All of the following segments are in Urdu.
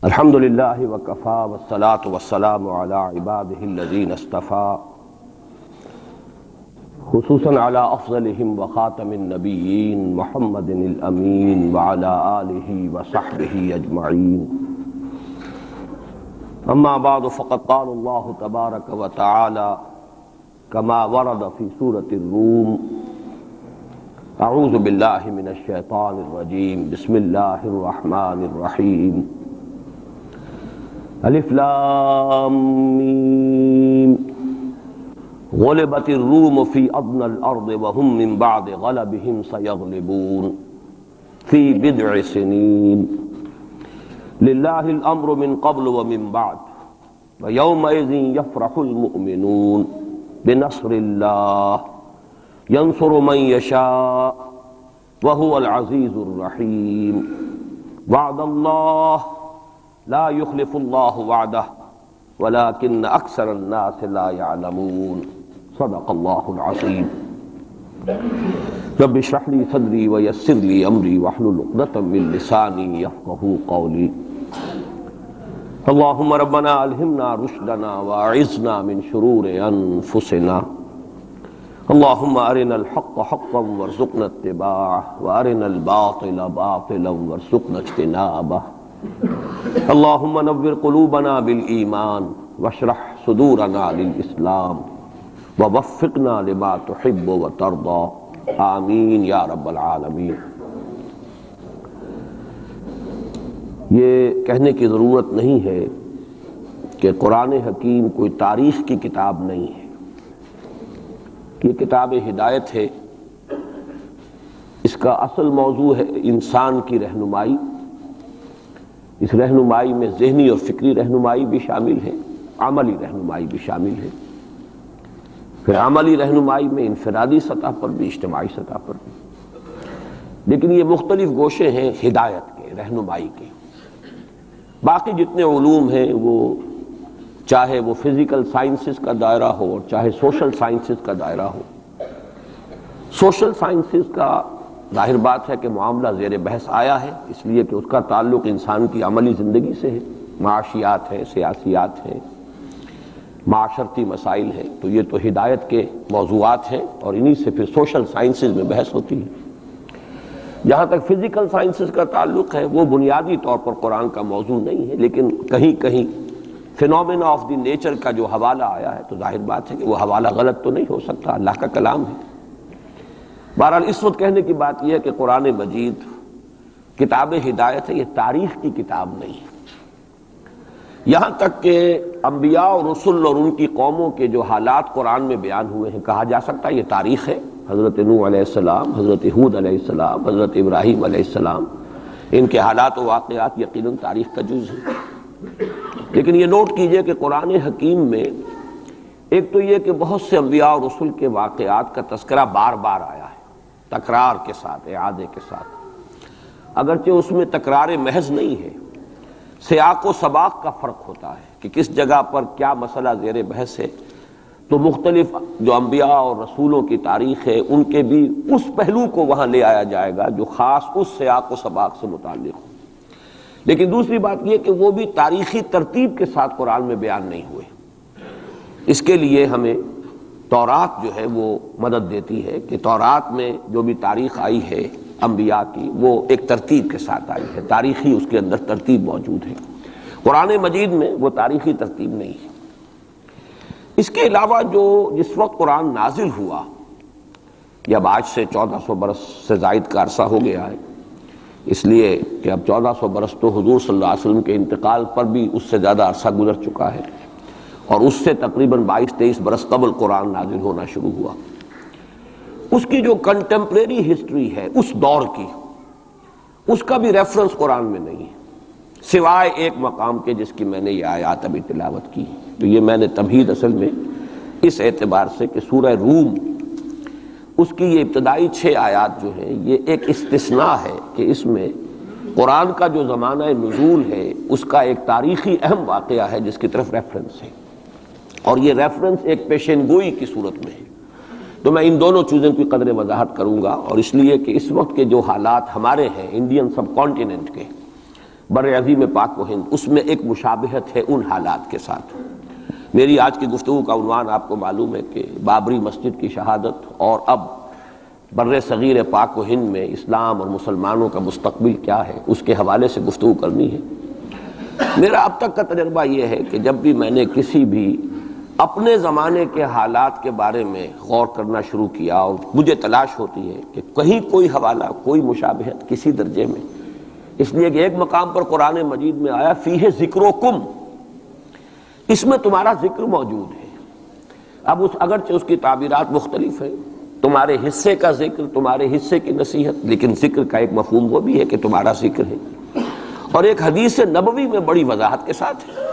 الحمد للہ وکفا والصلاة والسلام علی عباده الذین اصطفى خصوصا علی افضلهم وخاتم النبیین محمد الامین وعلی آلہ وصحبہ اجمعین اما بعد فقد قال اللہ تبارک وتعالی كما ورد في سورة الروم اعوذ باللہ من الشیطان الرجیم بسم اللہ الرحمن الرحیم الف لام میم غلبت الروم في ادنى الارض وهم من بعد غلبهم سيغلبون في بضع سنين لله الامر من قبل ومن بعد ويومئذ يفرح المؤمنون بنصر الله ينصر من يشاء وهو العزيز الرحيم وعد الله لا يخلف الله وعده ولكن اکثر الناس لا يعلمون صدق الله العظيم رب اشرح لي صدري ويسر لي امري واحلل عقدة من لساني يفقهوا قولي اللهم ربنا الهمنا رشدنا واعذنا من شرور انفسنا اللهم ارنا الحق حقا وارزقنا اتباعه وارنا الباطل باطلا وارزقنا اجتنابه اللهم نور قلوبنا بالایمان واشرح صدورنا للاسلام ووفقنا لما تحب وترضى آمین یا رب العالمین۔ یہ کہنے کی ضرورت نہیں ہے کہ قرآن حکیم کوئی تاریخ کی کتاب نہیں ہے، یہ کتاب ہدایت ہے۔ اس کا اصل موضوع ہے انسان کی رہنمائی۔ اس رہنمائی میں ذہنی اور فکری رہنمائی بھی شامل ہے، عملی رہنمائی بھی شامل ہے۔ پھر عملی رہنمائی میں انفرادی سطح پر بھی، اجتماعی سطح پر بھی، لیکن یہ مختلف گوشے ہیں ہدایت کے، رہنمائی کے۔ باقی جتنے علوم ہیں وہ چاہے وہ فزیکل سائنسز کا دائرہ ہو اور چاہے سوشل سائنسز کا دائرہ ہو۔ سوشل سائنسز کا ظاہر بات ہے کہ معاملہ زیر بحث آیا ہے، اس لیے کہ اس کا تعلق انسان کی عملی زندگی سے ہے، معاشیات ہیں، سیاسیات ہیں، معاشرتی مسائل ہیں، تو یہ تو ہدایت کے موضوعات ہیں اور انہی سے پھر سوشل سائنسز میں بحث ہوتی ہے۔ جہاں تک فزیکل سائنسز کا تعلق ہے وہ بنیادی طور پر قرآن کا موضوع نہیں ہے، لیکن کہیں کہیں فینومینا آف دی نیچر کا جو حوالہ آیا ہے تو ظاہر بات ہے کہ وہ حوالہ غلط تو نہیں ہو سکتا، اللہ کا کلام ہے۔ بہرحال اس وقت کہنے کی بات یہ ہے کہ قرآن مجید کتاب ہدایت ہے، یہ تاریخ کی کتاب نہیں ہے۔ یہاں تک کہ انبیاء اور رسل اور ان کی قوموں کے جو حالات قرآن میں بیان ہوئے ہیں، کہا جا سکتا ہے یہ تاریخ ہے۔ حضرت نوح علیہ السلام، حضرت ہود علیہ السلام، حضرت ابراہیم علیہ السلام، ان کے حالات و واقعات یقیناً تاریخ کا جز ہے۔ لیکن یہ نوٹ کیجئے کہ قرآن حکیم میں ایک تو یہ کہ بہت سے انبیاء اور رسل کے واقعات کا تذکرہ بار بار آیا ہے، تکرار کے ساتھ، اعادے کے ساتھ، اگرچہ اس میں تکرار محض نہیں ہے، سیاق و سباق کا فرق ہوتا ہے کہ کس جگہ پر کیا مسئلہ زیر بحث ہے، تو مختلف جو انبیاء اور رسولوں کی تاریخ ہے ان کے بھی اس پہلو کو وہاں لے آیا جائے گا جو خاص اس سیاق و سباق سے متعلق ہو۔ لیکن دوسری بات یہ کہ وہ بھی تاریخی ترتیب کے ساتھ قرآن میں بیان نہیں ہوئے۔ اس کے لیے ہمیں تورات جو ہے وہ مدد دیتی ہے کہ تورات میں جو بھی تاریخ آئی ہے انبیاء کی وہ ایک ترتیب کے ساتھ آئی ہے، تاریخی اس کے اندر ترتیب موجود ہے۔ قرآن مجید میں وہ تاریخی ترتیب نہیں ہے۔ اس کے علاوہ جس وقت قرآن نازل ہوا، یہ اب آج سے 1400 برس سے زائد کا عرصہ ہو گیا ہے، اس لیے کہ اب 1400 برس تو حضور صلی اللہ علیہ وسلم کے انتقال پر بھی اس سے زیادہ عرصہ گزر چکا ہے، اور اس سے تقریباً 22-23 برس قبل قرآن نازل ہونا شروع ہوا۔ اس کی جو کنٹمپریری ہسٹری ہے اس دور کی، اس کا بھی ریفرنس قرآن میں نہیں ہے، سوائے ایک مقام کے جس کی میں نے یہ آیات ابھی تلاوت کی۔ تو یہ میں نے تمہید اصل میں اس اعتبار سے کہ سورہ روم اس کی یہ ابتدائی 6 آیات جو ہیں یہ ایک استثناء ہے کہ اس میں قرآن کا جو زمانہ نزول ہے اس کا ایک تاریخی اہم واقعہ ہے جس کی طرف ریفرنس ہے، اور یہ ریفرنس ایک پیشین گوئی کی صورت میں ہے۔ تو میں ان دونوں چیزوں کی قدر وضاحت کروں گا، اور اس لیے کہ اس وقت کے جو حالات ہمارے ہیں انڈین سب کانٹیننٹ کے، بر عظیم پاک و ہند، اس میں ایک مشابہت ہے ان حالات کے ساتھ۔ میری آج کی گفتگو کا عنوان آپ کو معلوم ہے کہ بابری مسجد کی شہادت اور اب بر صغیر پاک و ہند میں اسلام اور مسلمانوں کا مستقبل کیا ہے، اس کے حوالے سے گفتگو کرنی ہے۔ میرا اب تک کا تجربہ یہ ہے کہ جب بھی میں نے کسی بھی اپنے زمانے کے حالات کے بارے میں غور کرنا شروع کیا اور مجھے تلاش ہوتی ہے کہ کہیں کوئی حوالہ، کوئی مشابہت کسی درجے میں، اس لیے کہ ایک مقام پر قرآن مجید میں آیا فیہ ذکرکم، اس میں تمہارا ذکر موجود ہے۔ اب اگرچہ اس کی تعبیرات مختلف ہیں، تمہارے حصے کا ذکر، تمہارے حصے کی نصیحت، لیکن ذکر کا ایک مفہوم وہ بھی ہے کہ تمہارا ذکر ہے۔ اور ایک حدیث نبوی میں بڑی وضاحت کے ساتھ ہے،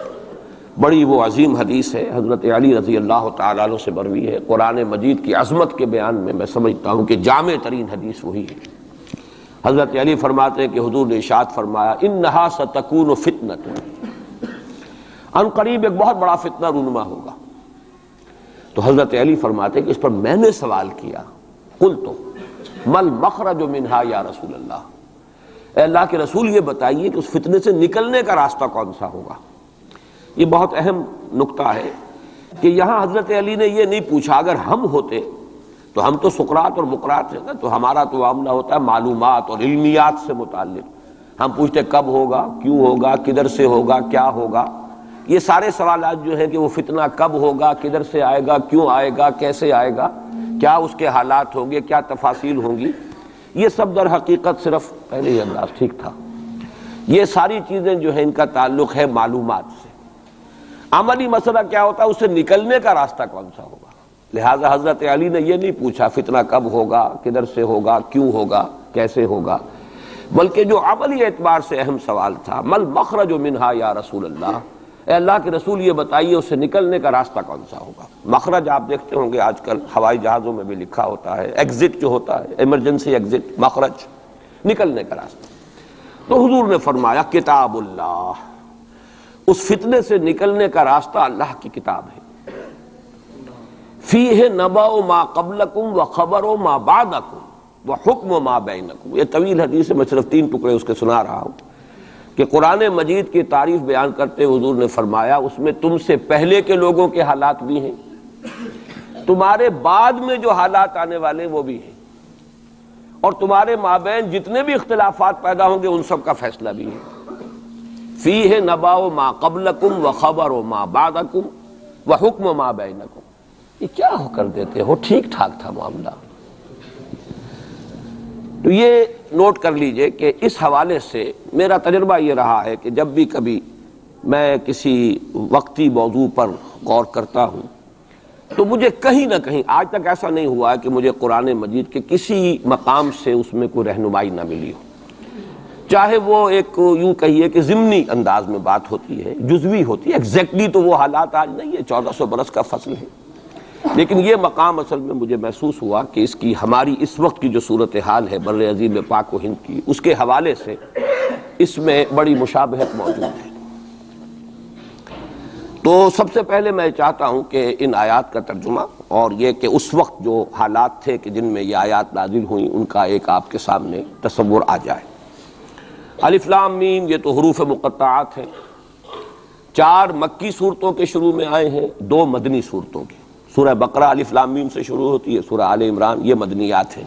بڑی وہ عظیم حدیث ہے، حضرت علی رضی اللہ تعالیٰ عنہ سے مروی ہے۔ قرآن مجید کی عظمت کے بیان میں سمجھتا ہوں کہ جامع ترین حدیث وہی ہے۔ حضرت علی فرماتے ہیں کہ حضور نے ارشاد فرمایا انہا ستکون فتنۃ، ان قریب ایک بہت بڑا فتنہ رونما ہوگا۔ تو حضرت علی فرماتے ہیں کہ اس پر میں نے سوال کیا، قلت مل مخرج منہا یا رسول اللہ، اے اللہ کے رسول یہ بتائیے کہ اس فتنے سے نکلنے کا راستہ کون سا ہوگا۔ یہ بہت اہم نکتہ ہے کہ یہاں حضرت علی نے یہ نہیں پوچھا، اگر ہم ہوتے تو ہم تو سقراط اور بقراط ہیں نا، تو ہمارا تو معاملہ ہوتا ہے معلومات اور علمیات سے متعلق، ہم پوچھتے کب ہوگا، کیوں ہوگا، کدھر سے ہوگا، کیا ہوگا۔ یہ سارے سوالات جو ہیں کہ وہ فتنہ کب ہوگا، کدھر سے آئے گا، کیوں آئے گا، کیسے آئے گا، کیا اس کے حالات ہوں گے، کیا تفاصیل ہوں گی، یہ سب در حقیقت صرف پہلے ہی انداز ٹھیک تھا۔ یہ ساری چیزیں جو ہیں ان کا تعلق ہے معلومات سے۔ عملی مسئلہ کیا ہوتا ہے، اس سے نکلنے کا راستہ کون سا ہوگا۔ لہذا حضرت علی نے یہ نہیں پوچھا فتنہ کب ہوگا، کدھر سے ہوگا، کیوں ہوگا، کیسے ہوگا، بلکہ جو عملی اعتبار سے اہم سوال تھا مل مخرج منہا یا رسول اللہ، اے اللہ کے رسول یہ بتائیے اس سے نکلنے کا راستہ کون سا ہوگا۔ مخرج آپ دیکھتے ہوں گے آج کل ہوائی جہازوں میں بھی لکھا ہوتا ہے، ایگزٹ جو ہوتا ہے، ایمرجنسی ایگزٹ، مخرج، نکلنے کا راستہ۔ تو حضور نے فرمایا کتاب اللہ، اس فتنے سے نکلنے کا راستہ اللہ کی کتاب ہے۔ فیہ نبأ ما قبلکم وخبر ما بعدکم وحکم ما بینکم۔ یہ طویل حدیث ہے، میں صرف 3 ٹکڑے اس کے سنا رہا ہوں کہ قرآن مجید کی تعریف بیان کرتے حضور نے فرمایا اس میں تم سے پہلے کے لوگوں کے حالات بھی ہیں، تمہارے بعد میں جو حالات آنے والے وہ بھی ہیں، اور تمہارے مابین جتنے بھی اختلافات پیدا ہوں گے ان سب کا فیصلہ بھی ہے۔ فیہ نبأ ما قبلکم وخبر ما بعدکم وحکم ما بینکم۔ یہ کیا ہو کر دیتے ہو، ٹھیک ٹھاک تھا معاملہ۔ تو یہ نوٹ کر لیجئے کہ اس حوالے سے میرا تجربہ یہ رہا ہے کہ جب بھی کبھی میں کسی وقتی موضوع پر غور کرتا ہوں تو مجھے کہیں نہ کہیں، آج تک ایسا نہیں ہوا ہے کہ مجھے قرآن مجید کے کسی مقام سے اس میں کوئی رہنمائی نہ ملی ہو، چاہے وہ ایک یوں کہیے کہ ضمنی انداز میں بات ہوتی ہے، جزوی ہوتی ہے، ایگزیکٹلی تو وہ حالات آج نہیں ہے، 1400 برس کا فصل ہے، لیکن یہ مقام اصل میں مجھے محسوس ہوا کہ اس کی ہماری اس وقت کی جو صورتحال ہے بر عظیم پاک و ہند کی، اس کے حوالے سے اس میں بڑی مشابہت موجود ہے۔ تو سب سے پہلے میں چاہتا ہوں کہ ان آیات کا ترجمہ اور یہ کہ اس وقت جو حالات تھے کہ جن میں یہ آیات نازل ہوئیں ان کا ایک آپ کے سامنے تصور آ جائے۔ الف لام میم یہ تو حروف مقطعات ہیں، 4 مکی صورتوں کے شروع میں آئے ہیں، 2 مدنی صورتوں کے۔ سورہ بقرہ الف لام میم سے شروع ہوتی ہے، سورہ آل عمران یہ مدنیات ہیں۔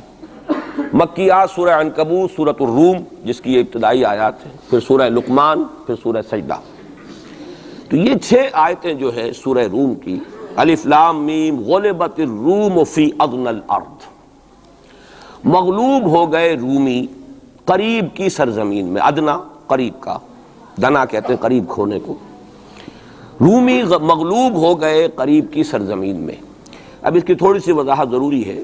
مکیات سورہ عنکبوت، سورۃ الروم جس کی یہ ابتدائی آیات ہیں، پھر سورہ لقمان، پھر سورہ سجدہ۔ تو یہ 6 آیتیں جو ہے سورہ روم کی، الف لام میم غلبت الروم فی ادنی الارض، مغلوب ہو گئے رومی قریب کی سرزمین میں، ادنا قریب کا، دنا کہتے ہیں قریب کھونے کو، رومی مغلوب ہو گئے قریب کی سرزمین میں۔ اب اس کی تھوڑی سی وضاحت ضروری ہے،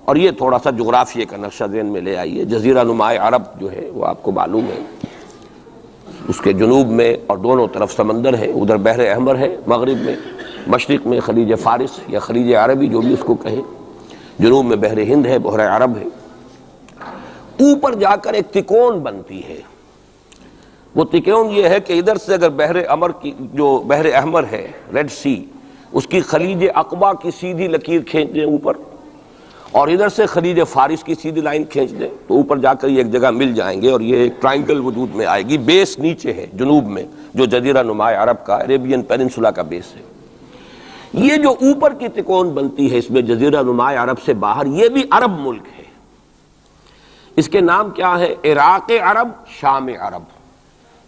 اور یہ تھوڑا سا جغرافیے کا نقشہ ذہن میں لے آئیے۔ جزیرہ نما عرب جو ہے وہ آپ کو معلوم ہے، اس کے جنوب میں اور دونوں طرف سمندر ہے، ادھر بحر احمر ہے مغرب میں، مشرق میں خلیج فارس یا خلیج عربی جو بھی اس کو کہیں، جنوب میں بحر ہند ہے، بحر عرب ہے۔ اوپر جا کر ایک تکون بنتی ہے، وہ تکون یہ ہے کہ ادھر سے اگر بحر احمر ہے، ریڈ سی، اس کی خلیج عقبہ کی سیدھی لکیر کھینچ دیں اوپر، اور ادھر سے خلیج فارس کی سیدھی لائن کھینچ دیں تو اوپر جا کر یہ ایک جگہ مل جائیں گے اور یہ ایک ٹرائنگل وجود میں آئے گی. بیس نیچے ہے جنوب میں جو جزیرہ نما عرب کا عربین پیننسولا کا بیس ہے. یہ جو اوپر کی تکون بنتی ہے اس میں جزیرہ نما عرب سے باہر یہ بھی عرب ملک ہے. اس کے نام کیا ہے؟ عراق عرب، شام عرب.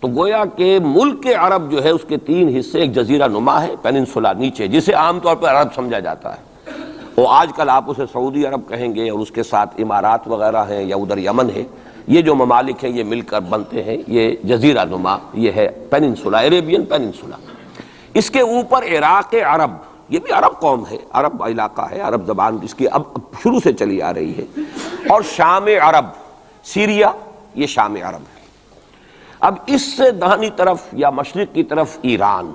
تو گویا کہ ملک عرب جو ہے اس کے 3 حصے، ایک جزیرہ نما ہے پیننسولا نیچے جسے عام طور پر عرب سمجھا جاتا ہے، وہ آج کل آپ اسے سعودی عرب کہیں گے، اور اس کے ساتھ امارات وغیرہ ہیں یا ادھر یمن ہے. یہ جو ممالک ہیں یہ مل کر بنتے ہیں یہ جزیرہ نما، یہ ہے پیننسولا، عربین پیننسولا. اس کے اوپر عراق عرب، یہ بھی عرب قوم ہے، عرب علاقہ ہے، عرب زبان اس کی اب شروع سے چلی آ رہی ہے. اور شام عرب، سیریا، یہ شام عرب ہے. اب اس سے داہنی طرف یا مشرق کی طرف ایران،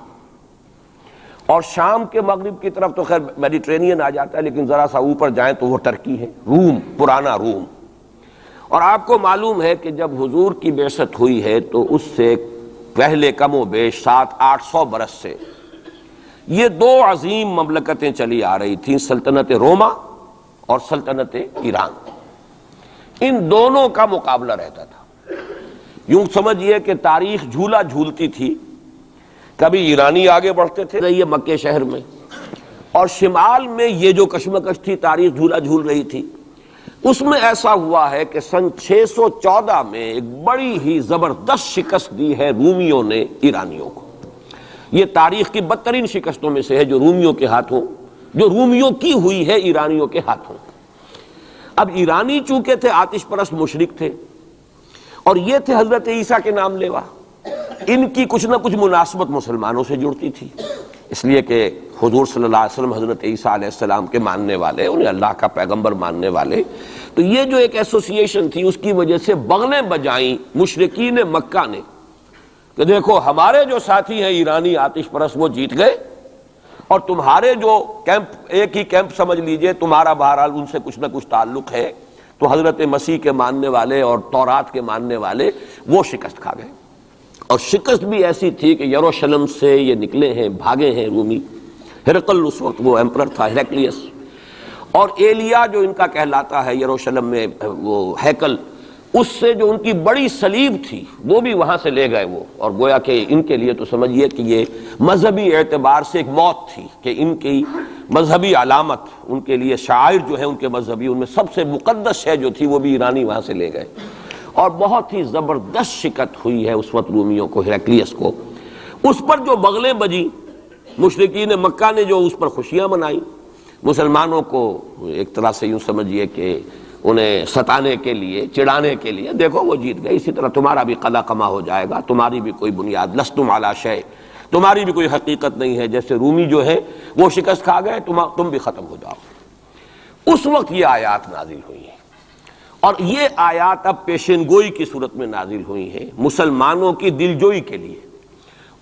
اور شام کے مغرب کی طرف تو خیر میڈیٹرینین آ جاتا ہے، لیکن ذرا سا اوپر جائیں تو وہ ترکی ہے، روم، پرانا روم. اور آپ کو معلوم ہے کہ جب حضور کی بعثت ہوئی ہے تو اس سے پہلے کم و بیش 700-800 برس سے یہ 2 عظیم مملکتیں چلی آ رہی تھیں، سلطنت روما اور سلطنت ایران. ان دونوں کا مقابلہ رہتا تھا. یوں سمجھئے کہ تاریخ جھولا جھولتی تھی، کبھی ایرانی آگے بڑھتے تھے یہ مکے شہر میں، اور شمال میں یہ جو کشمکش تھی تاریخ جھولا جھول رہی تھی. اس میں ایسا ہوا ہے کہ سن 614 میں ایک بڑی ہی زبردست شکست دی ہے رومیوں نے ایرانیوں کو. یہ تاریخ کی بدترین شکستوں میں سے ہے جو رومیوں کے ہاتھوں، جو رومیوں کی ہوئی ہے ایرانیوں کے ہاتھوں. اب ایرانی چونکہ تھے آتش پرست مشرک تھے، اور یہ تھے حضرت عیسیٰ کے نام لیوا. ان کی کچھ نہ کچھ مناسبت مسلمانوں سے جڑتی تھی، اس لیے کہ حضور صلی اللہ علیہ وسلم حضرت عیسیٰ علیہ السلام کے ماننے والے، انہیں اللہ کا پیغمبر ماننے والے. تو یہ جو ایک ایسوسییشن تھی اس کی وجہ سے بغلیں بجائیں مشرکین مکہ نے کہ دیکھو ہمارے جو ساتھی ہیں ایرانی آتش پرست وہ جیت گئے، اور تمہارے جو کیمپ، ایک ہی کیمپ سمجھ لیجئے، تمہارا بہرحال ان سے کچھ نہ کچھ تعلق ہے. تو حضرت مسیح کے ماننے والے اور تورات کے ماننے والے وہ شکست کھا گئے. اور شکست بھی ایسی تھی کہ یروشلم سے یہ نکلے ہیں، بھاگے ہیں رومی. ہرقل اس وقت وہ ایمپرر تھا، ہیرکلیس. اور ایلیا جو ان کا کہلاتا ہے یروشلم میں وہ ہیکل، اس سے جو ان کی بڑی صلیب تھی وہ بھی وہاں سے لے گئے وہ. اور گویا کہ ان کے لیے تو سمجھیے کہ یہ مذہبی اعتبار سے ایک موت تھی کہ ان کی مذہبی علامت، ان کے لیے شاعر جو ہے ان کے مذہبی، ان میں سب سے مقدس شے جو تھی وہ بھی ایرانی وہاں سے لے گئے. اور بہت ہی زبردست شکست ہوئی ہے اس وقت رومیوں کو، ہیرکلیس کو. اس پر جو بغلیں بجی مشرکین مکہ نے، جو اس پر خوشیاں منائی، مسلمانوں کو ایک طرح سے یوں سمجھیے کہ انہیں ستانے کے لیے، چڑھانے کے لیے، دیکھو وہ جیت گئے، اسی طرح تمہارا بھی قلع کما ہو جائے گا، تمہاری بھی کوئی بنیاد، لستم علی شیء، تمہاری بھی کوئی حقیقت نہیں ہے. جیسے رومی جو ہے وہ شکست کھا گئے، تم بھی ختم ہو جاؤ. اس وقت یہ آیات نازل ہوئی ہیں، اور یہ آیات اب پیشن گوئی کی صورت میں نازل ہوئی ہیں مسلمانوں کی دلجوئی کے لیے.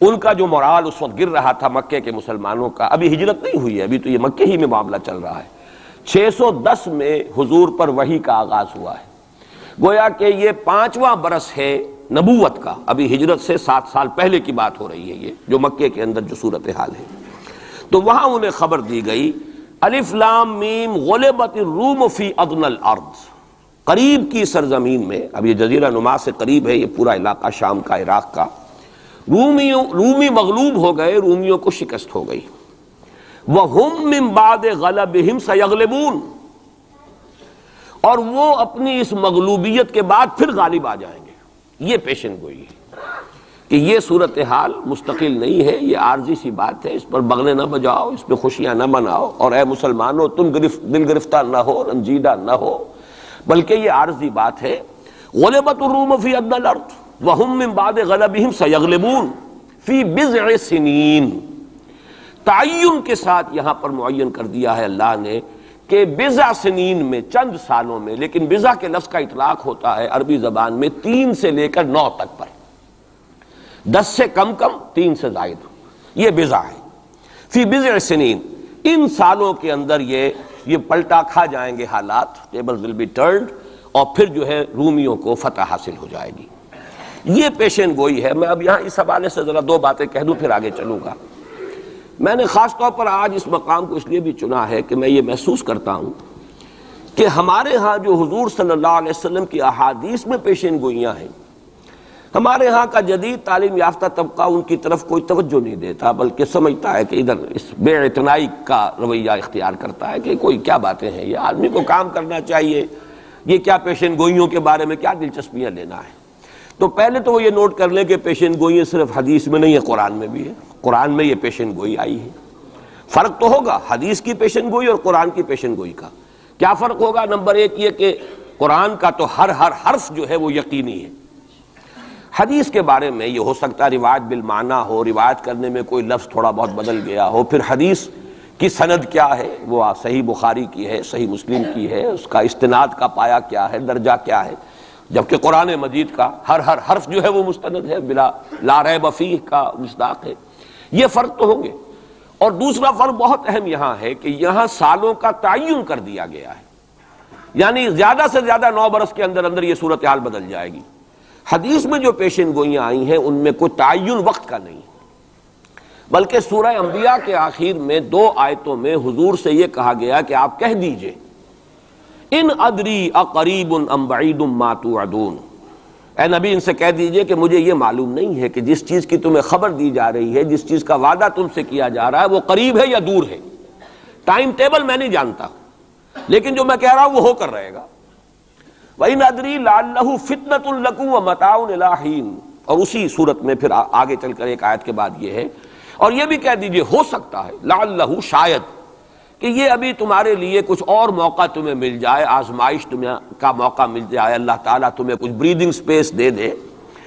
ان کا جو مورال اس وقت گر رہا تھا مکے کے مسلمانوں کا، ابھی ہجرت نہیں ہوئی ہے، ابھی تو یہ مکے ہی میں معاملہ چل رہا ہے. 610 میں حضور پر وحی کا آغاز ہوا ہے. گویا کہ یہ 5واں برس ہے نبوت کا، ابھی ہجرت سے 7 سال پہلے کی بات ہو رہی ہے یہ جو مکے کے اندر جو صورتحال ہے. تو وہاں انہیں خبر دی گئی، الف لام میم غلبت الروم فی ادنی الارض، قریب کی سرزمین میں، اب یہ جزیرہ نما سے قریب ہے یہ پورا علاقہ شام کا، عراق کا، رومی مغلوب ہو گئے، رومیوں کو شکست ہو گئی. وَهُمْ مِنْ بَعْدِ غَلَبِهِمْ سَيَغْلِبُونَ، اور وہ اپنی اس مغلوبیت کے بعد پھر غالب آ جائیں گے. یہ پیشن گوئی ہے کہ یہ صورتحال مستقل نہیں ہے، یہ عارضی سی بات ہے، اس پر بغلیں نہ بجاؤ، اس پہ خوشیاں نہ مناؤ، اور اے مسلمانوں تم دل گرفتہ نہ ہو، رنجیدہ نہ ہو، بلکہ یہ عارضی بات ہے. غلبت الروم فی ادنی الارض وہم من بعد غلبہم سیغلبون فی بضع سنین. تعین کے ساتھ یہاں پر معین کر دیا ہے اللہ نے کہ بضع سنین میں، چند سالوں میں، لیکن بضع کے لفظ کا اطلاق ہوتا ہے عربی زبان میں 3 سے لے کر 9 تک پر، 10 سے کم 3 سے زائد، یہ بضع ہے. فی بضع سنین، ان سالوں کے اندر یہ پلٹا کھا جائیں گے حالات، ٹیبل ول بی ٹرنڈ، اور پھر جو ہے رومیوں کو فتح حاصل ہو جائے گی. یہ پیشن گوئی ہے. میں اب یہاں اس حوالے سے ذرا 2 باتیں کہہ دوں پھر آگے چلوں گا. میں نے خاص طور پر آج اس مقام کو اس لیے بھی چنا ہے کہ میں یہ محسوس کرتا ہوں کہ ہمارے ہاں جو حضور صلی اللہ علیہ وسلم کی احادیث میں پیشین گوئیاں ہیں، ہمارے ہاں کا جدید تعلیم یافتہ طبقہ ان کی طرف کوئی توجہ نہیں دیتا، بلکہ سمجھتا ہے کہ ادھر اس بے اعتنائی کا رویہ اختیار کرتا ہے کہ کوئی کیا باتیں ہیں، یہ آدمی کو کام کرنا چاہیے، یہ کیا پیشین گوئیوں کے بارے میں کیا دلچسپیاں لینا ہے۔ تو پہلے تو وہ یہ نوٹ کر لیں کہ پیشین گوئیاں صرف حدیث میں نہیں ہے، قرآن میں بھی ہے، قرآن میں یہ پیشین گوئی آئی ہے۔ فرق تو ہوگا حدیث کی پیشین گوئی اور قرآن کی پیشین گوئی کا۔ کیا فرق ہوگا؟ نمبر ایک یہ کہ قرآن کا تو ہر حرف جو ہے وہ یقینی ہے۔ حدیث کے بارے میں یہ ہو سکتا ہے روایت بالمعنی ہو، روایت کرنے میں کوئی لفظ تھوڑا بہت بدل گیا ہو، پھر حدیث کی سند کیا ہے، وہ صحیح بخاری کی ہے، صحیح مسلم کی ہے، اس کا استناد کا پایا کیا ہے، درجہ کیا ہے، جبکہ قرآن مجید کا ہر حرف جو ہے وہ مستند ہے، بلا لا ریب فیہ کا مصداق ہے۔ یہ فرق تو ہوں گے۔ اور دوسرا فرق بہت اہم یہاں ہے کہ یہاں سالوں کا تعین کر دیا گیا ہے، یعنی زیادہ سے زیادہ 9 برس کے اندر اندر یہ صورتحال بدل جائے گی۔ حدیث میں جو پیشین گوئیاں آئی ہیں ان میں کوئی تعین وقت کا نہیں، بلکہ سورہ انبیاء کے آخر میں 2 آیتوں میں حضور سے یہ کہا گیا کہ آپ کہہ دیجئے ان ادری اقریب ام بعید ما توعدون، اے نبی ان سے کہہ دیجئے کہ مجھے یہ معلوم نہیں ہے کہ جس چیز کی تمہیں خبر دی جا رہی ہے، جس چیز کا وعدہ تم سے کیا جا رہا ہے وہ قریب ہے یا دور ہے، ٹائم ٹیبل میں نہیں جانتا، لیکن جو میں کہہ رہا ہوں وہ ہو کر رہے گا۔ وَإِنْ أَدْرِي لَعَلَّهُ فِتْنَةٌ لَكُمْ وَمَتَاعٌ إِلَىٰ حِينٍ، اور اسی صورت میں پھر آگے چل کر ایک آیت کے بعد یہ ہے، اور یہ بھی کہہ دیجئے ہو سکتا ہے لعلہ شاید کہ یہ ابھی تمہارے لیے کچھ اور موقع تمہیں مل جائے، آزمائش تمہیں کا موقع مل جائے، اللہ تعالیٰ تمہیں کچھ بریدنگ سپیس دے دے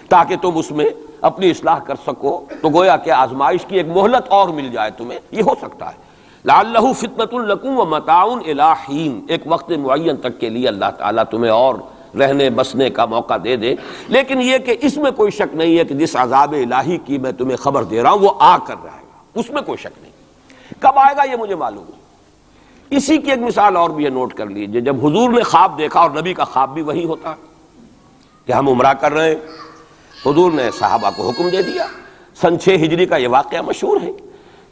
تاکہ تم اس میں اپنی اصلاح کر سکو، تو گویا کہ آزمائش کی ایک مہلت اور مل جائے تمہیں، یہ ہو سکتا ہے۔ لعلہ فتنۃ لکم ومتاع الی حین، ایک وقت معین تک کے لیے اللہ تعالیٰ تمہیں اور رہنے بسنے کا موقع دے دے، لیکن یہ کہ اس میں کوئی شک نہیں ہے کہ جس عذاب الہی کی میں تمہیں خبر دے رہا ہوں وہ آ کر رہے گا، اس میں کوئی شک نہیں۔ کب آئے گا یہ مجھے معلوم ہے۔ اسی کی ایک مثال اور بھی ہے، نوٹ کر لیجئے، جب حضور نے خواب دیکھا، اور نبی کا خواب بھی وہی ہوتا ہے کہ ہم عمرہ کر رہے ہیں، حضور نے صحابہ کو حکم دے دیا۔ سن 6 ہجری کا یہ واقعہ مشہور ہے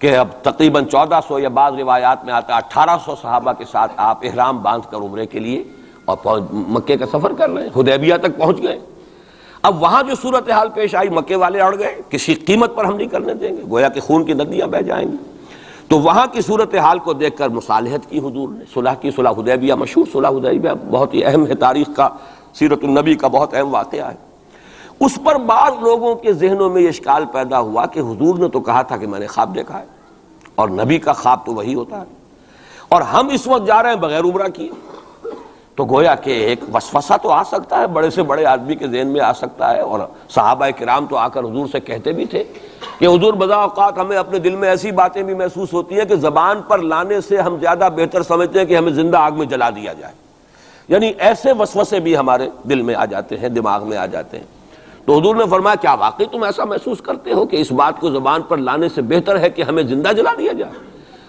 کہ اب تقریباً 1400 یا بعض روایات میں آتا 1800 صحابہ کے ساتھ آپ احرام باندھ کر عمرے کے لیے اور مکے کا سفر کر رہے ہیں، حدیبیہ تک پہنچ گئے۔ اب وہاں جو صورتحال پیش آئی، مکے والے اڑ گئے، کسی قیمت پر ہم نہیں کرنے دیں گے، گویا کہ خون کی ندیاں بہہ جائیں گی۔ تو وہاں کی صورتحال کو دیکھ کر مصالحت کی حضور نے، صلح کی، صلح حدیبیہ مشہور، صلح حدیبیہ بہت ہی اہم ہے، تاریخ کا، سیرت النبی کا بہت اہم واقعہ ہے۔ اس پر بعض لوگوں کے ذہنوں میں یہ اشکال پیدا ہوا کہ حضور نے تو کہا تھا کہ میں نے خواب دیکھا ہے، اور نبی کا خواب تو وہی ہوتا ہے، اور ہم اس وقت جا رہے ہیں بغیر عمرہ کیے، تو گویا کہ ایک وسوسہ تو آ سکتا ہے، بڑے سے بڑے آدمی کے ذہن میں آ سکتا ہے۔ اور صحابہ کرام تو آ کر حضور سے کہتے بھی تھے کہ حضور بضع اوقات ہمیں اپنے دل میں ایسی باتیں بھی محسوس ہوتی ہیں کہ زبان پر لانے سے ہم زیادہ بہتر سمجھتے ہیں کہ ہمیں زندہ آگ میں جلا دیا جائے، یعنی ایسے وسوسے بھی ہمارے دل میں آ جاتے ہیں، دماغ میں آ جاتے ہیں۔ تو حضور نے فرمایا کیا واقعی تم ایسا محسوس کرتے ہو کہ اس بات کو زبان پر لانے سے بہتر ہے کہ ہمیں زندہ جلا دیا جائے؟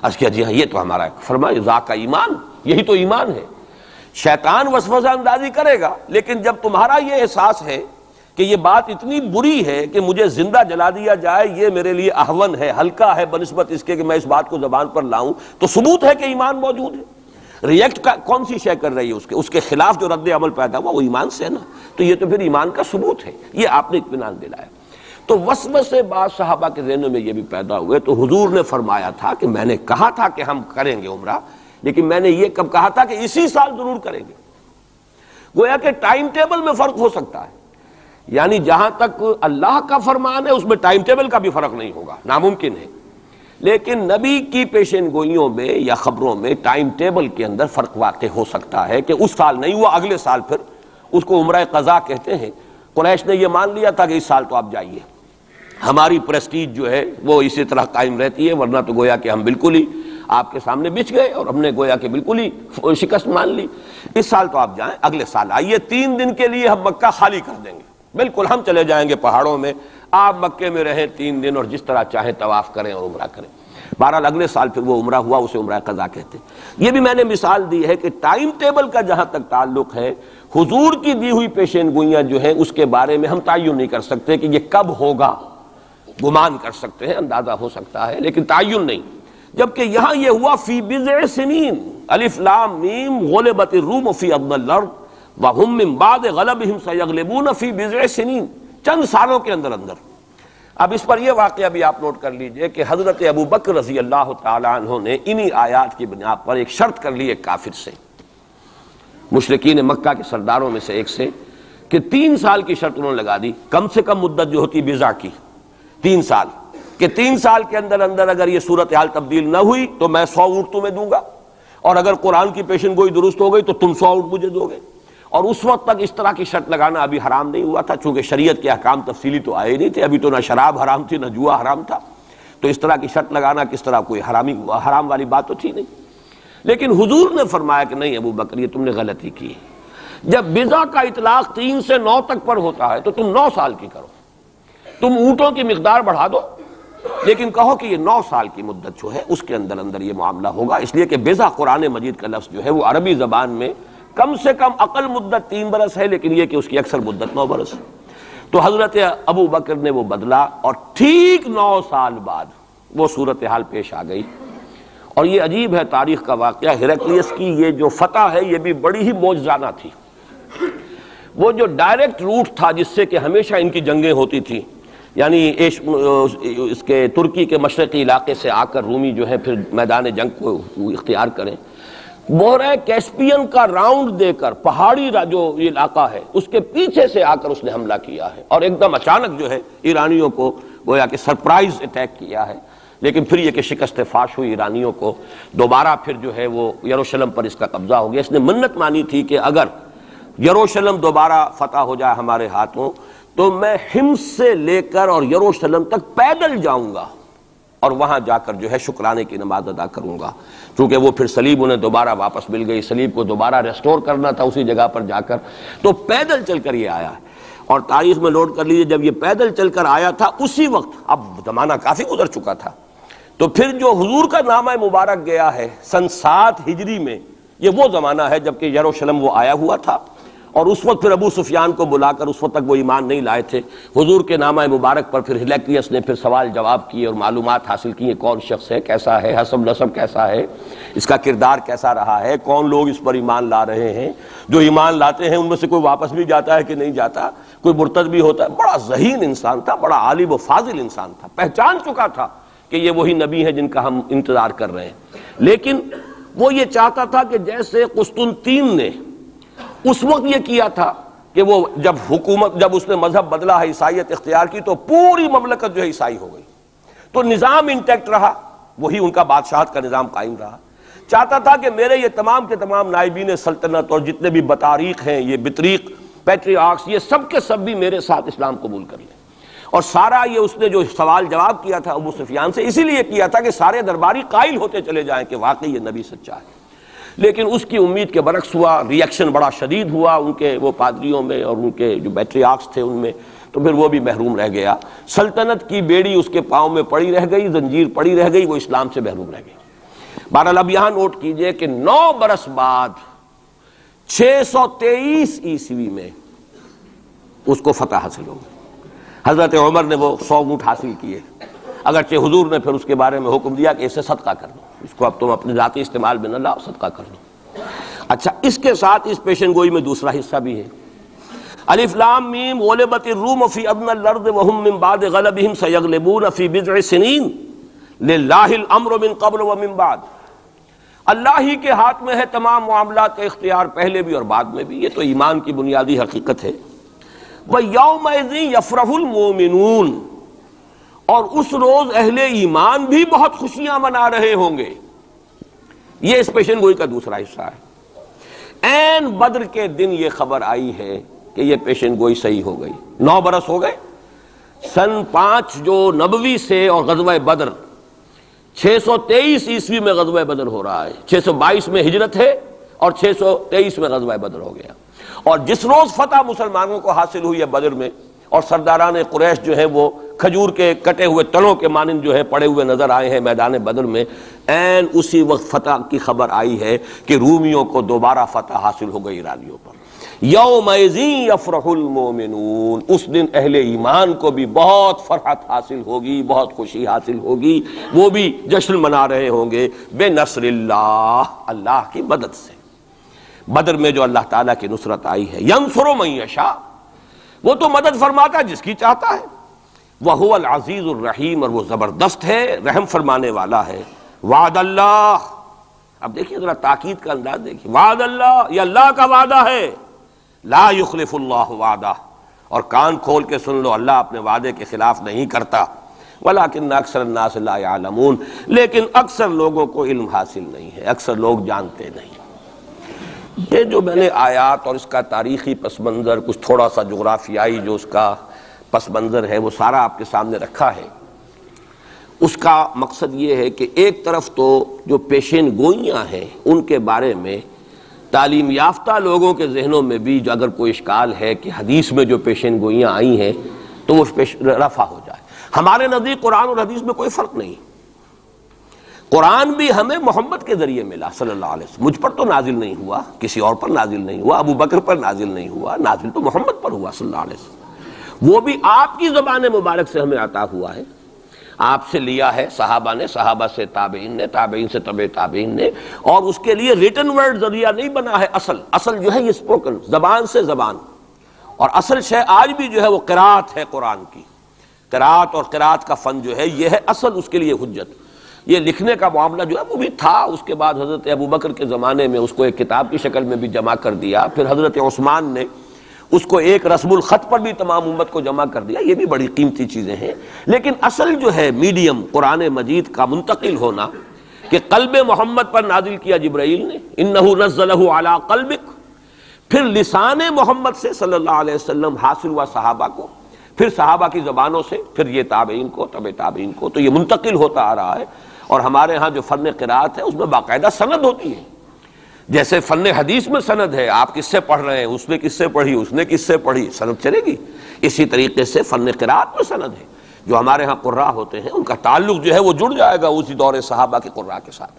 عرض کیا جی ہاں، یہ تو ہمارا، فرمایا ذاک ایمان، یہی تو ایمان ہے۔ شیطان وسوسہ اندازی کرے گا، لیکن جب تمہارا یہ احساس ہے کہ یہ بات اتنی بری ہے کہ مجھے زندہ جلا دیا جائے، یہ میرے لیے اہون ہے، ہلکا ہے بنسبت اس کے کہ میں اس بات کو زبان پر لاؤں، تو ثبوت ہے کہ ایمان موجود ہے۔ ریئیکٹ کون سی شے کر رہی ہے اس کے خلاف جو رد عمل پیدا ہوا وہ ایمان سے ہے نا، تو یہ تو پھر ایمان کا ثبوت ہے، یہ آپ نے اطمینان دلایا۔ تو وسوسے بعض صحابہ کے ذہنوں میں یہ بھی پیدا ہوئے، تو حضور نے فرمایا تھا کہ میں نے کہا تھا کہ ہم کریں گے عمرہ، لیکن میں نے یہ کب کہا تھا کہ اسی سال ضرور کریں گے۔ گویا کہ ٹائم ٹیبل میں فرق ہو سکتا ہے، یعنی جہاں تک اللہ کا فرمان ہے اس میں ٹائم ٹیبل کا بھی فرق نہیں ہوگا، ناممکن ہے، لیکن نبی کی پیشین گوئیوں میں یا خبروں میں ٹائم ٹیبل کے اندر فرق واقع ہو سکتا ہے کہ اس سال نہیں ہوا، اگلے سال پھر اس کو عمرہ قضا کہتے ہیں۔ قریش نے یہ مان لیا تھا کہ اس سال تو آپ جائیے، ہماری پریسٹیج جو ہے وہ اسی طرح قائم رہتی ہے، ورنہ تو گویا کہ ہم بالکل ہی آپ کے سامنے بچ گئے اور ہم نے گویا کہ بالکل ہی شکست مان لی۔ اس سال تو آپ جائیں، اگلے سال آئیے، 3 دن کے لیے ہم مکہ خالی کر دیں گے، بالکل ہم چلے جائیں گے پہاڑوں میں، آپ مکے میں رہیں 3 دن اور جس طرح چاہیں طواف کریں اور عمرہ کریں۔ بہرحال اگلے سال پھر وہ عمرہ ہوا، اسے عمرہ قضا کہتے ہیں۔ یہ بھی میں نے مثال دی ہے کہ ٹائم ٹیبل کا جہاں تک تعلق ہے، حضور کی دی ہوئی پیشین گوئیاں جو ہیں اس کے بارے میں ہم تعین نہیں کر سکتے کہ یہ کب ہوگا، گمان کر سکتے ہیں، اندازہ ہو سکتا ہے، لیکن تعین نہیں۔ جبکہ یہاں یہ ہوا فی بضع سنین، الف لام میم غلبت الروم فی ادنی الارض وهم من بعد غلبهم سیغلبون فی بضع سنین، چند سالوں کے اندر اندر۔ اب اس پر یہ واقعہ بھی آپ نوٹ کر لیجئے کہ حضرت ابو بکر رضی اللہ تعالی عنہ نے انہی آیات کی بنا پر ایک شرط کر لی ایک کافر سے، مشرکین مکہ کے سرداروں میں سے ایک سے، کہ 3 سال کی شرط انہوں نے لگا دی، کم سے کم مدت جو ہوتی بضع کی 3 سال، کہ 3 سال کے اندر اندر اگر یہ صورتحال تبدیل نہ ہوئی تو میں 100 اونٹ تمہیں دوں گا، اور اگر قرآن کی پیشن گوئی درست ہو گئی تو تم 100 اونٹ مجھے دو گے۔ اور اس وقت تک اس طرح کی شرط لگانا ابھی حرام نہیں ہوا تھا، چونکہ شریعت کے احکام تفصیلی تو آئے نہیں تھے، ابھی تو نہ شراب حرام تھی نہ جوا حرام تھا، تو اس طرح کی شرط لگانا کس طرح کوئی حرام والی بات تو تھی نہیں۔ لیکن حضور نے فرمایا کہ نہیں ابو بکر، یہ تم نے غلطی کی، جب بضع کا اطلاق 3 سے 9 تک پر ہوتا ہے تو تم 9 سال کی کرو، تم اونٹوں کی مقدار بڑھا دو، لیکن کہو کہ یہ 9 سال کی مدت جو ہے اس کے اندر اندر یہ معاملہ ہوگا، اس لیے کہ بضع قرآن مجید کا لفظ جو ہے وہ عربی زبان میں کم سے کم اقل مدت 3 برس ہے، لیکن یہ کہ اس کی اکثر مدت 9 برس ہے۔ تو حضرت ابو بکر نے وہ بدلا، اور ٹھیک 9 سال بعد وہ صورتحال پیش آ گئی۔ اور یہ عجیب ہے تاریخ کا واقعہ، ہرقلیس کی یہ جو فتح ہے یہ بھی بڑی ہی معجزانہ تھی۔ وہ جو ڈائریکٹ روٹ تھا جس سے کہ ہمیشہ ان کی جنگیں ہوتی تھیں، یعنی اس کے ترکی کے مشرقی علاقے سے آ کر رومی جو ہے پھر میدان جنگ کو اختیار کریں، بحیرہ کیسپین کا راؤنڈ دے کر پہاڑی جو یہ علاقہ ہے اس کے پیچھے سے آ کر اس نے حملہ کیا ہے، اور ایک دم اچانک جو ہے ایرانیوں کو گویا کہ سرپرائز اٹیک کیا ہے۔ لیکن پھر یہ کہ شکست فاش ہوئی ایرانیوں کو، دوبارہ پھر جو ہے وہ یروشلم پر اس کا قبضہ ہو گیا۔ اس نے منت مانی تھی کہ اگر یروشلم دوبارہ فتح ہو جائے ہمارے ہاتھوں تو میں حمص سے لے کر اور یروشلم تک پیدل جاؤں گا، اور وہاں جا کر جو ہے شکرانے کی نماز ادا کروں گا، چونکہ وہ پھر صلیب انہیں دوبارہ واپس مل گئی، صلیب کو دوبارہ ریسٹور کرنا تھا اسی جگہ پر جا کر، تو پیدل چل کر یہ آیا ہے۔ اور تاریخ میں نوٹ کر لیجیے جب یہ پیدل چل کر آیا تھا اسی وقت، اب زمانہ کافی گزر چکا تھا، تو پھر جو حضور کا نامہ مبارک گیا ہے سن 7 ہجری میں، یہ وہ زمانہ ہے جبکہ یروشلم وہ آیا ہوا تھا، اور اس وقت پھر ابو سفیان کو بلا کر، اس وقت تک وہ ایمان نہیں لائے تھے، حضور کے نامہ مبارک پر پھر ہرقلیس نے پھر سوال جواب کیے اور معلومات حاصل کی ہیں، کون شخص ہے، کیسا ہے، حسب نسب کیسا ہے، اس کا کردار کیسا رہا ہے، کون لوگ اس پر ایمان لا رہے ہیں، جو ایمان لاتے ہیں ان میں سے کوئی واپس بھی جاتا ہے کہ نہیں جاتا، کوئی مرتد بھی ہوتا ہے۔ بڑا ذہین انسان تھا، بڑا عالم و فاضل انسان تھا، پہچان چکا تھا کہ یہ وہی نبی ہے جن کا ہم انتظار کر رہے ہیں۔ لیکن وہ یہ چاہتا تھا کہ جیسے قسطنطین نے اس وقت یہ کیا تھا کہ وہ جب اس نے مذہب بدلا ہے، عیسائیت اختیار کی، تو پوری مملکت جو ہے عیسائی ہو گئی، تو نظام انٹیکٹ رہا، وہی ان کا بادشاہت کا نظام قائم رہا۔ چاہتا تھا کہ میرے یہ تمام کے تمام نائبین سلطنت اور جتنے بھی بطاریق ہیں، یہ بطریق پیٹریارکس، یہ سب کے سب بھی میرے ساتھ اسلام قبول کر لیں۔ اور سارا یہ اس نے جو سوال جواب کیا تھا ابو سفیان سے، اسی لیے کیا تھا کہ سارے درباری قائل ہوتے چلے جائیں کہ واقعی یہ نبی سچا ہے۔ لیکن اس کی امید کے برعکس ہوا، ریئیکشن بڑا شدید ہوا ان کے وہ پادریوں میں اور ان کے جو پیٹریارکس تھے ان میں، تو پھر وہ بھی محروم رہ گیا، سلطنت کی بیڑی اس کے پاؤں میں پڑی رہ گئی، زنجیر پڑی رہ گئی، وہ اسلام سے محروم رہ گئی۔ بہرحال اب یہاں نوٹ کیجئے کہ 9 برس بعد 623 عیسوی میں اس کو فتح حاصل ہو گئی۔ حضرت عمر نے وہ 100 اونٹ حاصل کیے، اگرچہ حضور نے پھر اس کے بارے میں حکم دیا کہ اسے صدقہ کر لو، اس کو اب تم اپنے ذاتی استعمال میں نہ لاؤ، صدقہ کر لو۔ اچھا، اس کے ساتھ اس پیشن گوئی میں دوسرا حصہ بھی ہے، الف لام میم غلبت الروم فی ادنی الارض وهم من بعد غلبهم سیغلبون فی بضع سنین للہ الامر من قبل ومن بعد۔ اللہ ہی کے ہاتھ میں ہے تمام معاملات کا اختیار، پہلے بھی اور بعد میں بھی، یہ تو ایمان کی بنیادی حقیقت ہے۔ وَيَوْمَئِذٍ يَفْرَحُ الْمُؤْمِنُونَ، اور اس روز اہل ایمان بھی بہت خوشیاں منا رہے ہوں گے۔ یہ اس پیشن گوئی کا دوسرا حصہ ہے۔ عین بدر کے دن یہ خبر آئی ہے کہ یہ پیشن گوئی صحیح ہو گئی۔ 9 برس ہو گئے، سن 5 جو نبوی سے اور غزوہ بدر 623 عیسوی میں غزوہ بدر ہو رہا ہے، 622 میں ہجرت ہے اور 623 میں غزوہ بدر ہو گیا۔ اور جس روز فتح مسلمانوں کو حاصل ہوئی ہے بدر میں، اور سرداران قریش جو ہیں وہ کھجور کے کٹے ہوئے تنوں کے مانند جو ہے پڑے ہوئے نظر آئے ہیں میدان بدر میں، عین اسی وقت فتح کی خبر آئی ہے کہ رومیوں کو دوبارہ فتح حاصل ہو گئی ایرانیوں پر۔ یومئذ یفرح المؤمنون، اس دن اہل ایمان کو بھی بہت فرحت حاصل ہوگی، بہت خوشی حاصل ہوگی، وہ بھی جشن منا رہے ہوں گے بنصر اللہ، اللہ کی مدد سے۔ بدر میں جو اللہ تعالیٰ کی نصرت آئی ہے، ینصر من یشاء، وہ تو مدد فرماتا ہے جس کی چاہتا ہے، وَهُوَ الْعَزِيزُ الرَّحِيمُ، اور وہ زبردست ہے، رحم فرمانے والا ہے۔ وعد اللہ، اب دیکھیے ذرا تاکید کا انداز دیکھیے، وعد اللہ، یہ اللہ کا وعدہ ہے، لا یخلف اللہ وعدہ، اور کان کھول کے سن لو، اللہ اپنے وعدے کے خلاف نہیں کرتا۔ ولیکن اکثر الناس لا یعلمون، لیکن اکثر لوگوں کو علم حاصل نہیں ہے، اکثر لوگ جانتے نہیں۔ یہ جو میں نے آیات اور اس کا تاریخی پس منظر، کچھ تھوڑا سا جغرافیائی جو اس کا پس منظر ہے، وہ سارا آپ کے سامنے رکھا ہے۔ اس کا مقصد یہ ہے کہ ایک طرف تو جو پیشین گوئیاں ہیں ان کے بارے میں تعلیم یافتہ لوگوں کے ذہنوں میں بھی جو اگر کوئی اشکال ہے کہ حدیث میں جو پیشین گوئیاں آئی ہیں تو وہ رفع ہو جائے۔ ہمارے نزدیک قرآن اور حدیث میں کوئی فرق نہیں، قرآن بھی ہمیں محمد کے ذریعے ملا صلی اللہ علیہ وسلم، مجھ پر تو نازل نہیں ہوا، کسی اور پر نازل نہیں ہوا، ابو بکر پر نازل نہیں ہوا، نازل تو محمد پر ہوا صلی اللہ علیہ وسلم، وہ بھی آپ کی زبان مبارک سے ہمیں عطا ہوا ہے، آپ سے لیا ہے صحابہ نے، صحابہ سے تابعین نے، تابعین سے تبع تابعین نے، اور اس کے لیے ریٹن ورڈ ذریعہ نہیں بنا ہے، اصل جو ہے یہ اسپوکن، زبان سے زبان، اور اصل شے آج بھی جو ہے وہ قرات ہے قرآن کی، قرات اور قرات کا فن جو ہے یہ ہے اصل اس کے لیے حجت۔ یہ لکھنے کا معاملہ جو ہے وہ بھی تھا، اس کے بعد حضرت ابو بکر کے زمانے میں اس کو ایک کتاب کی شکل میں بھی جمع کر دیا، پھر حضرت عثمان نے اس کو ایک رسم الخط پر بھی تمام امت کو جمع کر دیا، یہ بھی بڑی قیمتی چیزیں ہیں۔ لیکن اصل جو ہے میڈیم قرآن مجید کا منتقل ہونا کہ قلب محمد پر نازل کیا جبرائیل نے، انہ نزلہ علی قلبک، پھر لسان محمد سے صلی اللہ علیہ وسلم حاصل ہوا صحابہ کو، پھر صحابہ کی زبانوں سے، پھر یہ تابعین کو، تبع تابعین کو، تو یہ منتقل ہوتا آ رہا ہے۔ اور ہمارے ہاں جو فن قرات ہے اس میں باقاعدہ سند ہوتی ہے، جیسے فن حدیث میں سند ہے، آپ کس سے پڑھ رہے ہیں، اس نے کس سے پڑھی، اس نے کس سے پڑھی، سند چلے گی۔ اسی طریقے سے فن قرات میں سند ہے، جو ہمارے ہاں قراء ہوتے ہیں ان کا تعلق جو ہے وہ جڑ جائے گا اسی دور صحابہ کے قراء کے ساتھ۔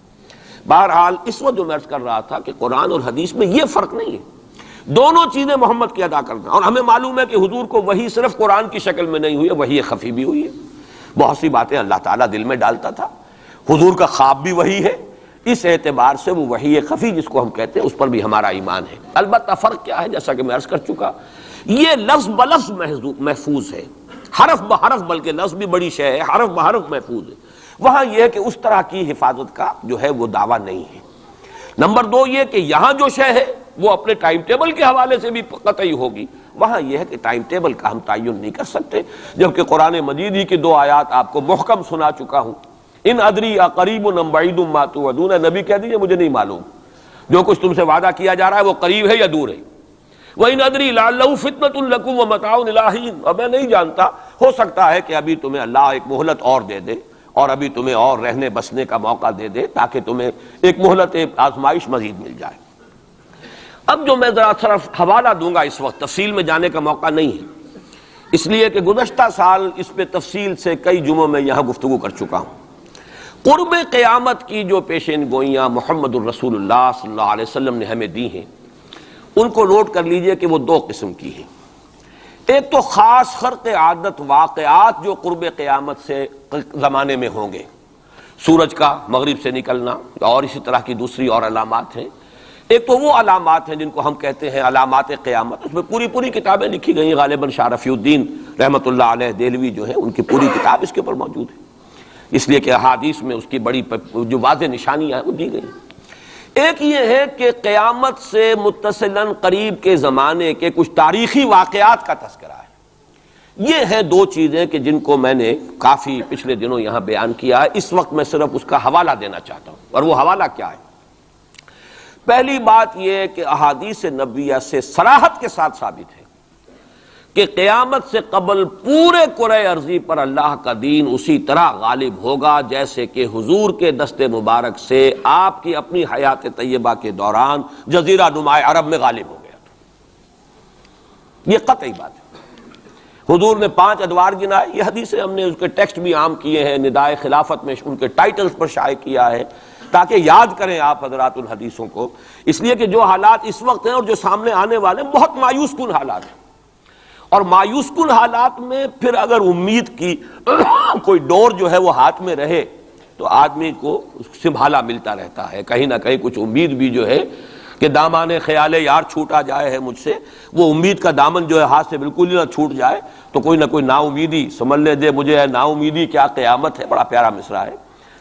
بہرحال اس وقت جو میں عرض کر رہا تھا کہ قرآن اور حدیث میں یہ فرق نہیں ہے، دونوں چیزیں محمد کی ادا کرنا، اور ہمیں معلوم ہے کہ حضور کو وحی صرف قرآن کی شکل میں نہیں ہوئی ہے، وحی خفی بھی ہوئی ہے، بہت سی باتیں اللہ تعالیٰ دل میں ڈالتا تھا، حضور کا خواب بھی وحی ہے، اس اعتبار سے وہ وحی خفی جس کو ہم کہتے ہیں اس پر بھی ہمارا ایمان ہے۔ البتہ فرق کیا ہے، جیسا کہ میں عرض کر چکا، یہ لفظ بلفظ محفوظ ہے، حرف بحرف، بلکہ لفظ بھی بڑی شے ہے، حرف بحرف محفوظ ہے۔ وہاں یہ ہے کہ اس طرح کی حفاظت کا جو ہے وہ دعویٰ نہیں ہے۔ نمبر دو یہ کہ یہاں جو شے ہے وہ اپنے ٹائم ٹیبل کے حوالے سے بھی قطعی ہوگی، وہاں یہ ہے کہ ٹائم ٹیبل کا ہم تعین نہیں کر سکتے، جبکہ قرآن مجید ہی کی 2 آیات آپ کو محکم سنا چکا ہوں، ان ادری اقریب ام بعید ما توعدون، نبی کہہ دیجئے مجھے نہیں معلوم، جو کچھ تم سے وعدہ کیا جا رہا ہے وہ قریب ہے یا دور ہے۔ وَإِنْ أَدْرِي لَعَلَّهُ فِتْنَةٌ لَكُمْ وَمَتَاعٌ إِلَىٰ حِينٍ، اور میں نہیں جانتا، ہو سکتا ہے کہ ابھی تمہیں اللہ ایک مہلت اور دے دے، اور ابھی تمہیں اور رہنے بسنے کا موقع دے دے، تاکہ تمہیں ایک مہلت آزمائش مزید مل جائے۔ اب جو میں ذرا صرف حوالہ دوں گا، اس وقت تفصیل میں جانے کا موقع نہیں ہے، اس لیے کہ گزشتہ سال اس پہ تفصیل سے کئی جمعوں میں یہاں گفتگو کر چکا ہوں۔ قرب قیامت کی جو پیشین گوئیاں محمد الرسول اللہ صلی اللہ علیہ وسلم نے ہمیں دی ہیں، ان کو نوٹ کر لیجئے کہ وہ 2 قسم کی ہیں۔ ایک تو خاص خرق عادت واقعات جو قرب قیامت سے زمانے میں ہوں گے، سورج کا مغرب سے نکلنا اور اسی طرح کی دوسری اور علامات ہیں۔ ایک تو وہ علامات ہیں جن کو ہم کہتے ہیں علامات قیامت، اس میں پوری کتابیں لکھی گئی ہیں، غالباً شاہ رفیع الدین رحمۃ اللہ علیہ دہلوی جو ہیں ان کی پوری کتاب اس کے اوپر موجود ہے، اس لیے کہ احادیث میں اس کی بڑی جو واضح نشانیاں ہیں وہ دی گئی ہیں۔ ایک یہ ہے کہ قیامت سے متصلاً قریب کے زمانے کے کچھ تاریخی واقعات کا تذکرہ ہے۔ یہ ہیں 2 چیزیں کہ جن کو میں نے کافی پچھلے دنوں یہاں بیان کیا ہے، اس وقت میں صرف اس کا حوالہ دینا چاہتا ہوں، اور وہ حوالہ کیا ہے؟ پہلی بات یہ ہے کہ احادیث نبویہ سے صراحت کے ساتھ ثابت ہے کہ قیامت سے قبل پورے کرۂ ارضی پر اللہ کا دین اسی طرح غالب ہوگا جیسے کہ حضور کے دست مبارک سے آپ کی اپنی حیات طیبہ کے دوران جزیرہ نما عرب میں غالب ہو گیا تھا۔ یہ قطعی بات ہے۔ حضور نے 5 ادوار گنائے، یہ حدیثیں ہم نے اس کے ٹیکسٹ بھی عام کیے ہیں، ندائے خلافت میں ان کے ٹائٹلز پر شائع کیا ہے تاکہ یاد کریں آپ حضرات ان حدیثوں کو، اس لیے کہ جو حالات اس وقت ہیں اور جو سامنے آنے والے ہیں بہت مایوس کن حالات ہیں، اور مایوس کن حالات میں پھر اگر امید کی کوئی ڈور جو ہے وہ ہاتھ میں رہے تو آدمی کو سنبھالا ملتا رہتا ہے، کہیں نہ کہیں کچھ امید بھی جو ہے کہ دامان خیال یار چھوٹا جائے ہے مجھ سے، وہ امید کا دامن جو ہے ہاتھ سے بالکل ہی نہ چھوٹ جائے تو کوئی نہ کوئی نا امیدی سنبھلنے دے مجھے ہے نا امیدی کیا قیامت ہے، بڑا پیارا مصرع ہے،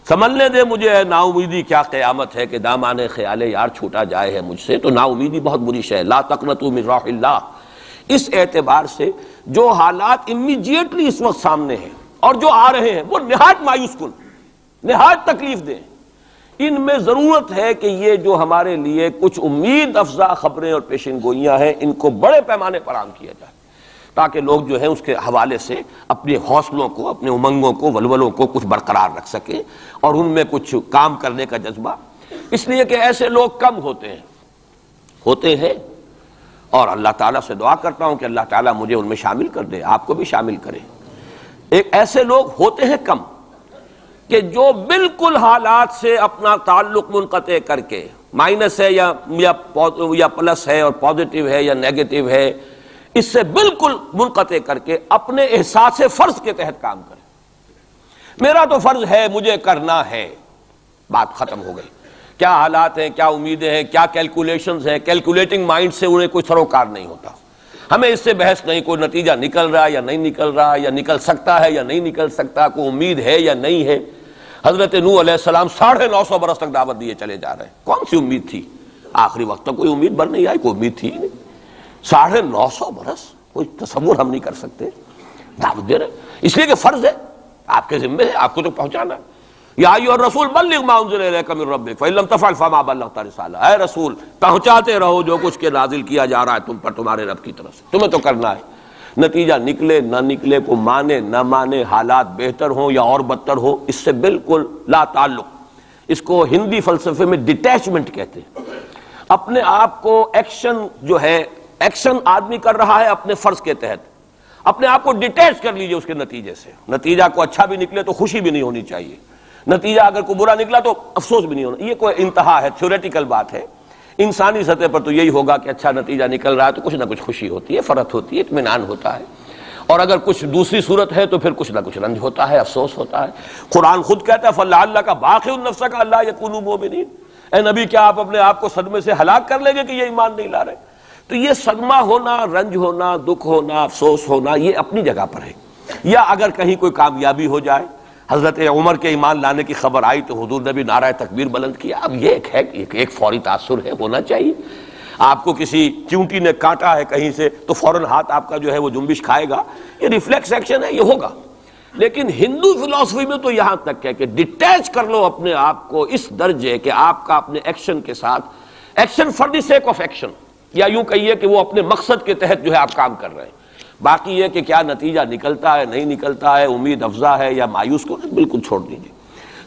سنبھلنے دے مجھے ہے نا امیدی کیا قیامت ہے کہ دامان خیال یار چھوٹا جائے ہے مجھ سے، تو نا امیدی بہت بری شے ہے، لا تقنطوا من رحمۃ اللہ۔ اس اعتبار سے جو حالات امیڈیٹلی اس وقت سامنے ہیں اور جو آ رہے ہیں وہ نہایت مایوس کن، نہایت تکلیف دہ، ان میں ضرورت ہے کہ یہ جو ہمارے لیے کچھ امید افزا خبریں اور پیشن گوئیاں ہیں ان کو بڑے پیمانے پر عام کیا جائے، تاکہ لوگ جو ہیں اس کے حوالے سے اپنے حوصلوں کو، اپنے امنگوں کو، ولولوں کو کچھ برقرار رکھ سکیں اور ان میں کچھ کام کرنے کا جذبہ، اس لیے کہ ایسے لوگ کم ہوتے ہیں اور اللہ تعالیٰ سے دعا کرتا ہوں کہ اللہ تعالیٰ مجھے ان میں شامل کر دے، آپ کو بھی شامل کرے۔ ایک ایسے لوگ ہوتے ہیں کم کہ جو بالکل حالات سے اپنا تعلق منقطع کر کے، مائنس ہے یا پلس ہے اور پازیٹیو ہے یا نیگیٹو ہے، اس سے بالکل منقطع کر کے اپنے احساس فرض کے تحت کام کرے، میرا تو فرض ہے مجھے کرنا ہے، بات ختم ہو گئی۔ کیا حالات ہیں، کیا امیدیں ہیں، کیا کیلکولیشنز ہیں، کیلکولیٹنگ مائنڈ سے انہیں کوئی سروکار نہیں ہوتا، ہمیں اس سے بحث نہیں، کوئی نتیجہ نکل رہا ہے یا نہیں نکل رہا ہے، یا نکل سکتا ہے یا نہیں نکل سکتا، کوئی امید ہے یا نہیں ہے۔ حضرت نوح علیہ السلام 950 برس تک دعوت دیے چلے جا رہے ہیں، کون سی امید تھی؟ آخری وقت تک کوئی امید بر نہیں آئی، کوئی امید تھی ہی نہیں۔ 950 برس کوئی تصور ہم نہیں کر سکتے، دعوت دے رہے، اس لیے کہ فرض ہے، آپ کے ذمہ ہے، آپ کو تو پہنچانا ہے۔ یا ایھا الرسول بلغ ما انزل الیک من ربک فإن لم تفعل فما بلغت رسالہ، اے رسول پہنچاتے رہو جو کچھ کے نازل کیا جا رہا ہے تم پر تمہارے رب کی طرف سے، تمہیں تو کرنا ہے، نتیجہ نکلے نہ نکلے، کو مانے نہ مانے، حالات بہتر ہوں یا اور بدتر ہو، اس سے بالکل لا تعلق۔ اس کو ہندی فلسفے میں ڈیٹیچمنٹ کہتے ہیں، اپنے آپ کو ایکشن جو ہے، ایکشن آدمی کر رہا ہے اپنے فرض کے تحت، اپنے آپ کو ڈیٹیچ کر لیجئے اس کے نتیجے سے، نتیجہ کو اچھا بھی نکلے تو خوشی بھی نہیں ہونی چاہیے، نتیجہ اگر کوئی برا نکلا تو افسوس بھی نہیں ہونا، یہ کوئی انتہا ہے، تھیوریٹیکل بات ہے۔ انسانی سطح پر تو یہی ہوگا کہ اچھا نتیجہ نکل رہا ہے تو کچھ نہ کچھ خوشی ہوتی ہے، فرحت ہوتی ہے، اطمینان ہوتا ہے، اور اگر کچھ دوسری صورت ہے تو پھر کچھ نہ کچھ رنج ہوتا ہے، افسوس ہوتا ہے۔ قرآن خود کہتا ہے فَلَعَلَّكَ بَاخِعٌ نَفْسَكَ أَلَّا يَكُونُوا مُؤْمِنِينَ، اے نبی کیا آپ اپنے آپ کو صدمے سے ہلاک کر لیں گے کہ یہ ایمان نہیں لا رہے؟ تو یہ صدمہ ہونا، رنج ہونا، دکھ ہونا، افسوس ہونا، یہ اپنی جگہ پر ہے۔ یا اگر کہیں کوئی کامیابی ہو جائے، حضرت عمر کے ایمان لانے کی خبر آئی تو حضور نے بھی نعرہ تکبیر بلند کیا، اب یہ ایک فوری تاثر ہے، ہونا چاہیے۔ آپ کو کسی چونٹی نے کاٹا ہے کہیں سے تو فوراً ہاتھ آپ کا جو ہے وہ جنبش کھائے گا، یہ ریفلیکس ایکشن ہے، یہ ہوگا۔ لیکن ہندو فلسفی میں تو یہاں تک ہے کہ ڈیٹیچ کر لو اپنے آپ کو اس درجے کہ آپ کا اپنے ایکشن کے ساتھ، action for the sake of action, یا یوں کہیے کہ وہ اپنے مقصد کے تحت جو ہے آپ کام کر رہے ہیں، باقی یہ کہ کیا نتیجہ نکلتا ہے نہیں نکلتا ہے، امید افزا ہے یا مایوس کو بالکل چھوڑ دیجیے۔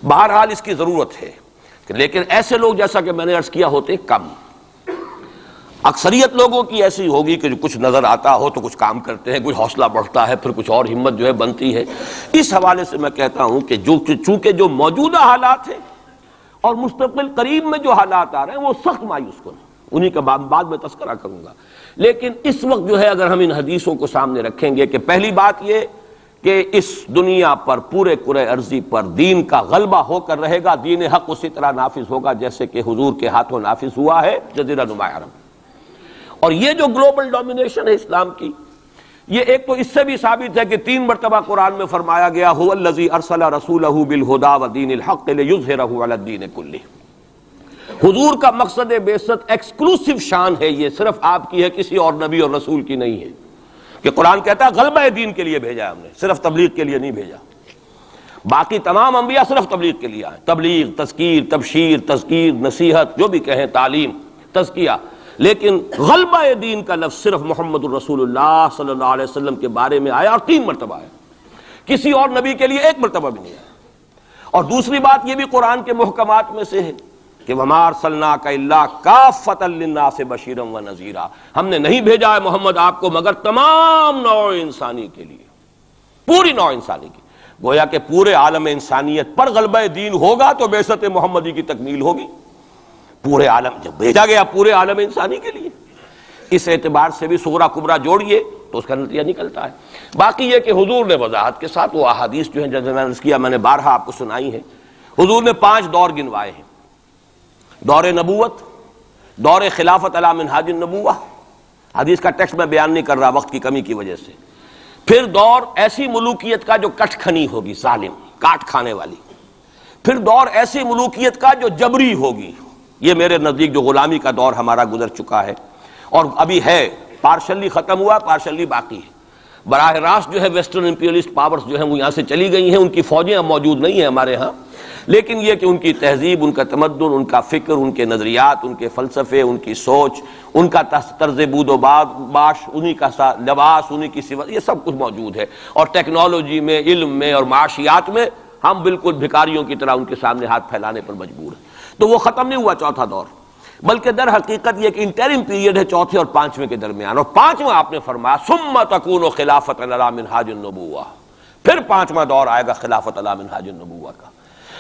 بہرحال اس کی ضرورت ہے، لیکن ایسے لوگ جیسا کہ میں نے عرض کیا ہوتے کم، اکثریت لوگوں کی ایسی ہوگی کہ جو کچھ نظر آتا ہو تو کچھ کام کرتے ہیں، کچھ حوصلہ بڑھتا ہے، پھر کچھ اور ہمت جو ہے بنتی ہے۔ اس حوالے سے میں کہتا ہوں کہ چونکہ جو موجودہ حالات ہیں اور مستقبل قریب میں جو حالات آ رہے ہیں وہ سخت مایوس کن ہیں، انہی کا بعد میں تذکرہ کروں گا۔ لیکن اس وقت جو ہے اگر ہم ان حدیثوں کو سامنے رکھیں گے کہ پہلی بات یہ کہ اس دنیا پر، پورے کرۂ ارضی پر دین کا غلبہ ہو کر رہے گا، دین حق اسی طرح نافذ ہوگا جیسے کہ حضور کے ہاتھوں نافذ ہوا ہے جزیرہ نما عرب۔ اور یہ جو گلوبل ڈومینیشن ہے اسلام کی، یہ ایک تو اس سے بھی ثابت ہے کہ 3 مرتبہ قرآن میں فرمایا گیا هو الذی ارسل رسولہ بالہدی ودین الحق لیظہرہ علی الدین کلہ۔ حضور کا مقصد بعثت ایکسکلوسیو شان ہے، یہ صرف آپ کی ہے، کسی اور نبی اور رسول کی نہیں ہے، کہ قرآن کہتا ہے غلبہ دین کے لیے بھیجا ہم نے، صرف تبلیغ کے لیے نہیں بھیجا۔ باقی تمام انبیاء صرف تبلیغ کے لیے آئے، تبلیغ، تذکیر، تبشیر، تذکیر، نصیحت، جو بھی کہیں، تعلیم، تزکیہ، لیکن غلبہ دین کا لفظ صرف محمد الرسول اللہ صلی اللہ علیہ وسلم کے بارے میں آیا اور 3 مرتبہ آیا، کسی اور نبی کے لیے 1 مرتبہ بھی نہیں آیا۔ اور دوسری بات یہ بھی قرآن کے محکمات میں سے ہے کہ وَمَا أَرْسَلْنَاكَ إِلَّا كَافَّةً لِلنَّاسِ بَشِيرًا وَنَذِيرًا، ہم نے نہیں بھیجا ہے محمد آپ کو مگر تمام نوع انسانی کے لیے، پوری نوع انسانی کی، گویا کہ پورے عالم انسانیت پر غلبہ دین ہوگا تو بعثت محمدی کی تکمیل ہوگی. پورے عالم جب بھیجا گیا پورے عالم انسانی کے لیے، اس اعتبار سے بھی صغرا کبرا جوڑیے تو اس کا نتیجہ نکلتا ہے. باقی یہ کہ حضور نے وضاحت کے ساتھ وہ احادیث جو ہیں جیسے میں نے عرض کیا، میں نے بارہا آپ کو سنائی ہیں، حضور نے 5 دور گنوائے ہیں: دور نبوت، دور خلافت علی منہاج النبوہ، حدیث کا ٹیکسٹ میں بیان نہیں کر رہا وقت کی کمی کی وجہ سے، پھر دور ایسی ملوکیت کا جو کٹ کھنی ہوگی، ظالم کاٹ کھانے والی، پھر دور ایسی ملوکیت کا جو جبری ہوگی. یہ میرے نزدیک جو غلامی کا دور ہمارا گزر چکا ہے اور ابھی ہے، پارشلی ختم ہوا، پارشلی باقی ہے. براہ راست جو ہے ویسٹرن امپیریلسٹ پاورز جو ہیں وہ یہاں سے چلی گئی ہیں، ان کی فوجیں اب موجود نہیں ہیں ہمارے ہاں، لیکن یہ کہ ان کی تہذیب، ان کا تمدن، ان کا فکر، ان کے نظریات، ان کے فلسفے، ان کی سوچ، ان کا طرز بود و باش، انہی کا لباس، انہی کی صفت، یہ سب کچھ موجود ہے. اور ٹیکنالوجی میں، علم میں اور معاشیات میں ہم بالکل بھکاریوں کی طرح ان کے سامنے ہاتھ پھیلانے پر مجبور ہیں. تو وہ ختم نہیں ہوا چوتھا دور، بلکہ در حقیقت یہ کہ انٹرم پیریڈ ہے چوتھے اور 5ویں کے درمیان. اور 5واں آپ نے فرمایا ثم تکون خلافت علی منہاج النبوہ، پھر 5واں دور آئے گا خلافت علی منہاج النبوہ کا.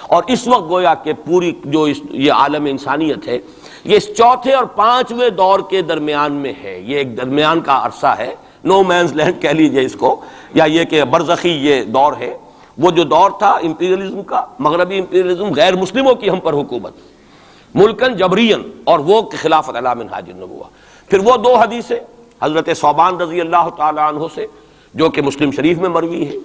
اور اس وقت گویا کہ پوری جو یہ عالم انسانیت ہے یہ اس چوتھے اور 5ویں دور کے درمیان میں ہے. یہ ایک درمیان کا عرصہ ہے، نو مینز لینڈ کہہ لیجئے اس کو، یا یہ کہ برزخی یہ دور ہے. وہ جو دور تھا امپیریلزم کا، مغربی امپیریلزم، غیر مسلموں کی ہم پر حکومت، ملکن جبرین، اور وہ خلافت علی منہاج النبوہ. پھر وہ 2 حدیثیں حضرت ثوبان رضی اللہ تعالی عنہ سے جو کہ مسلم شریف میں مروی ہے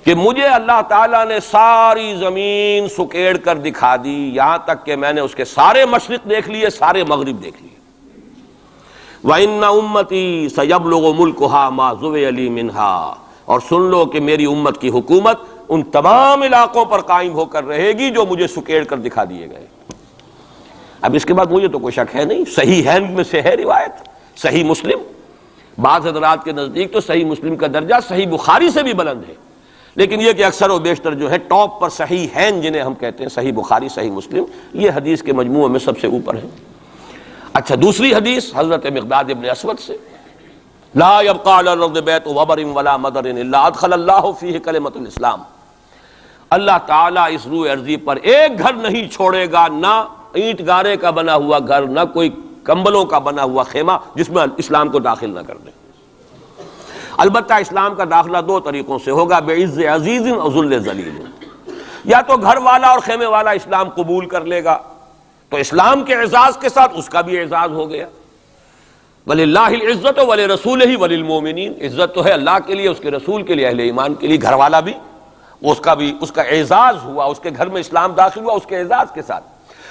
کہ مجھے اللہ تعالیٰ نے ساری زمین سکیڑ کر دکھا دی، یہاں تک کہ میں نے اس کے سارے مشرق دیکھ لیے، سارے مغرب دیکھ لیے. وَإِنَّ أُمَّتِي سَيَبْلُغُ مُلْكُهَا مَا زُوِيَ لِي مِنْهَا، اور سن لو کہ میری امت کی حکومت ان تمام علاقوں پر قائم ہو کر رہے گی جو مجھے سکیڑ کر دکھا دیے گئے. اب اس کے بعد مجھے تو کوئی شک ہے نہیں، صحیح ہے میں سے ہے روایت، صحیح مسلم، بعض حضرات کے نزدیک تو صحیح مسلم کا درجہ صحیح بخاری سے بھی بلند ہے، لیکن یہ کہ اکثر و بیشتر جو ہے ٹاپ پر صحیح ہیں جنہیں ہم کہتے ہیں صحیح بخاری، صحیح مسلم، یہ حدیث کے مجموعے میں سب سے اوپر ہے. اچھا، دوسری حدیث حضرت مقداد ابن اسود سے، لا يبقى على الارض بیت وبر ولا مدر الا ادخل اللہ فیہ کلمۃ الاسلام، اللہ تعالیٰ اس روئے ارضی پر ایک گھر نہیں چھوڑے گا، نہ اینٹ گارے کا بنا ہوا گھر، نہ کوئی کمبلوں کا بنا ہوا خیمہ جس میں اسلام کو داخل نہ کر دیں. البتہ اسلام کا داخلہ 2 طریقوں سے ہوگا، بعز عزیز اور ذل ذلیل. یا تو گھر والا اور خیمے والا اسلام قبول کر لے گا تو اسلام کے اعزاز کے ساتھ اس کا بھی اعزاز ہو گیا. وَلِلَّهِ الْعِزَّةُ وَلِرَسُولِهِ وَلِلْمُؤْمِنِينَ، عزت تو ہے اللہ کے لیے، اس کے رسول کے لیے، اہل ایمان کے لیے. گھر والا بھی اس کا اعزاز ہوا، اس کے گھر میں اسلام داخل ہوا اس کے اعزاز کے ساتھ.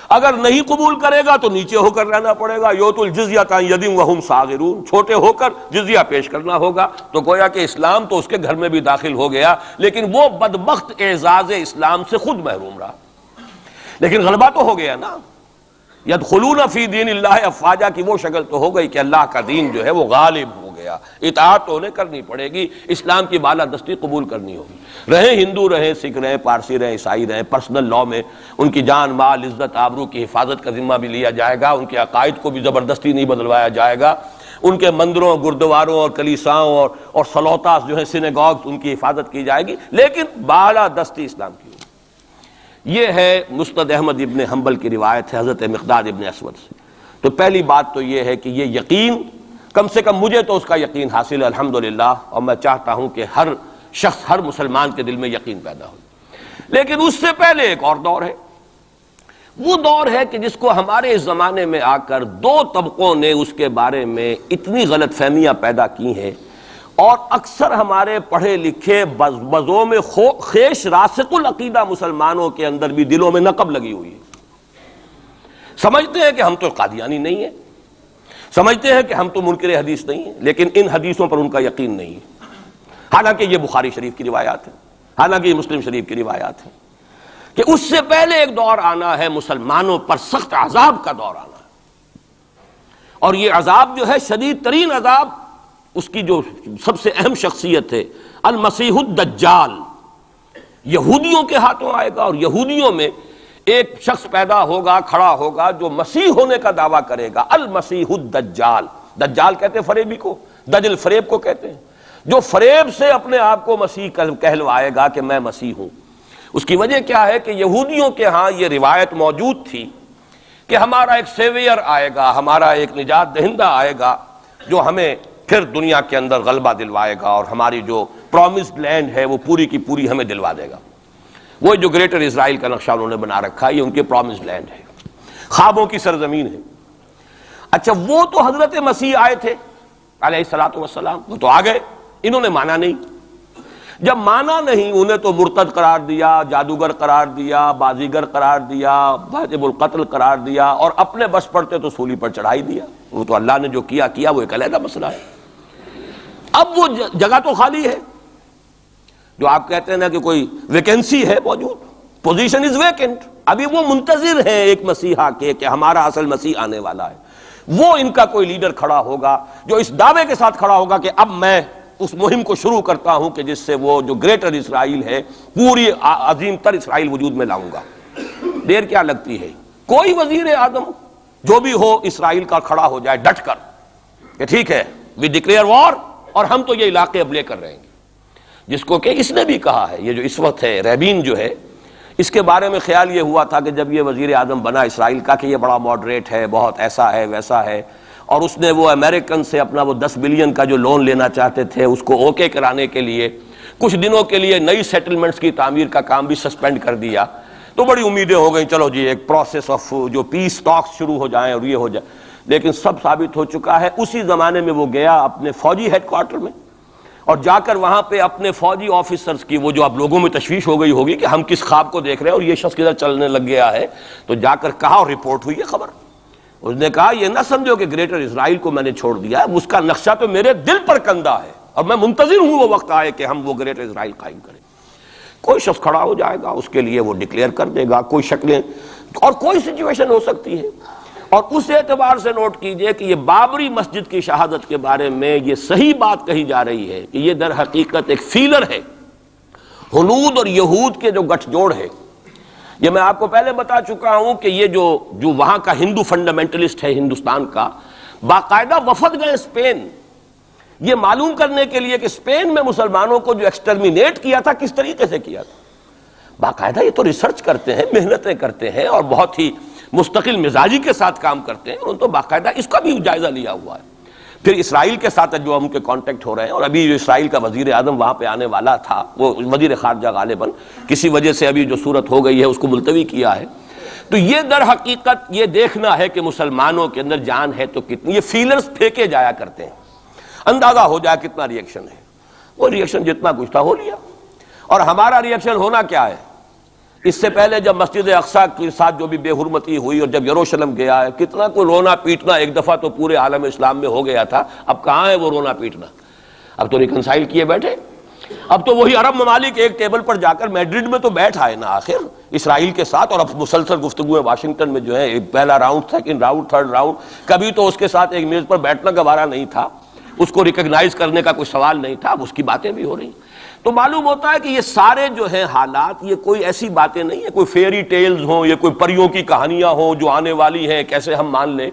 اگر نہیں قبول کرے گا تو نیچے ہو کر رہنا پڑے گا. یؤتُوا الْجِزْیَۃَ عَنْ یَدٍ وَهُمْ صَاغِرُونَ، چھوٹے ہو کر جزیہ پیش کرنا ہوگا. تو گویا کہ اسلام تو اس کے گھر میں بھی داخل ہو گیا، لیکن وہ بدبخت اعزاز اسلام سے خود محروم رہا. لیکن غلبہ تو ہو گیا نا، یدخلون فی دین اللہ افواجا کی وہ شکل تو ہو گئی کہ اللہ کا دین جو ہے وہ غالب ہو گیا. اطاعت تو انہیں کرنی پڑے گی، اسلام کی بالادستی قبول کرنی ہوگی. رہیں ہندو، رہیں سکھ، رہیں پارسی، رہیں عیسائی، رہیں پرسنل لاء میں ان کی جان، مال، عزت، آبرو کی حفاظت کا ذمہ بھی لیا جائے گا. ان کے عقائد کو بھی زبردستی نہیں بدلوایا جائے گا. ان کے مندروں، گردواروں اور کلیساؤں اور سلوتاس جو ہیں سینیگاگز، ان کی حفاظت کی جائے گی، لیکن بالادستی اسلام کی. یہ ہے مسند احمد ابن حنبل کی روایت ہے حضرت مقداد ابن اسود سے. تو پہلی بات تو یہ ہے کہ یہ یقین، کم سے کم مجھے تو اس کا یقین حاصل ہے الحمدللہ، اور میں چاہتا ہوں کہ ہر شخص، ہر مسلمان کے دل میں یقین پیدا ہو. لیکن اس سے پہلے ایک اور دور ہے، وہ دور ہے کہ جس کو ہمارے اس زمانے میں آ کر 2 طبقوں نے اس کے بارے میں اتنی غلط فہمیاں پیدا کی ہیں، اور اکثر ہمارے پڑھے لکھے بزوں میں خیش راسخ العقیدہ مسلمانوں کے اندر بھی دلوں میں نقب لگی ہوئی ہے. سمجھتے ہیں کہ ہم تو قادیانی نہیں ہیں، سمجھتے ہیں کہ ہم تو منکر حدیث نہیں ہیں، لیکن ان حدیثوں پر ان کا یقین نہیں ہے. حالانکہ یہ بخاری شریف کی روایات ہیں، حالانکہ یہ مسلم شریف کی روایات ہیں کہ اس سے پہلے ایک دور آنا ہے، مسلمانوں پر سخت عذاب کا دور آنا ہے. اور یہ عذاب جو ہے شدید ترین عذاب، اس کی جو سب سے اہم شخصیت ہے المسیح الدجال، یہودیوں کے ہاتھوں آئے گا. اور یہودیوں میں ایک شخص پیدا ہوگا، کھڑا ہوگا، جو مسیح ہونے کا دعویٰ کرے گا، المسیح الدجال. دجال کہتے ہیں فریبی کو، دجل فریب کو کہتے ہیں. جو فریب سے اپنے آپ کو مسیح کہلوائے گا کہ میں مسیح ہوں. اس کی وجہ کیا ہے کہ یہودیوں کے ہاں یہ روایت موجود تھی کہ ہمارا ایک سیویئر آئے گا، ہمارا ایک نجات دہندہ آئے گا جو ہمیں پھر دنیا کے اندر غلبہ دلوائے گا اور ہماری جو پرومسڈ لینڈ ہے وہ پوری کی پوری ہمیں دلوا دے گا. وہ جو گریٹر اسرائیل کا نقشہ انہوں نے بنا رکھا ہے، یہ ان کے پرومسڈ لینڈ ہے، خوابوں کی سرزمین ہے. اچھا وہ تو حضرت مسیح آئے تھے علیہ الصلوۃ والسلام، وہ تو آ گئے، انہوں نے مانا نہیں. جب مانا نہیں، انہیں تو مرتد قرار دیا، جادوگر قرار دیا، بازیگر قرار دیا، واجب القتل قرار دیا، اور اپنے بس پڑتے تو سولی پر چڑھائی دیا. وہ تو اللہ نے جو کیا وہ ایک علیحدہ مسئلہ ہے. اب وہ جگہ تو خالی ہے جو آپ کہتے ہیں نا کہ کوئی ویکینسی ہے موجود، پوزیشن از ویکنٹ. ابھی وہ منتظر ہیں ایک مسیحا کے کہ ہمارا اصل مسیح آنے والا ہے. وہ ان کا کوئی لیڈر کھڑا ہوگا جو اس دعوے کے ساتھ کھڑا ہوگا کہ اب میں اس مہم کو شروع کرتا ہوں کہ جس سے وہ جو گریٹر اسرائیل ہے، پوری عظیم تر اسرائیل وجود میں لاؤں گا. دیر کیا لگتی ہے؟ کوئی وزیر اعظم جو بھی ہو اسرائیل کا کھڑا ہو جائے ڈٹ کر کہ ٹھیک ہے وی ڈکلیئر وار، اور ہم تو یہ علاقے اب لے کر رہیں گے. جس کو کہ اس نے بھی کہا ہے، یہ جو اس وقت ہے ریبین جو ہے، اس کے بارے میں خیال یہ ہوا تھا کہ جب یہ وزیر اعظم بنا اسرائیل کا کہ یہ بڑا ماڈریٹ ہے، بہت ایسا ہے ویسا ہے، اور اس نے وہ امریکن سے اپنا وہ 10 بلین کا جو لون لینا چاہتے تھے اس کو اوکے کرانے کے لیے کچھ دنوں کے لیے نئی سیٹلمنٹس کی تعمیر کا کام بھی سسپینڈ کر دیا. تو بڑی امیدیں ہو گئیں، چلو جی ایک پروسیس آف جو پیس ٹاکس شروع ہو جائیں اور یہ ہو جائے. لیکن سب ثابت ہو چکا ہے. اسی زمانے میں وہ گیا اپنے فوجی ہیڈ کوارٹر میں اور جا کر وہاں پہ اپنے فوجی آفیسرز کی وہ جو اب لوگوں میں تشویش ہو گئی ہوگی کہ ہم کس خواب کو دیکھ رہے ہیں اور یہ شخص کدھر چلنے لگ گیا ہے، تو جا کر کہا اور رپورٹ ہوئی ہے خبر. اس نے کہا یہ نہ سمجھو کہ گریٹر اسرائیل کو میں نے چھوڑ دیا ہے، اس کا نقشہ تو میرے دل پر کندہ ہے اور میں منتظر ہوں وہ وقت آئے کہ ہم وہ گریٹر اسرائیل قائم کریں. کوئی شخص کھڑا ہو جائے گا، اس کے لیے وہ ڈکلیئر کر دے گا. کوئی شکلیں اور کوئی سچویشن ہو سکتی ہے. اور اس اعتبار سے نوٹ کیجئے کہ یہ بابری مسجد کی شہادت کے بارے میں یہ صحیح بات کہی جا رہی ہے کہ یہ در حقیقت ایک فیلر ہے ہنود اور یہود کے جو گٹھ جوڑ ہے. یہ میں آپ کو پہلے بتا چکا ہوں کہ یہ جو وہاں کا ہندو فنڈامنٹلسٹ ہے ہندوستان کا، باقاعدہ وفد گئے اسپین یہ معلوم کرنے کے لیے کہ اسپین میں مسلمانوں کو جو ایکسٹرمینیٹ کیا تھا کس طریقے سے کیا تھا. باقاعدہ یہ تو ریسرچ کرتے ہیں، محنتیں کرتے ہیں اور بہت ہی مستقل مزاجی کے ساتھ کام کرتے ہیں. انہوں نے تو باقاعدہ اس کا بھی جائزہ لیا ہوا ہے. پھر اسرائیل کے ساتھ جو ہم کے کانٹیکٹ ہو رہے ہیں، اور ابھی جو اسرائیل کا وزیر اعظم وہاں پہ آنے والا تھا، وہ وزیر خارجہ غالباً کسی وجہ سے ابھی جو صورت ہو گئی ہے اس کو ملتوی کیا ہے. تو یہ در حقیقت یہ دیکھنا ہے کہ مسلمانوں کے اندر جان ہے تو کتنی. یہ فیلرز پھینکے جایا کرتے ہیں، اندازہ ہو جائے کتنا ریئیکشن ہے. وہ ریئیکشن جتنا کچھ تھا ہو لیا. اور ہمارا ریئیکشن ہونا کیا ہے؟ اس سے پہلے جب مسجد اقصیٰ کے ساتھ جو بھی بے حرمتی ہوئی اور جب یروشلم گیا ہے، کتنا کوئی رونا پیٹنا ایک دفعہ تو پورے عالم اسلام میں ہو گیا تھا. اب کہاں ہے وہ رونا پیٹنا؟ اب تو ریکنسائل کیے بیٹھے. اب تو وہی عرب ممالک ایک ٹیبل پر جا کر میڈرڈ میں تو بیٹھ آئے نا آخر اسرائیل کے ساتھ، اور اب مسلسل گفتگویں واشنگٹن میں جو ہے، ایک پہلا round, second round, third round. کبھی تو اس کے ساتھ ایک میز پر بیٹھنا گوارا نہیں تھا، اس کو ریکگنائز کرنے کا کوئی سوال نہیں تھا. اب اس کی باتیں بھی ہو رہی. تو معلوم ہوتا ہے کہ یہ سارے جو ہیں حالات، یہ کوئی ایسی باتیں نہیں ہیں، کوئی فیری ٹیلز ہوں، یہ کوئی پریوں کی کہانیاں ہوں جو آنے والی ہیں کیسے ہم مان لیں.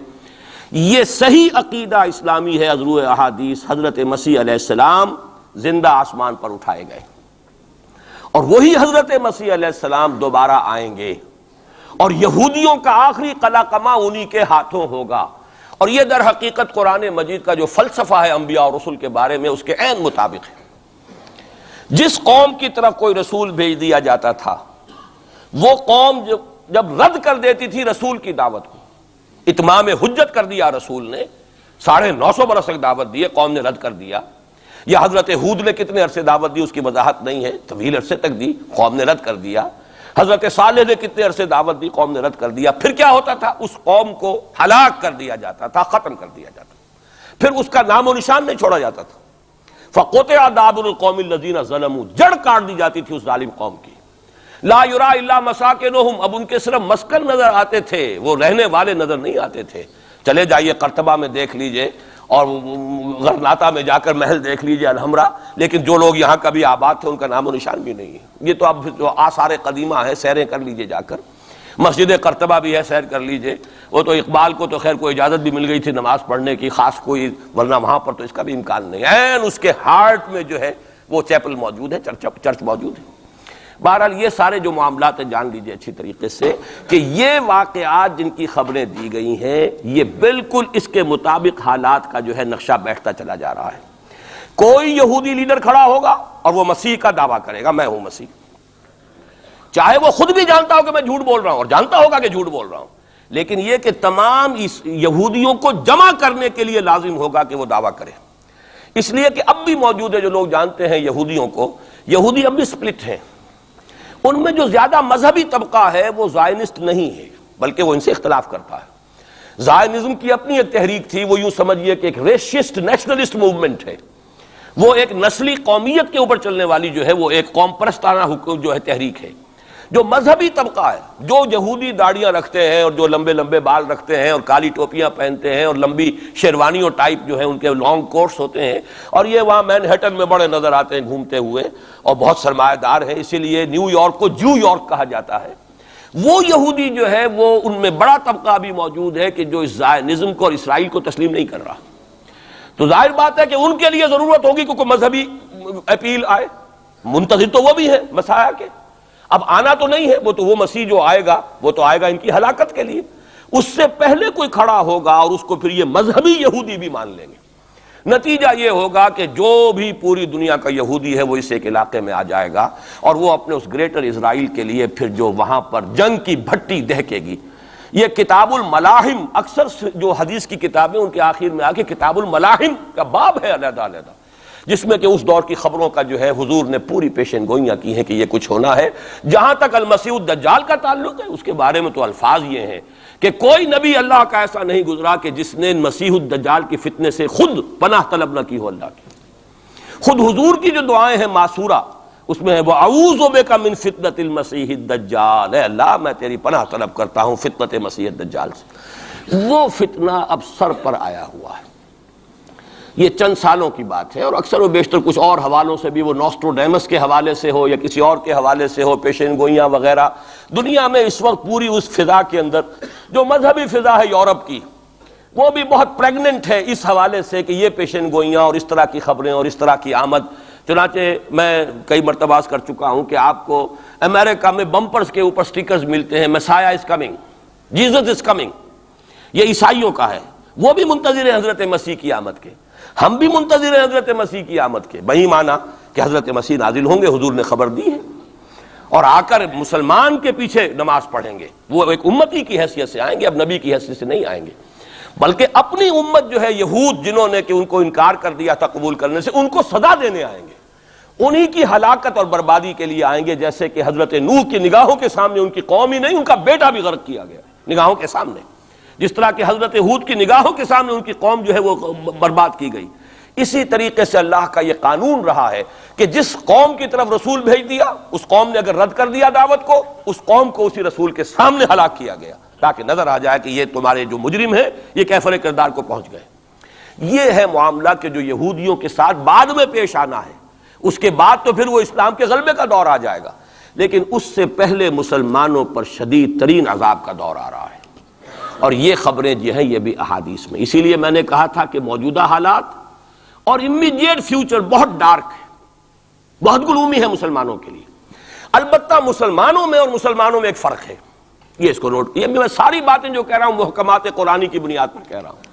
یہ صحیح عقیدہ اسلامی ہے. ازروع احادیث حضرت مسیح علیہ السلام زندہ آسمان پر اٹھائے گئے اور وہی حضرت مسیح علیہ السلام دوبارہ آئیں گے اور یہودیوں کا آخری قلع قمع انہی کے ہاتھوں ہوگا. اور یہ در حقیقت قرآن مجید کا جو فلسفہ ہے انبیاء اور رسول کے بارے میں، اس کے عین مطابق ہے. جس قوم کی طرف کوئی رسول بھیج دیا جاتا تھا، وہ قوم جب رد کر دیتی تھی رسول کی دعوت کو، اتمام حجت کر دیا رسول نے، 950 برس تک دعوت دی، قوم نے رد کر دیا. یا حضرت ہود نے کتنے عرصے دعوت دی اس کی وضاحت نہیں ہے، طویل عرصے تک دی، قوم نے رد کر دیا. حضرت صالح نے کتنے عرصے دعوت دی، قوم نے رد کر دیا. پھر کیا ہوتا تھا؟ اس قوم کو ہلاک کر دیا جاتا تھا، ختم کر دیا جاتا تھا، پھر اس کا نام و نشان نہیں چھوڑا جاتا تھا. فَقُطِعَ دَابِرُ الْقَوْمِ الَّذِينَ ظَلَمُوا، جڑ کاٹ دی جاتی تھی اس ظالم قوم کی. لا یرا الا مساکنہم، اب ان کے صرف مسکن نظر آتے تھے، وہ رہنے والے نظر نہیں آتے تھے. چلے جائیے قرطبہ میں دیکھ لیجئے اور غرناطہ میں جا کر محل دیکھ لیجئے الحمرا، لیکن جو لوگ یہاں کبھی آباد تھے ان کا نام و نشان بھی نہیں ہے. یہ تو اب جو آثار قدیمہ ہیں، سیریں کر لیجئے جا کر. مسجد قرطبہ بھی ہے، سیر کر لیجئے، وہ تو اقبال کو تو خیر کوئی اجازت بھی مل گئی تھی نماز پڑھنے کی خاص کوئی، ورنہ وہاں پر تو اس کا بھی امکان نہیں ہے، اس کے ہارٹ میں جو ہے وہ چیپل موجود ہے، چرچ موجود ہے۔ بہرحال یہ سارے جو معاملات ہیں جان لیجئے اچھی طریقے سے کہ یہ واقعات جن کی خبریں دی گئی ہیں یہ بالکل اس کے مطابق حالات کا جو ہے نقشہ بیٹھتا چلا جا رہا ہے۔ کوئی یہودی لیڈر کھڑا ہوگا اور وہ مسیح کا دعویٰ کرے گا، میں ہوں مسیح، چاہے وہ خود بھی جانتا ہو کہ میں جھوٹ بول رہا ہوں اور جانتا ہوگا کہ جھوٹ بول رہا ہوں، لیکن یہ کہ تمام اس یہودیوں کو جمع کرنے کے لیے لازم ہوگا کہ وہ دعویٰ کرے۔ اس لیے کہ اب بھی موجود ہے، جو لوگ جانتے ہیں یہودیوں کو، یہودی اب بھی سپلٹ ہیں، ان میں جو زیادہ مذہبی طبقہ ہے وہ زائنسٹ نہیں ہے بلکہ وہ ان سے اختلاف کرتا ہے۔ زائنزم کی اپنی ایک تحریک تھی، وہ یوں سمجھیے کہ ایک ریشسٹ نیشنلسٹ موومنٹ ہے، وہ ایک نسلی قومیت کے اوپر چلنے والی جو ہے وہ ایک قوم پرستانہ جو ہے تحریک ہے۔ جو مذہبی طبقہ ہے، جو یہودی داڑیاں رکھتے ہیں اور جو لمبے لمبے بال رکھتے ہیں اور کالی ٹوپیاں پہنتے ہیں اور لمبی شیروانیوں ٹائپ جو ہیں ان کے لانگ کوٹس ہوتے ہیں، اور یہ وہاں مینہٹن میں بڑے نظر آتے ہیں گھومتے ہوئے اور بہت سرمایہ دار ہیں، اسی لیے نیو یارک کو جو یارک کہا جاتا ہے، وہ یہودی جو ہے وہ ان میں بڑا طبقہ بھی موجود ہے کہ جو اس زائنزم کو اور اسرائیل کو تسلیم نہیں کر رہا۔ تو ظاہر بات ہے کہ ان کے لیے ضرورت ہوگی کہ کوئی مذہبی اپیل آئے، منتظر تو وہ بھی ہے مسیح کے، اب آنا تو نہیں ہے، وہ مسیح جو آئے گا وہ تو آئے گا ان کی ہلاکت کے لیے، اس سے پہلے کوئی کھڑا ہوگا اور اس کو پھر یہ مذہبی یہودی بھی مان لیں گے۔ نتیجہ یہ ہوگا کہ جو بھی پوری دنیا کا یہودی ہے وہ اس ایک علاقے میں آ جائے گا اور وہ اپنے اس گریٹر اسرائیل کے لیے پھر جو وہاں پر جنگ کی بھٹی دہکے گی۔ یہ کتاب الملاحم، اکثر جو حدیث کی کتابیں ان کے آخر میں آ کے کتاب الملاحم کا باب ہے علیحدہ علیحدہ، جس میں کہ اس دور کی خبروں کا جو ہے حضور نے پوری پیشن گوئیاں کی ہیں کہ یہ کچھ ہونا ہے۔ جہاں تک المسیح الدجال کا تعلق ہے اس کے بارے میں تو الفاظ یہ ہیں کہ کوئی نبی اللہ کا ایسا نہیں گزرا کہ جس نے مسیح الدجال کی فتنے سے خود پناہ طلب نہ کی ہو اللہ کی۔ خود حضور کی جو دعائیں ہیں معصورہ، اس میں ہے وَأَعُوذُ بِكَ مِن فِتْنَةِ الْمَسِيحِ الدَّجَّالِ، اے اللہ میں تیری پناہ طلب کرتا ہوں فتنت مسیح الدجال سے۔ وہ فتنہ اب سر پر آیا ہوا ہے، یہ چند سالوں کی بات ہے، اور اکثر و بیشتر کچھ اور حوالوں سے بھی، وہ نوسٹروڈیمس کے حوالے سے ہو یا کسی اور کے حوالے سے ہو، پیشین گوئیاں وغیرہ، دنیا میں اس وقت پوری اس فضا کے اندر جو مذہبی فضا ہے یورپ کی، وہ بھی بہت پریگننٹ ہے اس حوالے سے کہ یہ پیشین گوئیاں اور اس طرح کی خبریں اور اس طرح کی آمد۔ چنانچہ میں کئی مرتبہ کر چکا ہوں کہ آپ کو امریکہ میں بمپرز کے اوپر سٹیکرز ملتے ہیں، مسیح is coming, Jesus is coming, یہ عیسائیوں کا ہے، وہ بھی منتظر ہیں حضرت مسیح کی آمد کے، ہم بھی منتظر ہیں حضرت مسیح کی آمد کے، وہی مانا کہ حضرت مسیح نازل ہوں گے، حضور نے خبر دی ہے، اور آ کر مسلمان کے پیچھے نماز پڑھیں گے، وہ ایک امتی کی حیثیت سے آئیں گے، اب نبی کی حیثیت سے نہیں آئیں گے، بلکہ اپنی امت جو ہے یہود جنہوں نے کہ ان کو انکار کر دیا تھا قبول کرنے سے، ان کو سزا دینے آئیں گے، انہی کی ہلاکت اور بربادی کے لیے آئیں گے، جیسے کہ حضرت نوح کی نگاہوں کے سامنے ان کی قوم ہی نہیں ان کا بیٹا بھی غرق کیا گیا نگاہوں کے سامنے، جس طرح کہ حضرت ہود کی نگاہوں کے سامنے ان کی قوم جو ہے وہ برباد کی گئی۔ اسی طریقے سے اللہ کا یہ قانون رہا ہے کہ جس قوم کی طرف رسول بھیج دیا، اس قوم نے اگر رد کر دیا دعوت کو، اس قوم کو اسی رسول کے سامنے ہلاک کیا گیا، تاکہ نظر آ جائے کہ یہ تمہارے جو مجرم ہیں یہ کیفر کردار کو پہنچ گئے۔ یہ ہے معاملہ کہ جو یہودیوں کے ساتھ بعد میں پیش آنا ہے، اس کے بعد تو پھر وہ اسلام کے غلبے کا دور آ جائے گا، لیکن اس سے پہلے مسلمانوں پر شدید ترین عذاب کا دور آ رہا ہے، اور یہ خبریں جو ہیں یہ بھی احادیث میں۔ اسی لیے میں نے کہا تھا کہ موجودہ حالات اور امیڈیٹ فیوچر بہت ڈارک ہے، بہت گلومی ہے مسلمانوں کے لیے۔ البتہ مسلمانوں میں اور مسلمانوں میں ایک فرق ہے، یہ اس کو نوٹ، یہ میں ساری باتیں جو کہہ رہا ہوں محکمات قرآنی کی بنیاد پر کہہ رہا ہوں،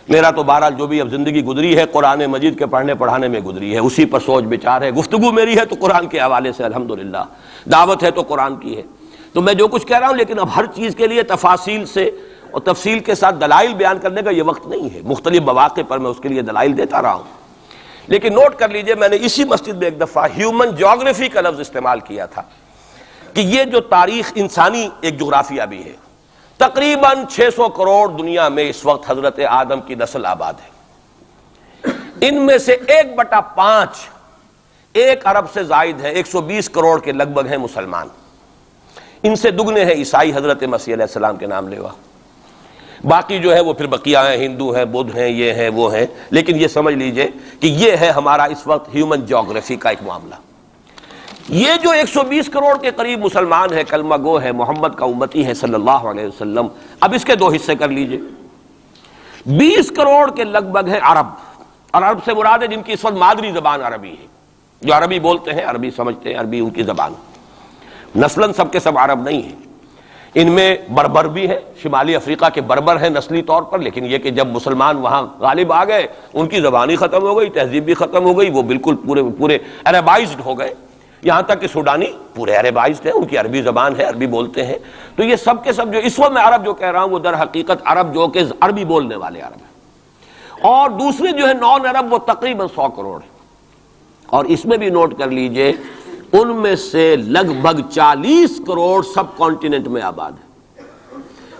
میرا تو بہرحال جو بھی اب زندگی گزری ہے قرآن مجید کے پڑھنے پڑھانے میں گزری ہے، اسی پر سوچ بچار ہے، گفتگو میری ہے تو قرآن کے حوالے سے الحمدللہ، دعوت ہے تو قرآن کی ہے، تو میں جو کچھ کہہ رہا ہوں، لیکن اب ہر چیز کے لیے تفاصیل سے اور تفصیل کے ساتھ دلائل بیان کرنے کا یہ وقت نہیں ہے، مختلف مواقع پر میں اس کے لیے دلائل دیتا رہا ہوں۔ لیکن نوٹ کر لیجئے، میں نے اسی مسجد میں ایک دفعہ ہیومن جیوگرافی کا لفظ استعمال کیا تھا کہ یہ جو تاریخ انسانی ایک جغرافیہ بھی ہے، تقریباً 600 کروڑ دنیا میں اس وقت حضرت آدم کی نسل آباد ہے، ان میں سے 1/5 1 ارب سے زائد ہے، 120 کروڑ کے لگ بھگ ہیں مسلمان، ان سے دگنے ہیں عیسائی حضرت مسیح علیہ السلام کے نام لیوا، باقی جو ہے وہ پھر بقیہ ہیں، ہندو ہیں، بدھ ہیں، یہ ہیں وہ ہیں، لیکن یہ سمجھ لیجئے کہ یہ ہے ہمارا اس وقت ہیومن جیوگرافی کا ایک معاملہ۔ یہ جو 120 کروڑ کے قریب مسلمان ہے، کلمہ گو ہے، محمد کا امتی ہے صلی اللہ علیہ وسلم، اب اس کے دو حصے کر لیجئے۔ 20 کروڑ کے لگ بھگ ہے عرب، اور عرب سے مراد ہے جن کی اس وقت مادری زبان عربی ہے، جو عربی بولتے ہیں، عربی سمجھتے ہیں، عربی ان کی زبان۔ نسلاً سب کے سب عرب نہیں ہیں، ان میں بربر بھی ہیں، شمالی افریقہ کے بربر ہیں نسلی طور پر، لیکن یہ کہ جب مسلمان وہاں غالب آ گئے ان کی زبان ہی ختم ہو گئی، تہذیب بھی ختم ہو گئی، وہ بالکل پورے عربائزڈ ہو گئے، یہاں تک کہ سوڈانی پورے عربائزڈ ہیں، ان کی عربی زبان ہے، عربی بولتے ہیں۔ تو یہ سب کے سب جو اس وقت میں عرب جو کہہ رہا ہوں وہ در حقیقت عرب جو کہ عربی بولنے والے عرب ہیں، اور دوسرے جو ہے نان عرب وہ تقریباً 100 کروڑ ہیں، اور اس میں بھی نوٹ کر لیجئے ان میں سے لگ بھگ 40 کروڑ سب کانٹیننٹ میں آباد ہے،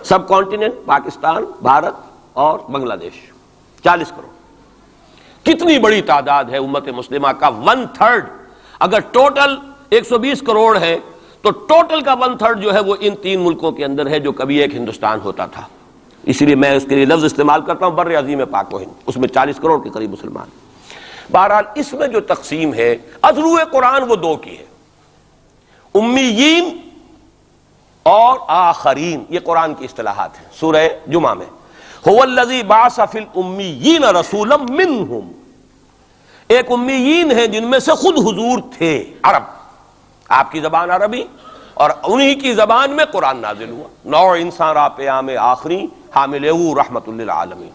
سب کانٹیننٹ پاکستان، بھارت اور بنگلہ دیش، 40 کروڑ۔ کتنی بڑی تعداد ہے امت مسلمہ کا، 1/3۔ اگر ٹوٹل 120 کروڑ ہے تو ٹوٹل کا 1/3 جو ہے وہ ان 3 ملکوں کے اندر ہے جو کبھی ایک ہندوستان ہوتا تھا، اسی لیے میں اس کے لیے لفظ استعمال کرتا ہوں بر عظیم پاک و ہند، اس میں 40 کروڑ کے قریب مسلمان۔ بہرحال اس میں جو تقسیم ہے ازروع قرآن وہ 2 کی ہے، امیین اور آخرین، یہ قرآن کی اصطلاحات ہیں سورہ جمعہ میں۔ هو الذی بعث فی الامیین رسولا منہم، ایک امیین ہیں جن میں سے خود حضور تھے، عرب، آپ کی زبان عربی، اور انہی کی زبان میں قرآن نازل ہوا، نوع انسان را پیام آخری حامل رحمت للعالمین،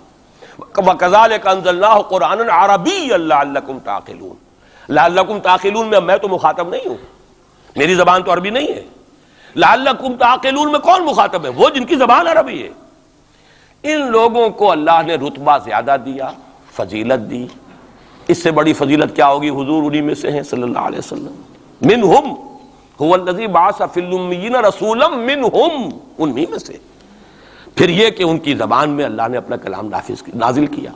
وَكَذَلِكَ أَنزَلْنَاهُ قُرْآنًا عَرَبِيًّا لَعَلَّكُمْ تَعْقِلُونَ۔ لَعَلَّكُمْ تَعْقِلُونَ میں تو مخاطب نہیں ہوں، میری زبان تو عربی نہیں ہے، لَعَلَّكُمْ تَعْقِلُونَ میں کون مخاطب ہے؟ وہ جن کی زبان عربی ہے۔ ان لوگوں کو اللہ نے رتبہ زیادہ دیا، فضیلت دی، اس سے بڑی فضیلت کیا ہوگی؟ حضور انہی میں سے ہیں صلی اللہ علیہ وسلم، منہم هو الذی بعث فی الامیین رسولا منہم، انہی میں سے۔ پھر یہ کہ ان کی زبان میں اللہ نے اپنا کلام نازل کیا،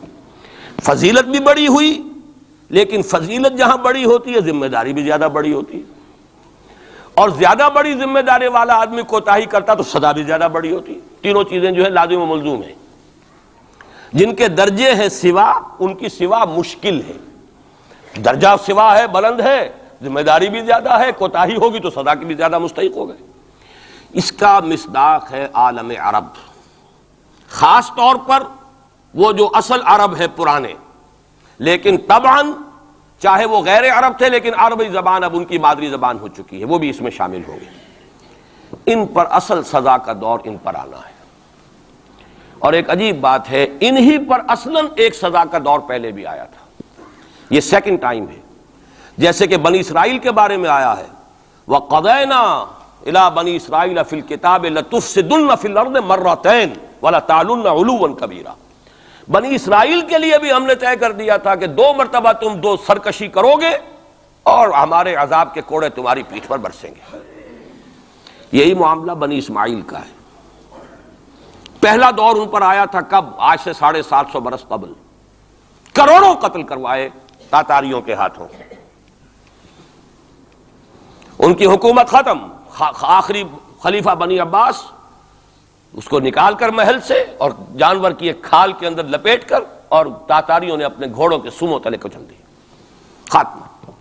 فضیلت بھی بڑی ہوئی، لیکن فضیلت جہاں بڑی ہوتی ہے ذمہ داری بھی زیادہ بڑی ہوتی ہے، اور زیادہ بڑی ذمہ داری والا آدمی کوتاہی کرتا تو سزا بھی زیادہ بڑی ہوتی ہے۔ تینوں چیزیں جو ہے لازم و ملزوم ہیں، جن کے درجے ہیں سوا، ان کی سوا مشکل ہے، درجہ سوا ہے، بلند ہے، ذمہ داری بھی زیادہ ہے، کوتاہی ہوگی تو سزا کی بھی زیادہ مستحق ہو گئے۔ اس کا مصداق ہے عالم عرب، خاص طور پر وہ جو اصل عرب ہے پرانے، لیکن طبعاً چاہے وہ غیر عرب تھے لیکن عربی زبان اب ان کی مادری زبان ہو چکی ہے، وہ بھی اس میں شامل ہو گئے۔ ان پر اصل سزا کا دور ان پر آنا ہے، اور ایک عجیب بات ہے، انہی پر اصلاً ایک سزا کا دور پہلے بھی آیا تھا، یہ سیکنڈ ٹائم ہے، جیسے کہ بنی اسرائیل کے بارے میں آیا ہے، وَقَضَيْنَا إِلَىٰ بَنِي إِسْرَائِيلَ فِي الْكِتَابِ لَتُفْسِدُنَّ فِي الْأَرْضِ مَرَّتَيْنِ وَلَتَعْلُنَّ عُلُوًّا كَبِيرًا۔ بنی اسرائیل کے لیے بھی ہم نے طے کر دیا تھا کہ 2 مرتبہ تم 2 سرکشی کرو گے اور ہمارے عذاب کے کوڑے تمہاری پیٹھ پر برسیں گے۔ یہی معاملہ بنی اسماعیل کا ہے۔ پہلا دور ان پر آیا تھا کب؟ آج سے 750 برس قبل، کروڑوں قتل کروائے تاتاریوں کے ہاتھوں، ان کی حکومت ختم، آخری خلیفہ بنی عباس اس کو نکال کر محل سے اور جانور کی ایک کھال کے اندر لپیٹ کر، اور تاتاریوں نے اپنے گھوڑوں کے سموں تلے کچل دی، خاتمہ۔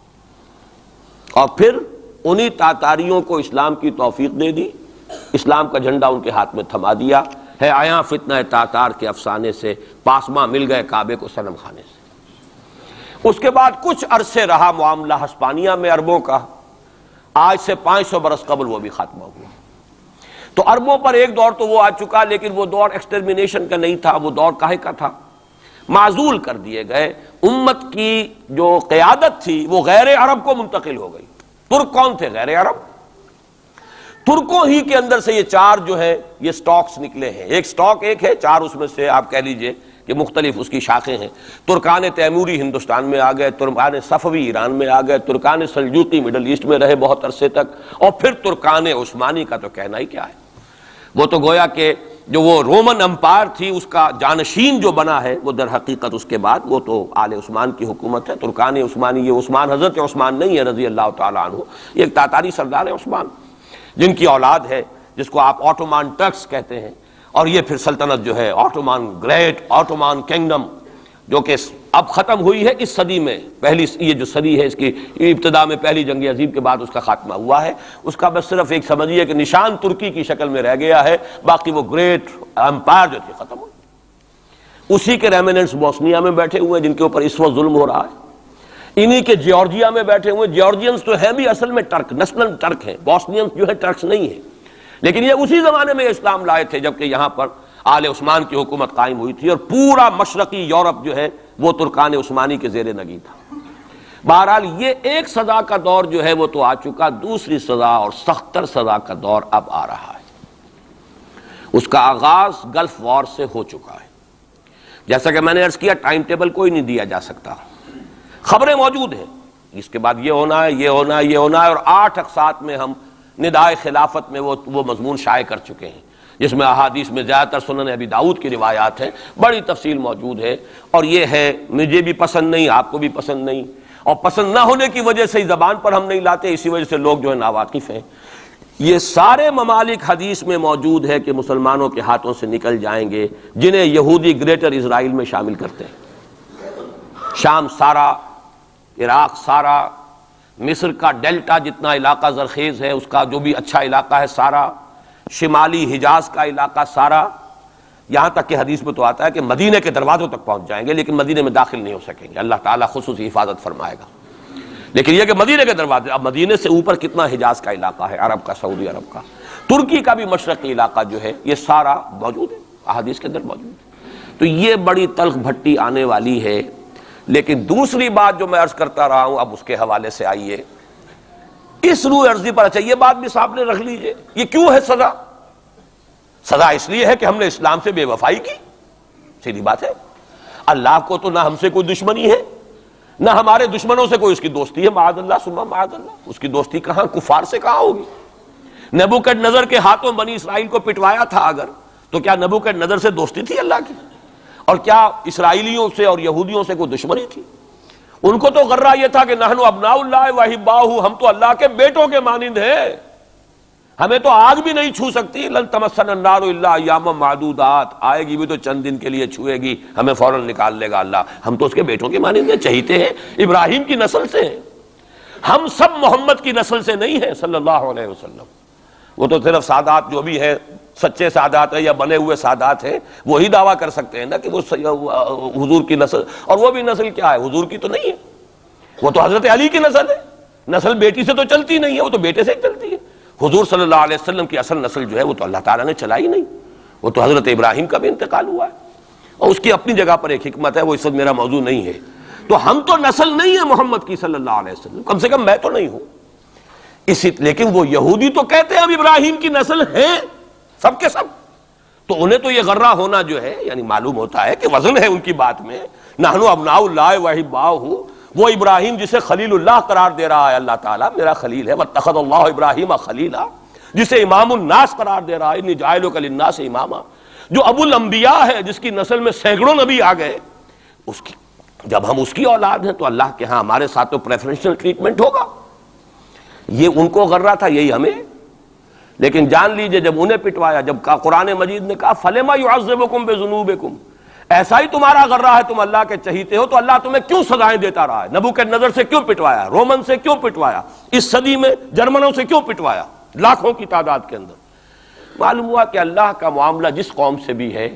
اور پھر انہی تاتاریوں کو اسلام کی توفیق دے دی، اسلام کا جھنڈا ان کے ہاتھ میں تھما دیا ہے، آیا فتنہ تاتار کے افسانے سے پاسماں مل گئے کعبے کو صنم خانے سے۔ اس کے بعد کچھ عرصے رہا معاملہ ہسپانیہ میں عربوں کا، آج سے 500 برس قبل وہ بھی خاتمہ ہوا۔ تو عربوں پر ایک دور تو وہ آ چکا، لیکن وہ دور ایکسٹرمینیشن کا نہیں تھا، وہ دور کاہے کا تھا؟ معزول کر دیے گئے، امت کی جو قیادت تھی وہ غیر عرب کو منتقل ہو گئی۔ ترک کون تھے؟ غیر عرب۔ ترکوں ہی کے اندر سے یہ 4 جو ہے یہ سٹاکس نکلے ہیں، ایک سٹاک ایک ہے، 4 اس میں سے آپ کہہ لیجئے کہ مختلف اس کی شاخیں ہیں۔ ترکان تیموری ہندوستان میں آ گئے، ترکان صفوی ایران میں آ گئے، ترکان سلجوقی مڈل ایسٹ میں رہے بہت عرصے تک، اور پھر ترکان عثمانی کا تو کہنا ہی کیا ہے، وہ تو گویا کہ جو وہ رومن امپائر تھی اس کا جانشین جو بنا ہے، وہ در حقیقت اس کے بعد وہ تو آل عثمان کی حکومت ہے۔ ترکان عثمانی، یہ عثمان حضرت عثمان نہیں ہے رضی اللہ تعالیٰ عنہ، یہ ایک تاتاری سردار ہے عثمان، جن کی اولاد ہے جس کو آپ آٹومان ٹرکس کہتے ہیں، اور یہ پھر سلطنت جو ہے آٹومان، گریٹ آٹومان کنگڈم جو کہ اب ختم ہوئی ہے اس صدی میں. پہلی یہ جو صدی ہے اس کی ابتدا میں پہلی جنگ عظیم کے بعد اس کا خاتمہ ہوا ہے. اس کا بس صرف ایک سمجھیے کہ نشان ترکی کی شکل میں رہ گیا ہے، باقی وہ گریٹ امپائر جو تھی ختم ہوئی. اسی کے ریمیننٹس بوسنیا میں بیٹھے ہوئے ہیں جن کے اوپر اس وقت ظلم ہو رہا ہے. انہی کے جیورجیا میں بیٹھے ہوئے. جیورجینز تو ہیں بھی اصل میں ٹرک، نیشنل ٹرک ہیں. بوسنینز جو ہے ٹرکس نہیں ہیں، لیکن یہ اسی زمانے میں اسلام لائے تھے جبکہ یہاں پر آل عثمان کی حکومت قائم ہوئی تھی اور پورا مشرقی یورپ جو ہے وہ ترکان عثمانی کے زیر نگین تھا. بہرحال یہ ایک سزا کا دور جو ہے وہ تو آ چکا، دوسری سزا اور سختر سزا کا دور اب آ رہا ہے. اس کا آغاز گلف وار سے ہو چکا ہے. جیسا کہ میں نے عرض کیا ٹائم ٹیبل کوئی نہیں دیا جا سکتا، خبریں موجود ہیں اس کے بعد یہ ہونا ہے، یہ ہونا ہے، یہ ہونا ہے. اور 8 اقساط میں ہم ندائے خلافت میں وہ مضمون شائع کر چکے ہیں جس میں احادیث میں زیادہ تر سنن ابی داؤد کی روایات ہیں، بڑی تفصیل موجود ہے. اور یہ ہے مجھے بھی پسند نہیں، آپ کو بھی پسند نہیں، اور پسند نہ ہونے کی وجہ سے زبان پر ہم نہیں لاتے، اسی وجہ سے لوگ جو ہے ناواقف ہیں. یہ سارے ممالک حدیث میں موجود ہے کہ مسلمانوں کے ہاتھوں سے نکل جائیں گے جنہیں یہودی گریٹر اسرائیل میں شامل کرتے ہیں. شام سارا، عراق سارا، مصر کا ڈیلٹا جتنا علاقہ زرخیز ہے اس کا جو بھی اچھا علاقہ ہے سارا، شمالی حجاز کا علاقہ سارا، یہاں تک کہ حدیث میں تو آتا ہے کہ مدینے کے دروازوں تک پہنچ جائیں گے لیکن مدینے میں داخل نہیں ہو سکیں گے. اللہ تعالیٰ خصوصی حفاظت فرمائے گا. لیکن یہ کہ مدینے کے دروازے، اب مدینے سے اوپر کتنا حجاز کا علاقہ ہے، عرب کا، سعودی عرب کا، ترکی کا بھی مشرقی علاقہ جو ہے یہ سارا موجود ہے، احادیث کے اندر موجود ہے. تو یہ بڑی تلخ بھٹی آنے والی ہے. لیکن دوسری بات جو میں عرض کرتا رہا ہوں اب اس کے حوالے سے آئیے اس روح عرضی پر. اچھا یہ بات بھی سامنے رکھ لیجئے، یہ کیوں ہے سزا؟ سزا اس لیے ہے کہ ہم نے اسلام سے بے وفائی کی. سیدھی بات ہے. اللہ کو تو نہ ہم سے کوئی دشمنی ہے نہ ہمارے دشمنوں سے کوئی اس کی دوستی ہے، معاذ اللہ ثم معاذ اللہ. اس کی دوستی کہاں، کفار سے کہاں ہوگی؟ نبوکدنضر کے ہاتھوں بنی اسرائیل کو پٹوایا تھا اگر، تو کیا نبوکدنضر سے دوستی تھی اللہ کی؟ اور کیا اسرائیلیوں سے اور یہودیوں سے کوئی دشمنی تھی؟ ان کو تو غرہ یہ تھا کہ نحن ابناء اللہ واحباؤہ، ہم تو اللہ کے بیٹوں کے مانند ہیں، ہمیں تو آگ بھی نہیں چھو سکتی. لن تمسنا النار الا ایاما معدودات، آئے گی بھی تو چند دن کے لیے چھوئے گی، ہمیں فوراً نکال لے گا اللہ. ہم تو اس کے بیٹوں کے مانند ہیں، چہیتے ہیں، ابراہیم کی نسل سے ہیں. ہم سب محمد کی نسل سے نہیں ہیں صلی اللہ علیہ وسلم. وہ تو صرف سادات جو بھی ہیں، سچے سادات ہیں یا بنے ہوئے سادات ہیں، وہی دعویٰ کر سکتے ہیں نا کہ وہ حضور کی نسل. اور وہ بھی نسل کیا ہے، حضور کی تو نہیں ہے، وہ تو حضرت علی کی نسل ہے. نسل بیٹی سے تو چلتی نہیں ہے، وہ تو بیٹے سے چلتی ہے. حضور صلی اللہ علیہ وسلم کی اصل نسل جو ہے وہ تو اللہ تعالیٰ نے چلائی نہیں، وہ تو حضرت ابراہیم کا بھی انتقال ہوا ہے. اور اس کی اپنی جگہ پر ایک حکمت ہے، وہ اس وقت میرا موضوع نہیں ہے. تو ہم تو نسل نہیں ہے محمد کی صلی اللہ علیہ وسلم، کم سے کم میں تو نہیں ہوں. لیکن وہ یہودی تو کہتے ہیں ہم ابراہیم کی نسل ہیں، سب کے سب. تو انہیں تو یہ غرہ ہونا جو ہے یعنی معلوم ہوتا ہے کہ وزن ہے ان کی بات میں. نحن ابناء اللہ واحباؤہ، وہ ابراہیم جسے خلیل اللہ قرار دے رہا ہے اللہ تعالیٰ، میرا خلیل ہے. واتخذ اللہ ابراہیم خلیلا، جسے امام الناس قرار دے رہا ہے، انی جاعلک للناس اماما، جو ابو الانبیاء ہے، جس کی نسل میں سینکڑوں نبی آ گئے. اس کی جب ہم اس کی اولاد ہیں تو اللہ کے ہاں ہمارے ساتھ تو پریفرنشل ٹریٹمنٹ ہوگا. یہ ان کو غرہ تھا، یہی ہمیں. لیکن جان لیجئے جب انہیں پٹوایا، جب قرآن مجید نے کہا فَلِمَ يُعَذِّبُكُم بِذُنُوبِكُم، ایسا ہی تمہارا غرہ ہے، تم اللہ کے چہیتے ہو تو اللہ تمہیں کیوں سزائیں دیتا رہا ہے؟ نبوکدنضر سے کیوں پٹوایا، رومن سے کیوں پٹوایا، اس صدی میں جرمنوں سے کیوں پٹوایا، لاکھوں کی تعداد کے اندر. معلوم ہوا کہ اللہ کا معاملہ جس قوم سے بھی ہے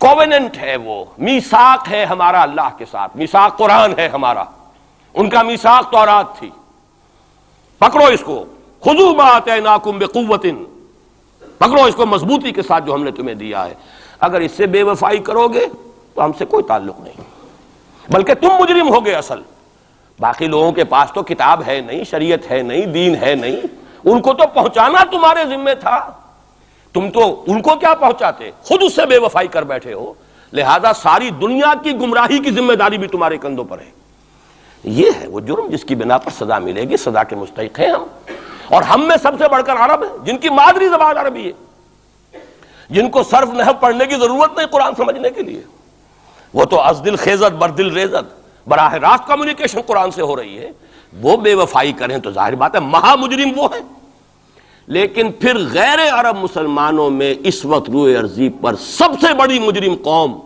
کووننٹ ہے، وہ میثاق ہے ہمارا اللہ کے ساتھ. میثاق قرآن ہے ہمارا، ان کا میثاق تورات تھی. پکڑو اس کو، خذوا ما آتیناکم بقوۃ، پکڑو اس کو مضبوطی کے ساتھ جو ہم نے تمہیں دیا ہے. اگر اس سے بے وفائی کرو گے تو ہم سے کوئی تعلق نہیں، بلکہ تم مجرم ہوگے اصل. باقی لوگوں کے پاس تو کتاب ہے نہیں، شریعت ہے نہیں، دین ہے نہیں، ان کو تو پہنچانا تمہارے ذمہ تھا. تم تو ان کو کیا پہنچاتے، خود اس سے بے وفائی کر بیٹھے ہو. لہذا ساری دنیا کی گمراہی کی ذمہ داری بھی تمہارے کندھوں پر ہے. یہ ہے وہ جرم جس کی بنا پر سزا ملے گی. سزا کے مستحق ہیں ہم، اور ہم میں سب سے بڑھ کر عرب ہیں جن کی مادری زبان عربی ہے، جن کو صرف نحو پڑھنے کی ضرورت نہیں قرآن سمجھنے کے لیے. وہ تو از دل خیزت بر دل ریزت، براہ راست کمیونیکیشن قرآن سے ہو رہی ہے. وہ بے وفائی کریں تو ظاہر بات ہے مہا مجرم وہ ہیں. لیکن پھر غیر عرب مسلمانوں میں اس وقت روئے ارضی پر سب سے بڑی مجرم قوم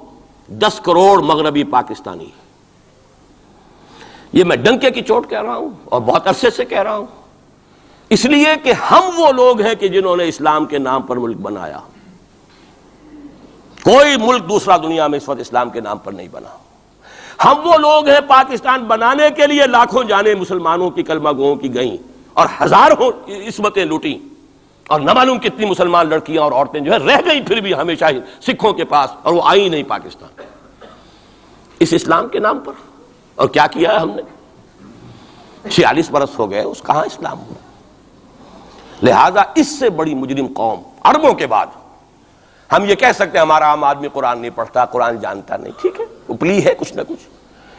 10 کروڑ مغربی پاکستانی. یہ میں ڈنکے کی چوٹ کہہ رہا ہوں اور بہت عرصے سے کہہ رہا ہوں، اس لیے کہ ہم وہ لوگ ہیں کہ جنہوں نے اسلام کے نام پر ملک بنایا. کوئی ملک دوسرا دنیا میں اس وقت اسلام کے نام پر نہیں بنا. ہم وہ لوگ ہیں پاکستان بنانے کے لیے لاکھوں جانیں مسلمانوں کی کلمہ گوؤں کی گئیں اور ہزاروں عصمتیں لوٹیں، اور نہ معلوم کتنی مسلمان لڑکیاں اور عورتیں جو ہے رہ گئیں پھر بھی ہمیشہ ہی سکھوں کے پاس، اور وہ آئی نہیں پاکستان اس اسلام کے نام پر. اور کیا کیا ہے ہم نے؟ 46 برس ہو گئے، اس کہاں اسلام ہوا. لہذا اس سے بڑی مجرم قوم عربوں کے بعد ہم یہ کہہ سکتے ہیں ہمارا عام آدمی قرآن نہیں پڑھتا، قرآن جانتا نہیں، ٹھیک ہے، اپلی ہے کچھ نہ کچھ،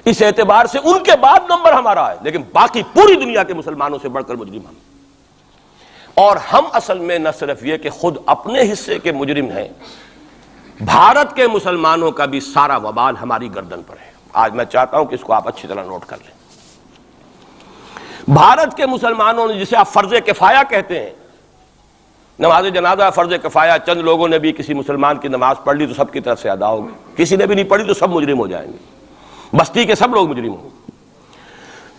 اس اعتبار سے ان کے بعد نمبر ہمارا ہے، لیکن باقی پوری دنیا کے مسلمانوں سے بڑھ کر مجرم ہم. اور ہم اصل میں نہ صرف یہ کہ خود اپنے حصے کے مجرم ہیں، بھارت کے مسلمانوں کا بھی سارا وبال ہماری گردن پر ہے. آج میں چاہتا ہوں کہ اس کو آپ اچھی طرح نوٹ کر لیں. بھارت کے مسلمانوں نے، جسے آپ فرض کفایہ کہتے ہیں، نماز جنازہ فرض کفایہ، چند لوگوں نے بھی کسی مسلمان کی نماز پڑھ لی تو سب کی طرف سے ادا ہوگی، کسی نے بھی نہیں پڑھی تو سب مجرم ہو جائیں گے، بستی کے سب لوگ مجرم ہوں گے.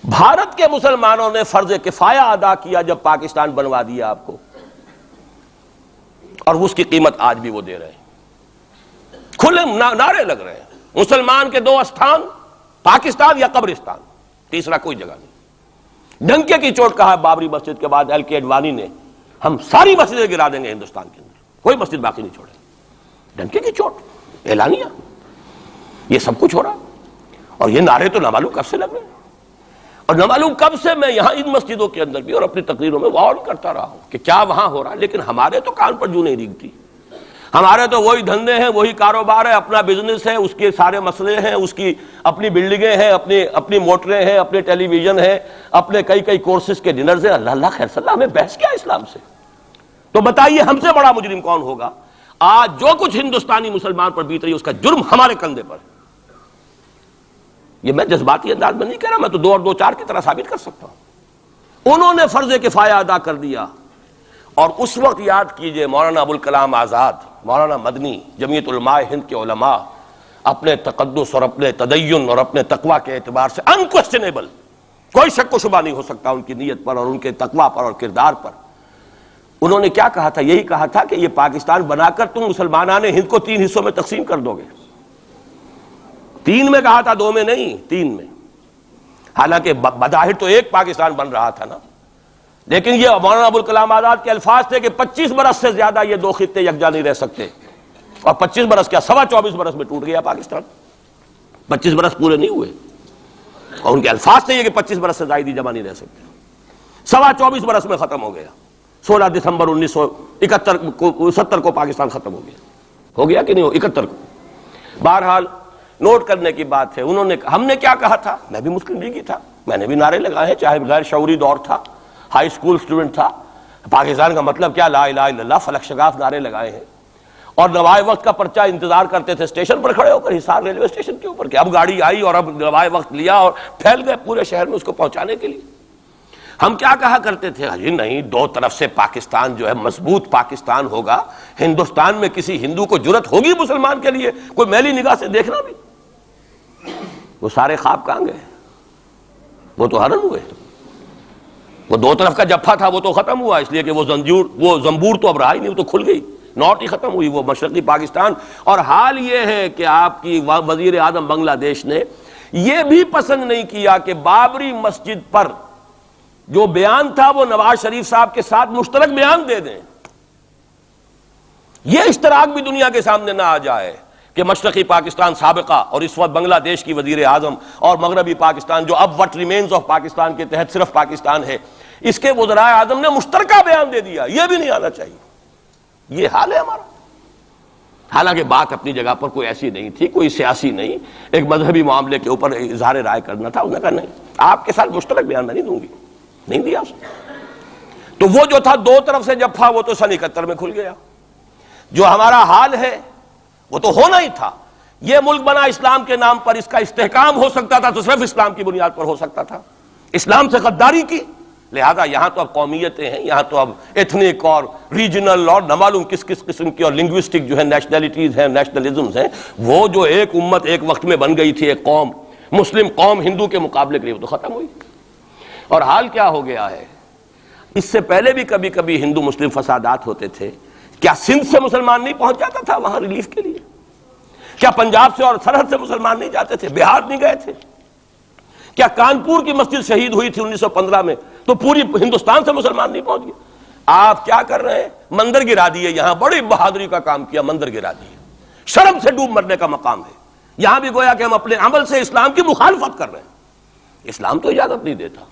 بھارت کے مسلمانوں نے فرض کفایہ ادا کیا جب پاکستان بنوا دیا آپ کو، اور اس کی قیمت آج بھی وہ دے رہے ہیں. کھلے نعرے لگ رہے ہیں مسلمان کے 2 استھان، پاکستان یا قبرستان، تیسرا کوئی جگہ نہیں. ڈنکے کی چوٹ کہا بابری مسجد کے بعد ایل کے اڈوانی نے، ہم ساری مسجدیں گرا دیں گے ہندوستان کے اندر، کوئی مسجد باقی نہیں چھوڑیں. ڈنکے کی چوٹ اعلانیہ، یہ سب کچھ ہو رہا. اور یہ نعرے تو نہ معلوم کب سے لگ رہے ہیں، اور نہ معلوم کب سے میں یہاں ان مسجدوں کے اندر بھی اور اپنی تقریروں میں غور کرتا رہا ہوں کہ کیا وہاں ہو رہا ہے. لیکن ہمارے تو کان پر جوں نہیں ریگتی. ہمارے تو وہی دھندے ہیں، وہی کاروبار ہے، اپنا بزنس ہے، اس کے سارے مسئلے ہیں، اس کی اپنی بلڈنگیں ہیں، اپنی موٹریں ہیں، اپنے ٹیلی ویژن ہیں، اپنے کئی کورسز کے ڈنرز ہیں. اللہ خیر صلی اللہ، ہمیں بحث کیا اسلام سے؟ تو بتائیے ہم سے بڑا مجرم کون ہوگا؟ آج جو کچھ ہندوستانی مسلمان پر بیت رہی ہے اس کا جرم ہمارے کندھے پر. یہ میں جذباتی انداز میں نہیں کہہ رہا، میں تو 2 اور 2 4 کی طرح ثابت کر سکتا ہوں. انہوں نے فرض کفایہ ادا کر دیا، اور اس وقت یاد کیجئے مولانا ابوالکلام آزاد، مولانا مدنی، جمعیت علماء ہند کے علماء اپنے تقدس اور اپنے تدین اور اپنے تقوی کے اعتبار سے انکویسچنیبل، کوئی شک و شبہ نہیں ہو سکتا ان کی نیت پر اور ان کے تقوی پر اور کردار پر. انہوں نے کیا کہا تھا؟ یہی کہا تھا کہ یہ پاکستان بنا کر تم مسلمانان ہند کو 3 حصوں میں تقسیم کر دو گے. 3 میں کہا تھا، 2 میں نہیں، 3 میں. حالانکہ بظاہر تو ایک پاکستان بن رہا تھا نا، لیکن یہ مولانا ابوالکلام آزاد کے الفاظ تھے کہ 25 برس سے زیادہ یہ 2 خطے یکجا نہیں رہ سکتے. اور 25 برس کیا، 24.25 برس میں ٹوٹ گیا پاکستان. 25 برس پورے نہیں ہوئے، اور ان کے الفاظ تھے یہ کہ 25 برس سے زائد ہی جمع نہیں رہ سکتے. 24.25 برس میں ختم ہو گیا. 16 دسمبر 1970 کو پاکستان ختم ہو گیا کہ نہیں ہو 71 کو. بہرحال نوٹ کرنے کی بات ہے، ہم نے کیا کہا تھا؟ میں بھی مسلم لیگی تھا، میں نے بھی نعرے لگائے ہیں، چاہے غیر شعوری دور تھا، ہائی اسکول اسٹوڈنٹ تھا. پاکستان کا مطلب کیا، لا الہ الا اللہ، فلک شگاف نعرے لگائے ہیں. اور نوائے وقت کا پرچہ انتظار کرتے تھے اسٹیشن پر کھڑے ہو کر، حصار ریلوے اسٹیشن کے اوپر، کہ اب گاڑی آئی اور اب نوائے وقت لیا اور پھیل گئے پورے شہر میں اس کو پہنچانے کے لیے. ہم کیا کہا کرتے تھے؟ جی نہیں، 2 طرف سے پاکستان جو ہے مضبوط پاکستان ہوگا. ہندوستان میں کسی ہندو کو جرت ہوگی مسلمان کے لیے کوئی میلی نگاہ سے دیکھنا بھی؟ وہ سارے خواب کہاں گئے؟ وہ تو حرم ہوئے. وہ 2 طرف کا جفا تھا وہ تو ختم ہوا، اس لیے کہ وہ زنبور تو اب رہا ہی نہیں، وہ تو کھل گئی، نوٹ ہی ختم ہوئی وہ مشرقی پاکستان. اور حال یہ ہے کہ آپ کی وزیر اعظم بنگلہ دیش نے یہ بھی پسند نہیں کیا کہ بابری مسجد پر جو بیان تھا وہ نواز شریف صاحب کے ساتھ مشترک بیان دے دیں. یہ اشتراک بھی دنیا کے سامنے نہ آ جائے کہ مشرقی پاکستان سابقہ اور اس وقت بنگلہ دیش کی وزیر اعظم اور مغربی پاکستان جو اب وٹ ریمینز آف پاکستان کے تحت صرف پاکستان ہے، اس کے وزرائے اعظم نے مشترکہ بیان دے دیا. یہ بھی نہیں آنا چاہیے. یہ حال ہے ہمارا. حالانکہ بات اپنی جگہ پر کوئی ایسی نہیں تھی، کوئی سیاسی نہیں، ایک مذہبی معاملے کے اوپر اظہار رائے کرنا تھا. انہوں نے کہا نہیں، آپ کے ساتھ مشترک بیان میں نہیں دوں گی. نہیں دیا اس نے. تو وہ جو تھا 2 طرف سے جفا وہ تو سن 71 میں کھل گیا. جو ہمارا حال ہے وہ تو ہونا ہی تھا. یہ ملک بنا اسلام کے نام پر، اس کا استحکام ہو سکتا تھا تو صرف اسلام کی بنیاد پر ہو سکتا تھا. اسلام سے غداری کی، لہذا یہاں تو اب قومیتیں ہیں، یہاں تو اب ایتھنک اور ریجنل اور نہ معلوم کس کس قسم کی اور لنگوسٹک جو ہے نیشنلٹیز ہیں، نیشنلزمز ہیں، وہ جو ایک امت ایک وقت میں بن گئی تھی، ایک قوم مسلم قوم ہندو کے مقابلے کے لیے، وہ تو ختم ہوئی۔ اور حال کیا ہو گیا ہے، اس سے پہلے بھی کبھی کبھی ہندو مسلم فسادات ہوتے تھے، کیا سندھ سے مسلمان نہیں پہنچ جاتا تھا وہاں ریلیف کے لیے؟ کیا پنجاب سے اور سرحد سے مسلمان نہیں جاتے تھے؟ بہار نہیں گئے تھے؟ کیا کانپور کی مسجد شہید ہوئی تھی 1915 میں تو پوری ہندوستان سے مسلمان نہیں پہنچ گئے؟ آپ کیا کر رہے ہیں؟ مندر گرا دیے، یہاں بڑی بہادری کا کام کیا، مندر گرا دیے، شرم سے ڈوب مرنے کا مقام ہے۔ یہاں بھی گویا کہ ہم اپنے عمل سے اسلام کی مخالفت کر رہے ہیں۔ اسلام تو اجازت نہیں دیتا،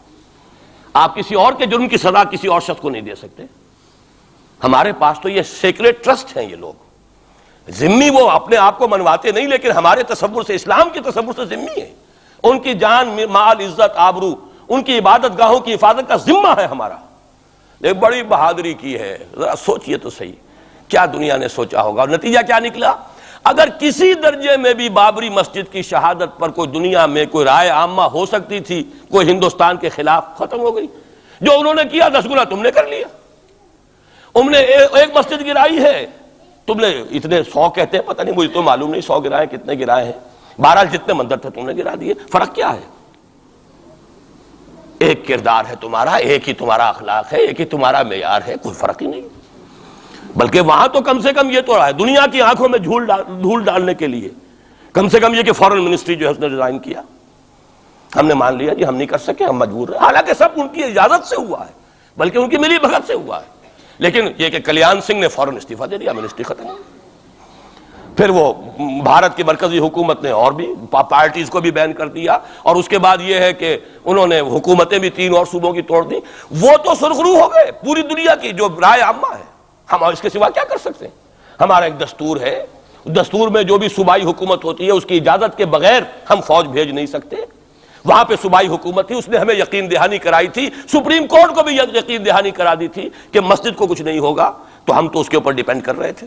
آپ کسی اور کے جرم کی سزا کسی اور شخص کو نہیں دے سکتے۔ ہمارے پاس تو یہ سیکریٹ ٹرسٹ ہیں، یہ لوگ ذمہ وہ اپنے آپ کو منواتے نہیں، لیکن ہمارے تصور سے، اسلام کے تصور سے ذمہ ہے۔ ان کی جان، مال، عزت، آبرو، ان کی عبادت گاہوں کی حفاظت کا ذمہ ہے ہمارا۔ ایک بڑی بہادری کی ہے، ذرا سوچئے تو صحیح کیا دنیا نے سوچا ہوگا، اور نتیجہ کیا نکلا؟ اگر کسی درجے میں بھی بابری مسجد کی شہادت پر کوئی دنیا میں کوئی رائے عامہ ہو سکتی تھی کوئی ہندوستان کے خلاف، ختم ہو گئی۔ جو انہوں نے کیا 10 گنا تم نے کر لیا۔ تم نے ایک مسجد گرائی ہے، تم نے اتنے 100 کہتے ہیں، پتہ نہیں مجھے تو معلوم نہیں 100 گرائے کتنے گرائے ہیں، بہرحال جتنے مندر تھے تم نے گرا دیے۔ فرق کیا ہے؟ ایک کردار ہے تمہارا، ایک ہی تمہارا اخلاق ہے، ایک ہی تمہارا معیار ہے، کوئی فرق ہی نہیں۔ بلکہ وہاں تو کم سے کم یہ تو رہا ہے، دنیا کی آنکھوں میں دھول ڈالنے کے لیے کم سے کم یہ کہ فورن منسٹری جو ہے اس نے ڈیزائن کیا، ہم نے مان لیا جی ہم نہیں کر سکے، ہم مجبور ہیں، حالانکہ سب ان کی اجازت سے ہوا ہے، بلکہ ان کی ملی بھگت سے ہوا ہے۔ لیکن یہ کہ کلیان سنگھ نے فوراً استعفیٰ دے دیا، منسٹری ختم۔ پھر وہ بھارت کی مرکزی حکومت نے اور بھی پارٹیز کو بھی بین کر دیا، اور اس کے بعد یہ ہے کہ انہوں نے حکومتیں بھی 3 اور صوبوں کی توڑ دی۔ وہ تو سرخرو ہو گئے پوری دنیا کی جو رائے عامہ ہے، ہم اس کے سوا کیا کر سکتے ہیں؟ ہمارا ایک دستور ہے، دستور میں جو بھی صوبائی حکومت ہوتی ہے اس کی اجازت کے بغیر ہم فوج بھیج نہیں سکتے۔ وہاں پہ صوبائی حکومت تھی، اس نے ہمیں یقین دہانی کرائی تھی، سپریم کورٹ کو بھی یقین دہانی کرا دی تھی کہ مسجد کو کچھ نہیں ہوگا، تو ہم تو اس کے اوپر ڈیپینڈ کر رہے تھے۔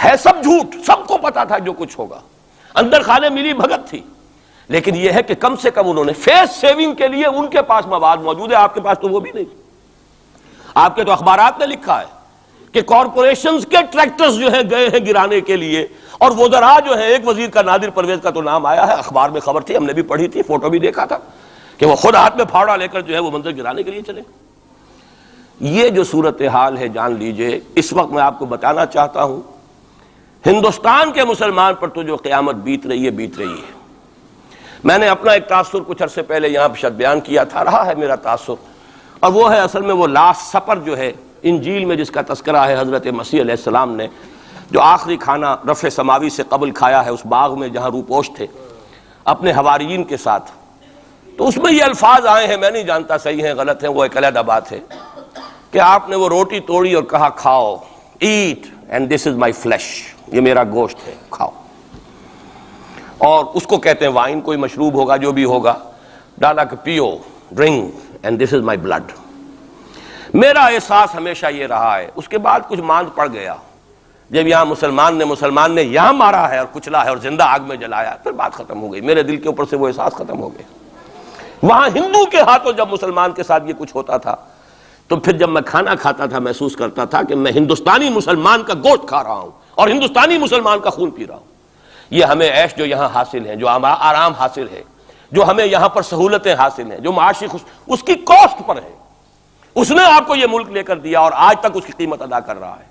ہے سب جھوٹ، سب کو پتا تھا جو کچھ ہوگا، اندر خانے ملی بھگت تھی، لیکن یہ ہے کہ کم سے کم انہوں نے فیس سیونگ کے لیے ان کے پاس مواد موجود ہے، آپ کے پاس تو وہ بھی نہیں۔ آپ کے تو اخبارات نے لکھا ہے کہ کارپوریشنز کے ٹریکٹرز جو ہیں گئے ہیں گرانے کے لیے، اور وزراء جو ہے، ایک وزیر کا نادر پرویز کا تو نام آیا ہے، اخبار میں خبر تھی، ہم نے بھی پڑھی تھی، فوٹو بھی دیکھا تھا کہ وہ خود ہاتھ میں پھاوڑا لے کر جو ہے وہ منظر گرانے کے لیے چلے۔ یہ جو صورتحال ہے جان لیجئے، اس وقت میں آپ کو بتانا چاہتا ہوں ہندوستان کے مسلمان پر تو جو قیامت بیت رہی ہے بیت رہی ہے۔ میں نے اپنا ایک تاثر کچھ عرصے پہلے یہاں شاید بیان کیا تھا، رہا ہے میرا تاثر، اور وہ ہے اصل میں وہ لاسٹ سپر جو ہے انجیل میں جس کا تذکرہ ہے حضرت مسیح علیہ السلام نے جو آخری کھانا رفع سماوی سے قبل کھایا ہے اس باغ میں جہاں روپوش تھے اپنے حواریین کے ساتھ۔ تو اس میں یہ الفاظ آئے ہیں، میں نہیں جانتا صحیح ہیں غلط ہیں، وہ ایک علیحدہ بات ہے، کہ آپ نے وہ روٹی توڑی اور کہا کھاؤ، eat and this is my flesh, یہ میرا گوشت ہے، کھاؤ۔ اور اس کو کہتے ہیں وائن، کوئی مشروب ہوگا جو بھی ہوگا، ڈالا کہ پیو، drink and this is my blood. میرا احساس ہمیشہ یہ رہا ہے، اس کے بعد کچھ ماند پڑ گیا، جب یہاں مسلمان نے یہاں مارا ہے اور کچلا ہے اور زندہ آگ میں جلایا، پھر بات ختم ہو گئی، میرے دل کے اوپر سے وہ احساس ختم ہو گیا۔ وہاں ہندو کے ہاتھوں جب مسلمان کے ساتھ یہ کچھ ہوتا تھا تو پھر جب میں کھانا کھاتا تھا محسوس کرتا تھا کہ میں ہندوستانی مسلمان کا گوشت کھا رہا ہوں اور ہندوستانی مسلمان کا خون پی رہا ہوں۔ یہ ہمیں عیش جو یہاں حاصل ہیں، جو آرام حاصل ہے، جو ہمیں یہاں پر سہولتیں حاصل ہیں، جو معاشی اس کی کاسٹ پر ہے، اس نے آپ کو یہ ملک لے کر دیا اور آج تک اس کی قیمت ادا کر رہا ہے،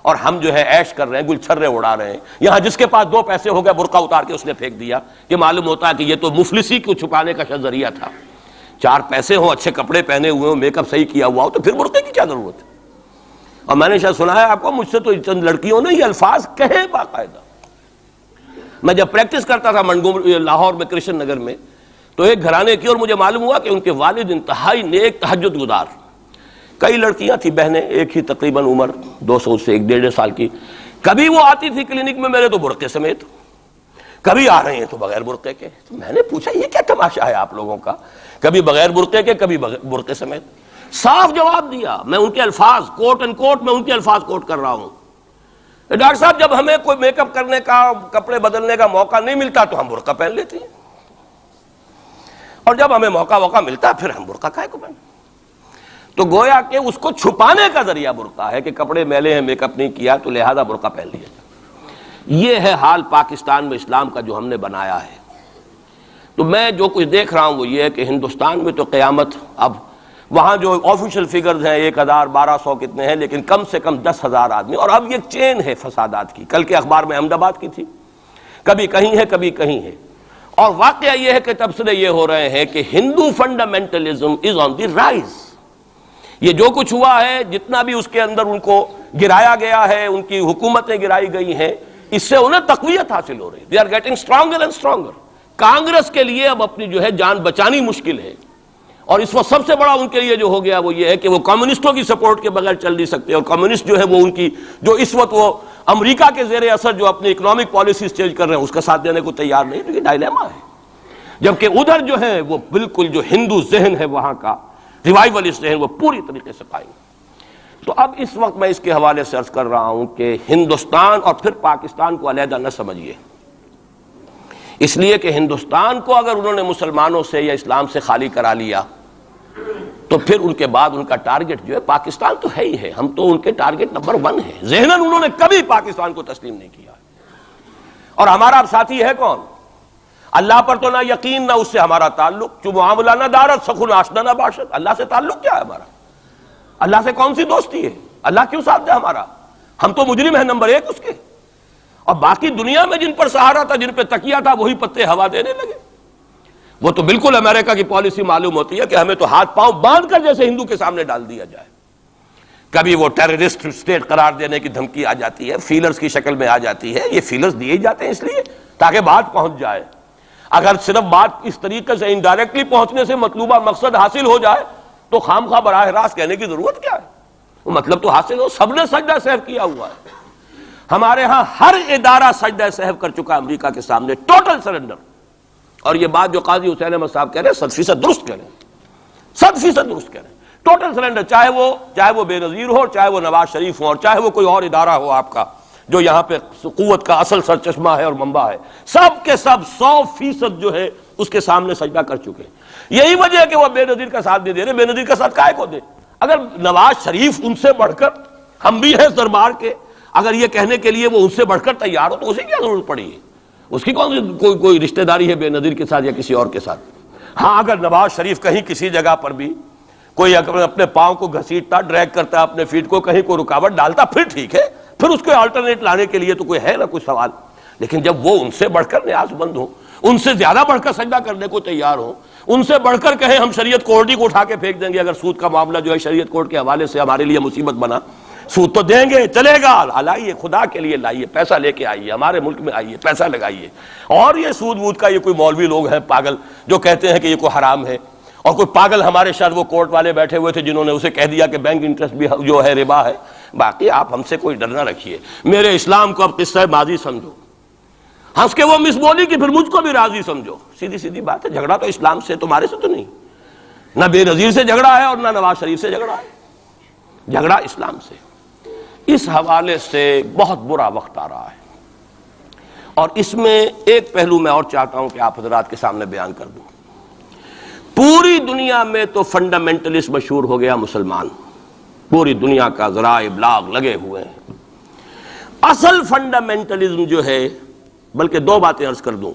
اور ہم جو ہے عیش کر رہے ہیں، گل چھرے اڑا رہے ہیں۔ یہاں جس کے پاس 2 پیسے ہو گئے برقع اتار کے اس نے پھینک دیا، یہ معلوم ہوتا ہے کہ یہ تو مفلسی کو چھپانے کا ذریعہ تھا۔ 4 پیسے ہوں، اچھے کپڑے پہنے ہوئے ہوں، میک اپ صحیح کیا ہوا ہو، تو پھر برقعے کی کیا ضرورت ہے؟ اور میں نے شاید سنا ہے آپ کو، مجھ سے تو چند لڑکیوں نے یہ الفاظ کہے باقاعدہ۔ میں جب پریکٹس کرتا تھا لاہور میں کرشن نگر میں، تو ایک گھرانے کی، اور مجھے معلوم ہوا کہ ان کے والد انتہائی نیک تہجد گزار، کئی لڑکیاں تھیں بہنیں، ایک ہی تقریباً عمر 200 سے 1.5 سال کی، کبھی وہ آتی تھی کلینک میں میرے تو برقعے سمیت، کبھی آ رہے ہیں تو بغیر برقعے کے۔ تو میں نے پوچھا یہ کیا تماشا ہے آپ لوگوں کا، کبھی بغیر برقعے کے کبھی برقعے سمیت۔ صاف جواب دیا، میں ان کے الفاظ کوٹ اینڈ کوٹ میں ان کے الفاظ کوٹ کر رہا ہوں، ڈاکٹر صاحب جب ہمیں کوئی میک اپ کرنے کا، کپڑے بدلنے کا موقع نہیں ملتا تو ہم برقع پہن لیتے ہیں، اور جب ہمیں موقع ملتا پھر ہم برقع کائے کو پہن۔ تو گویا کہ اس کو چھپانے کا ذریعہ برقع ہے کہ کپڑے میلے ہیں، میک اپ نہیں کیا تو لہذا برقع پہن لیا جائے۔ یہ ہے حال پاکستان میں اسلام کا جو ہم نے بنایا ہے۔ تو میں جو کچھ دیکھ رہا ہوں وہ یہ ہے کہ ہندوستان میں تو قیامت، اب وہاں جو آفیشیل فگرز ہیں 1000 1200 کتنے ہیں، لیکن کم سے کم 10,000 آدمی، اور اب یہ چین ہے فسادات کی۔ کل کے اخبار میں احمد آباد کی تھی، کبھی کہیں ہے کبھی کہیں ہے، اور واقعہ یہ ہے کہ تبصرے یہ ہو رہے ہیں کہ ہندو فنڈامنٹلزم از آن دی رائز۔ یہ جو کچھ ہوا ہے، جتنا بھی اس کے اندر ان کو گرایا گیا ہے، ان کی حکومتیں گرائی گئی ہیں، اس سے انہیں تقویت حاصل ہو رہی ہے۔ They are getting stronger and stronger. Congress کے لیے اب اپنی جو ہے جان بچانی مشکل ہے، اور اس وقت سب سے بڑا ان کے لیے جو ہو گیا وہ یہ ہے کہ وہ کمیونسٹوں کی سپورٹ کے بغیر چل نہیں سکتے، اور کمیونسٹ جو ہے وہ ان کی جو اس وقت وہ امریکہ کے زیر اثر جو اپنی اکنامک پالیسیز چینج کر رہے ہیں اس کا ساتھ دینے کو تیار نہیں، تو یہ ڈائلیما ہے۔ جبکہ ادھر جو ہے وہ بالکل جو ہندو ذہن ہے وہاں کا ریوائولسٹ ذہن وہ پوری طریقے سے قائم۔ تو اب اس وقت میں اس کے حوالے سے عرض کر رہا ہوں کہ ہندوستان اور پھر پاکستان کو علیحدہ نہ سمجھیے، اس لیے کہ ہندوستان کو اگر انہوں نے مسلمانوں سے یا اسلام سے خالی کرا لیا تو پھر ان کے بعد ان کا ٹارگٹ جو ہے پاکستان تو ہے ہی ہے، ہم تو ان کے ٹارگٹ نمبر 1 ہیں۔ ذہناً انہوں نے کبھی پاکستان کو تسلیم نہیں کیا، اور ہمارا اب ساتھی ہے کون؟ اللہ پر تو نہ یقین نہ اس سے ہمارا تعلق، جو معاملہ نہ دارت سخن آشنا نہ باشد۔ اللہ سے تعلق کیا ہے ہمارا؟ اللہ سے کون سی دوستی ہے؟ اللہ کیوں ساتھ دے ہمارا؟ ہم تو مجرم ہیں نمبر 1 اس کے، اور باقی دنیا میں جن پر سہارا تھا، جن پہ تکیہ تھا، وہی پتے ہوا دینے لگے۔ وہ تو بالکل امریکہ کی پالیسی معلوم ہوتی ہے کہ ہمیں تو ہاتھ پاؤں باندھ کر جیسے ہندو کے سامنے ڈال دیا جائے۔ کبھی وہ ٹیررسٹ اسٹیٹ قرار دینے کی دھمکی آ جاتی ہے، فیلرز کی شکل میں آ جاتی ہے۔ یہ فیلرز دیے جاتے ہیں اس لیے تاکہ بات پہنچ جائے۔ اگر صرف بات اس طریقے سے انڈائریکٹلی پہنچنے سے مطلوبہ مقصد حاصل ہو جائے تو خام خواہ براہ راست کہنے کی ضرورت کیا ہے؟ وہ مطلب تو حاصل ہو۔ سب نے سجدہ سہو کیا ہوا ہے، ہمارے ہاں ہر ادارہ سجدہ سہو کر چکا امریکہ کے سامنے، ٹوٹل سرنڈر۔ اور یہ بات جو قاضی حسین احمد صاحب کہہ رہے ہیں 100% درست کہہ رہے ہیں، 100% درست کہہ رہے ہیں۔ ٹوٹل سرنڈر، چاہے وہ بے نظیر ہو، چاہے وہ نواز شریف ہو، اور چاہے وہ کوئی اور ادارہ ہو آپ کا جو یہاں پہ قوت کا اصل سرچشمہ ہے اور منبع ہے، سب کے سب 100% جو ہے اس کے سامنے سجدہ کر چکے ہیں۔ یہی وجہ ہے کہ وہ بے نظیر کا ساتھ نہیں دے رہے۔ بے نظیر کا ساتھ کائے کو دے؟ اگر نواز شریف ان سے بڑھ کر، ہم بھی ہیں دربار کے، اگر یہ کہنے کے لیے وہ ان سے بڑھ کر تیار ہو تو اسے کیا ضرورت پڑی ہے؟ اس کی کون سی کوئی رشتہ داری ہے بے نظیر کے ساتھ یا کسی اور کے ساتھ؟ ہاں، اگر نواز شریف کہیں کسی جگہ پر بھی کوئی اپنے پاؤں کو گھسیٹتا، ڈریگ کرتا اپنے فیٹ کو، کہیں کوئی رکاوٹ ڈالتا، پھر ٹھیک ہے، پھر اس کو آلٹرنیٹ لانے کے لیے تو کوئی ہے نہ کوئی سوال۔ لیکن جب وہ ان سے بڑھ کر نیاز مند ہوں، ان سے زیادہ بڑھ کر سجدہ کرنے کو تیار ہوں، ان سے بڑھ کر کہیں ہم شریعت کورٹ ہی کو اٹھا کے پھینک دیں گے اگر سود کا معاملہ جو ہے شریعت کورٹ کے حوالے سے ہمارے لیے مصیبت بنا، سود تو دیں گے، چلے گا، لائیے، خدا کے لیے لائیے، پیسہ لے کے آئیے، ہمارے ملک میں آئیے، پیسہ لگائیے۔ اور یہ سود وود کا یہ کوئی مولوی لوگ ہیں پاگل جو کہتے ہیں کہ یہ کوئی حرام ہے، اور کوئی پاگل ہمارے شاید وہ کورٹ والے بیٹھے ہوئے تھے جنہوں نے اسے کہہ دیا کہ بینک انٹرسٹ بھی جو ہے ربا ہے۔ باقی آپ ہم سے کوئی ڈر نہ رکھیے، میرے اسلام کو اب قصہ ماضی سمجھو، ہنس کے وہ مس بولی کہ پھر مجھ کو بھی راضی سمجھو۔ سیدھی سیدھی بات ہے، جھگڑا تو اسلام سے تمہارے سے تو نہیں، نہ بے نظیر سے جھگڑا ہے اور نہ نواز شریف سے جھگڑا ہے، جھگڑا اسلام سے۔ اس حوالے سے بہت برا وقت آ رہا ہے، اور اس میں ایک پہلو میں اور چاہتا ہوں کہ آپ حضرات کے سامنے بیان کر دوں۔ پوری دنیا میں تو فنڈامنٹلسٹ مشہور ہو گیا مسلمان، پوری دنیا کا ذرائع ابلاغ لگے ہوئے ہیں۔ اصل فنڈامنٹلزم جو ہے، بلکہ 2 باتیں عرض کر دوں،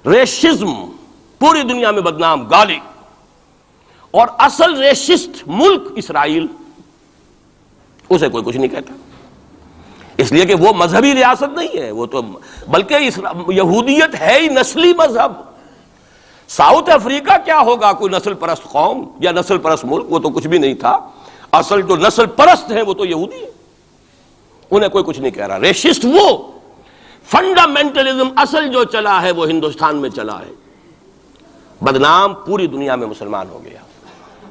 ریشزم پوری دنیا میں بدنام گالی، اور اصل ریشسٹ ملک اسرائیل، اسے کوئی کچھ نہیں کہتا، اس لیے کہ وہ مذہبی ریاست نہیں ہے، وہ تو بلکہ یہودیت ہے ہی نسلی مذہب۔ ساؤتھ افریقہ کیا ہوگا کوئی نسل پرست قوم یا نسل پرست ملک؟ وہ تو کچھ بھی نہیں تھا۔ اصل جو نسل پرست ہیں وہ تو یہودی ہیں، انہیں کوئی کچھ نہیں کہہ رہا۔ ریشسٹ وہ فنڈامنٹلزم اصل جو چلا ہے وہ ہندوستان میں چلا ہے، بدنام پوری دنیا میں مسلمان ہو گیا۔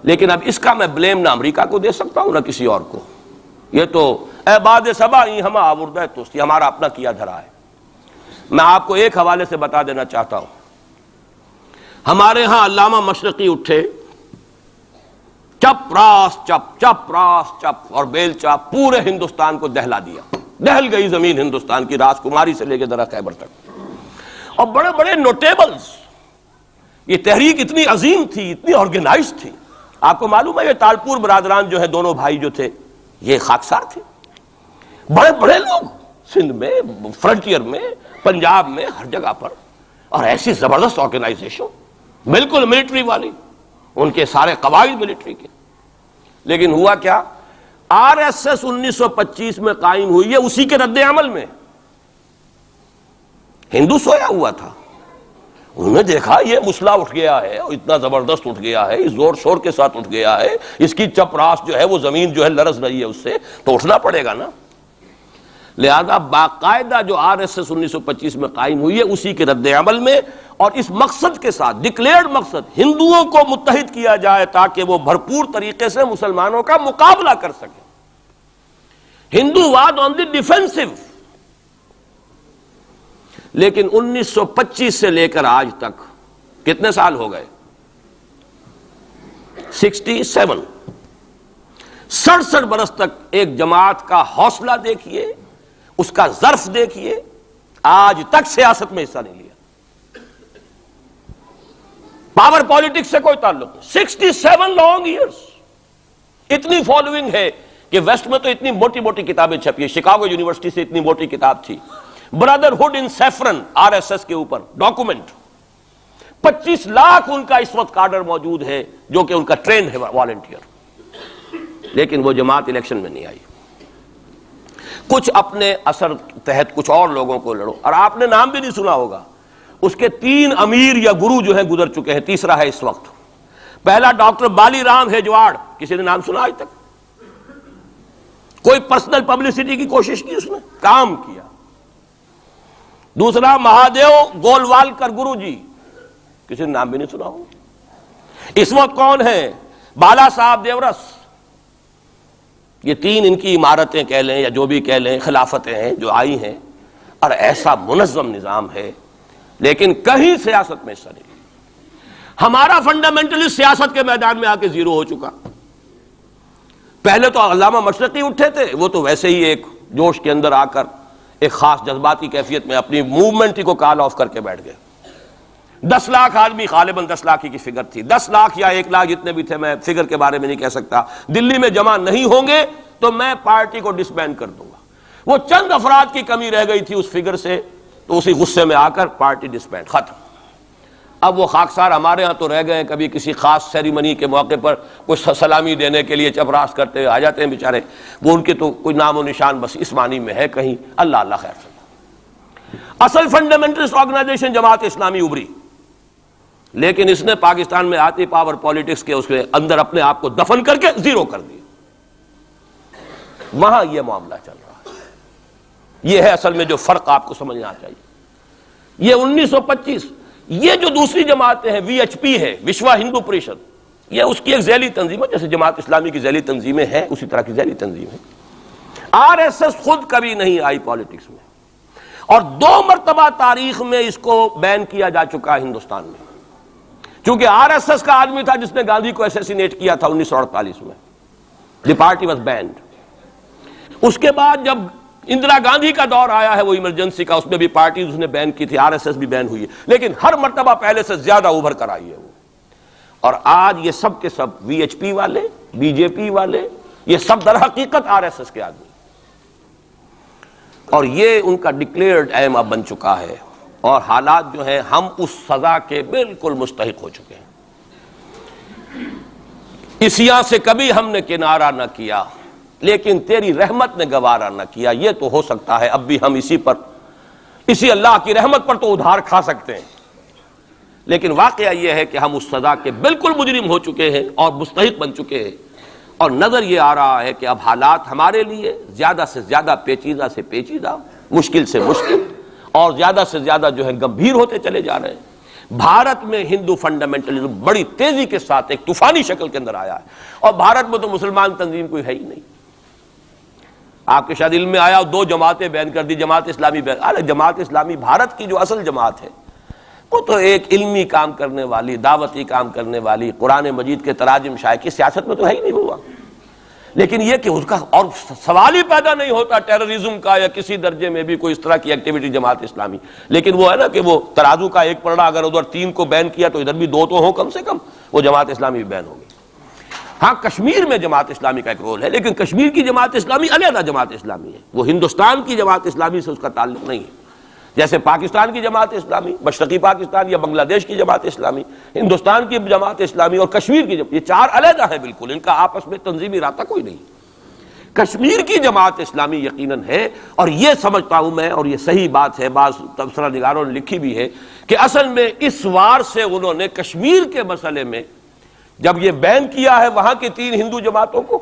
لیکن اب اس کا میں بلیم نہ امریکہ کو دے سکتا ہوں نہ کسی اور کو، یہ تو اے باد سبا ہی ہم آوردہ توستی، ہمارا اپنا کیا دھرا ہے۔ میں آپ کو ایک حوالے سے بتا دینا چاہتا ہوں، ہمارے ہاں علامہ مشرقی اٹھے، چپ راس چپ، چپ راس چپ، اور بیل چاپ پورے ہندوستان کو دہلا دیا، دہل گئی زمین ہندوستان کی، راس کماری سے لے کے درہ خیبر تک، اور بڑے بڑے نوٹیبلز۔ یہ تحریک اتنی عظیم تھی، اتنی آرگنائز تھی، آپ کو معلوم ہے یہ تالپور برادران جو ہے دونوں بھائی جو تھے یہ خاکسار تھے، بڑے بڑے لوگ سندھ میں، فرنٹیئر میں، پنجاب میں، ہر جگہ پر، اور ایسی زبردست آرگنائزیشن بالکل ملٹری والی، ان کے سارے قواعد ملٹری کے. لیکن ہوا کیا؟ آر ایس ایس 1925 میں قائم ہوئی ہے اسی کے رد عمل میں. ہندو سویا ہوا تھا، انہوں نے دیکھا یہ مسئلہ اٹھ گیا ہے، اتنا زبردست اٹھ گیا ہے، زور شور کے ساتھ اٹھ گیا ہے، اس کی چپراس جو ہے وہ زمین جو ہے لرز رہی ہے، اس سے تو اٹھنا پڑے گا نا. لہذا باقاعدہ جو آر ایس ایس 1925 میں قائم ہوئی ہے اسی کے رد عمل میں، اور اس مقصد کے ساتھ، ڈکلیئرڈ مقصد، ہندوؤں کو متحد کیا جائے تاکہ وہ بھرپور طریقے سے مسلمانوں کا مقابلہ کر سکیں. ہندو واد آن دی ڈیفینسو. لیکن 1925 سے لے کر آج تک کتنے سال ہو گئے؟ 67. 67 برس تک ایک جماعت کا حوصلہ دیکھیے، اس کا ظرف دیکھیے، آج تک سیاست میں حصہ نہیں لیا. پاور پالیٹکس سے کوئی تعلق نہیں. 67 لانگ ایئرس. اتنی فالوئنگ ہے کہ ویسٹ میں تو اتنی موٹی موٹی کتابیں چھپی ہیں. شکاگو یونیورسٹی سے اتنی موٹی کتاب تھی، برادرہڈ ان سیفرن، آر ایس ایس کے اوپر ڈاکومنٹ. 25 لاکھ ان کا اس وقت کارڈر موجود ہے جو کہ ان کا ٹرینڈ ہے والنٹیئر. لیکن وہ جماعت الیکشن میں نہیں آئی. کچھ اپنے اثر تحت کچھ اور لوگوں کو لڑو، اور آپ نے نام بھی نہیں سنا ہوگا، اس کے 3 امیر یا گرو جو ہیں گزر چکے ہیں، تیسرا ہے اس وقت. پہلا ڈاکٹر بالی رام ہیجواڑ، کسی نے نام سنا آج تک؟ کوئی پرسنل پبلسٹی کی کوشش کی، اس نے کام کیا. دوسرا مہادیو گولوالکر گرو جی، کسی نے نام بھی نہیں سنا ہو. اس وقت کون ہے؟ بالا صاحب دیورس. یہ 3 ان کی عمارتیں کہہ لیں یا جو بھی کہہ لیں، خلافتیں ہیں جو آئی ہیں، اور ایسا منظم نظام ہے، لیکن کہیں سیاست میں حصہ نہیں. ہمارا فنڈامنٹلی سیاست کے میدان میں آ کے زیرو ہو چکا. پہلے تو علامہ مشرقی اٹھے تھے، وہ تو ویسے ہی ایک جوش کے اندر آ کر ایک خاص جذباتی کیفیت میں اپنی موومنٹ ہی کو کال آف کر کے بیٹھ گئے. 10 لاکھ آدمی، غالباً 10 لاکھ کی فگر تھی، 10 لاکھ یا 1 لاکھ جتنے بھی تھے، میں فگر کے بارے میں نہیں کہہ سکتا، دلی میں جمع نہیں ہوں گے تو میں پارٹی کو ڈسبینڈ کر دوں گا. وہ چند افراد کی کمی رہ گئی تھی اس فگر سے، تو اسی غصے میں آ کر پارٹی ڈسبینڈ، ختم. اب وہ خاکسار ہمارے ہاں تو رہ گئے ہیں، کبھی کسی خاص سیریمنی کے موقع پر کچھ سلامی دینے کے لیے چپراس کرتے ہوئے آ جاتے ہیں بیچارے. وہ ان کے تو کوئی نام و نشان بس اس معنی میں ہے کہیں. اللہ اللہ خیر سے. اصل فنڈامنٹلسٹ آرگنائزیشن جماعت اسلامی ابھری، لیکن اس نے پاکستان میں آتی پاور پالیٹکس کے اس کے اندر اپنے آپ کو دفن کر کے زیرو کر دیا. وہاں یہ معاملہ چل رہا ہے. یہ ہے اصل میں جو فرق آپ کو سمجھنا چاہیے. یہ 1925 یہ جو دوسری جماعتیں ہیں، وی ایچ پی ہے، وشوا ہندو پریشد، یہ اس کی ایک ذیلی تنظیم ہے، جیسے جماعت اسلامی کی ذیلی تنظیمیں ہیں اسی طرح کی ذیلی تنظیم ہے. آر ایس ایس خود کبھی نہیں آئی پالیٹکس میں، اور 2 مرتبہ تاریخ میں اس کو بین کیا جا چکا ہے ہندوستان میں. چونکہ آر ایس ایس کا آدمی تھا جس نے گاندھی کو ایسیسینیٹ کیا تھا 1948 میں. دی پارٹی واز بینڈ. اس کے بعد جب اندرا گاندھی کا دور آیا ہے وہ ایمرجنسی کا، اس میں بھی پارٹیز اس نے بین کی تھی، آر ایس ایس بھی بین ہوئی ہے، لیکن ہر مرتبہ پہلے سے زیادہ ابھر کر آئی ہے وہ. اور آج یہ سب کے سب وی ایچ پی والے، بی جے پی والے، یہ سب در حقیقت آر ایس ایس کے آدمی، اور یہ ان کا ڈکلیئرڈ ایم اب بن چکا ہے. اور حالات جو ہیں، ہم اس سزا کے بالکل مستحق ہو چکے ہیں. اسیاں سے کبھی ہم نے کنارہ نہ کیا، لیکن تیری رحمت نے گوارا نہ کیا. یہ تو ہو سکتا ہے اب بھی ہم اسی اللہ کی رحمت پر تو ادھار کھا سکتے ہیں، لیکن واقعہ یہ ہے کہ ہم اس سزا کے بالکل مجرم ہو چکے ہیں اور مستحق بن چکے ہیں. اور نظر یہ آ رہا ہے کہ اب حالات ہمارے لیے زیادہ سے زیادہ پیچیدہ سے پیچیدہ، مشکل سے مشکل، اور زیادہ سے زیادہ جو ہے گمبھیر ہوتے چلے جا رہے ہیں. بھارت میں ہندو فنڈامنٹلزم بڑی تیزی کے ساتھ ایک طوفانی شکل کے اندر آیا ہے، اور بھارت میں تو مسلمان تنظیم کوئی ہے ہی نہیں. آپ کے شاید علم میں آیا 2 جماعتیں بین کر دی، جماعت اسلامی بین. ارے جماعت اسلامی بھارت کی جو اصل جماعت ہے وہ تو ایک علمی کام کرنے والی، دعوتی کام کرنے والی، قرآن مجید کے تراجم شائع کی، سیاست میں تو ہے ہی نہیں ہوا. لیکن یہ کہ اس کا اور سوال ہی پیدا نہیں ہوتا ٹیررزم کا یا کسی درجے میں بھی کوئی اس طرح کی ایکٹیویٹی جماعت اسلامی. لیکن وہ ہے نا کہ وہ ترازو کا ایک پلڑا اگر ادھر 3 کو بین کیا تو ادھر بھی 2 تو ہوں کم سے کم، وہ جماعت اسلامی بھی بین ہوگی. ہاں کشمیر میں جماعت اسلامی کا ایک رول ہے، لیکن کشمیر کی جماعت اسلامی علیحدہ جماعت اسلامی ہے، وہ ہندوستان کی جماعت اسلامی سے اس کا تعلق نہیں ہے۔ جیسے پاکستان کی جماعت اسلامی، مشرقی پاکستان یا بنگلہ دیش کی جماعت اسلامی، ہندوستان کی جماعت اسلامی اور کشمیر کی یہ چار علیحدہ ہیں بالکل، ان کا آپس میں تنظیمی رابطہ کوئی نہیں۔ کشمیر کی جماعت اسلامی یقیناً ہے، اور یہ سمجھتا ہوں میں، اور یہ صحیح بات ہے، بعض تبصرہ نگاروں نے لکھی بھی ہے کہ اصل میں اس وار سے انہوں نے کشمیر کے مسئلے میں جب یہ بین کیا ہے وہاں کی 3 ہندو جماعتوں کو،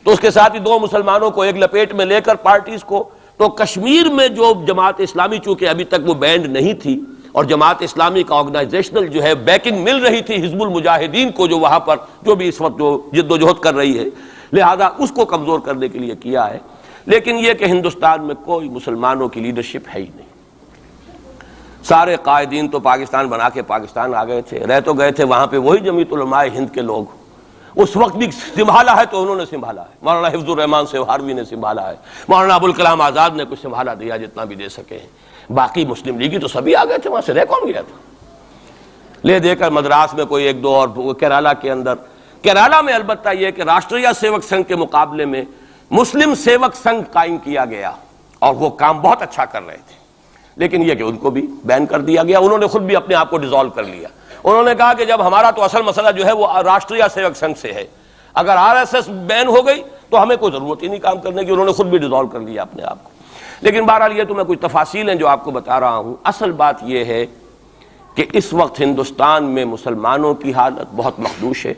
تو اس کے ساتھ ہی 2 مسلمانوں کو ایک لپیٹ میں لے کر پارٹیز کو، تو کشمیر میں جو جماعت اسلامی چونکہ ابھی تک وہ بینڈ نہیں تھی اور جماعت اسلامی کا آرگنائزیشنل جو ہے بیکنگ مل رہی تھی حزب المجاہدین کو، جو وہاں پر جو بھی اس وقت جو جد و جہد کر رہی ہے، لہذا اس کو کمزور کرنے کے لیے کیا ہے۔ لیکن یہ کہ ہندوستان میں کوئی مسلمانوں کی لیڈرشپ ہے ہی نہیں، سارے قائدین تو پاکستان بنا کے پاکستان آ گئے تھے، رہ تو گئے تھے وہاں پہ وہی جمعیت علماء ہند کے لوگ، اس وقت بھی سنبھالا ہے تو انہوں نے سنبھالا ہے، مولانا حفظ الرحمان سہاروی نے سنبھالا ہے، مولانا ابوالکلام آزاد نے کچھ سنبھالا دیا جتنا بھی دے سکے ہیں، باقی مسلم لیگی تو سبھی آ گئے تھے، وہاں سے رہ کون گیا تھا؟ لے دے کر مدراس میں کوئی 1-2 اور کیرالہ کے اندر، کیرالہ میں البتہ یہ کہ راشٹریہ سیوک سنگھ کے مقابلے میں مسلم سیوک سنگھ قائم کیا گیا اور وہ کام بہت اچھا کر رہے تھے، لیکن یہ کہ ان کو بھی بین کر دیا گیا، انہوں نے خود بھی اپنے آپ کو ڈیزالو کر لیا۔ انہوں نے کہا کہ جب ہمارا تو اصل مسئلہ جو ہے وہ راشٹریہ سیوک سنگھ سے ہے، اگر RSS بین ہو گئی تو ہمیں کوئی ضرورت ہی نہیں کام کرنے کی، انہوں نے خود بھی ڈیزالو کر لیا اپنے آپ کو۔ لیکن بہرحال یہ تو میں کچھ تفاصیل ہیں جو آپ کو بتا رہا ہوں، اصل بات یہ ہے کہ اس وقت ہندوستان میں مسلمانوں کی حالت بہت مخدوش ہے۔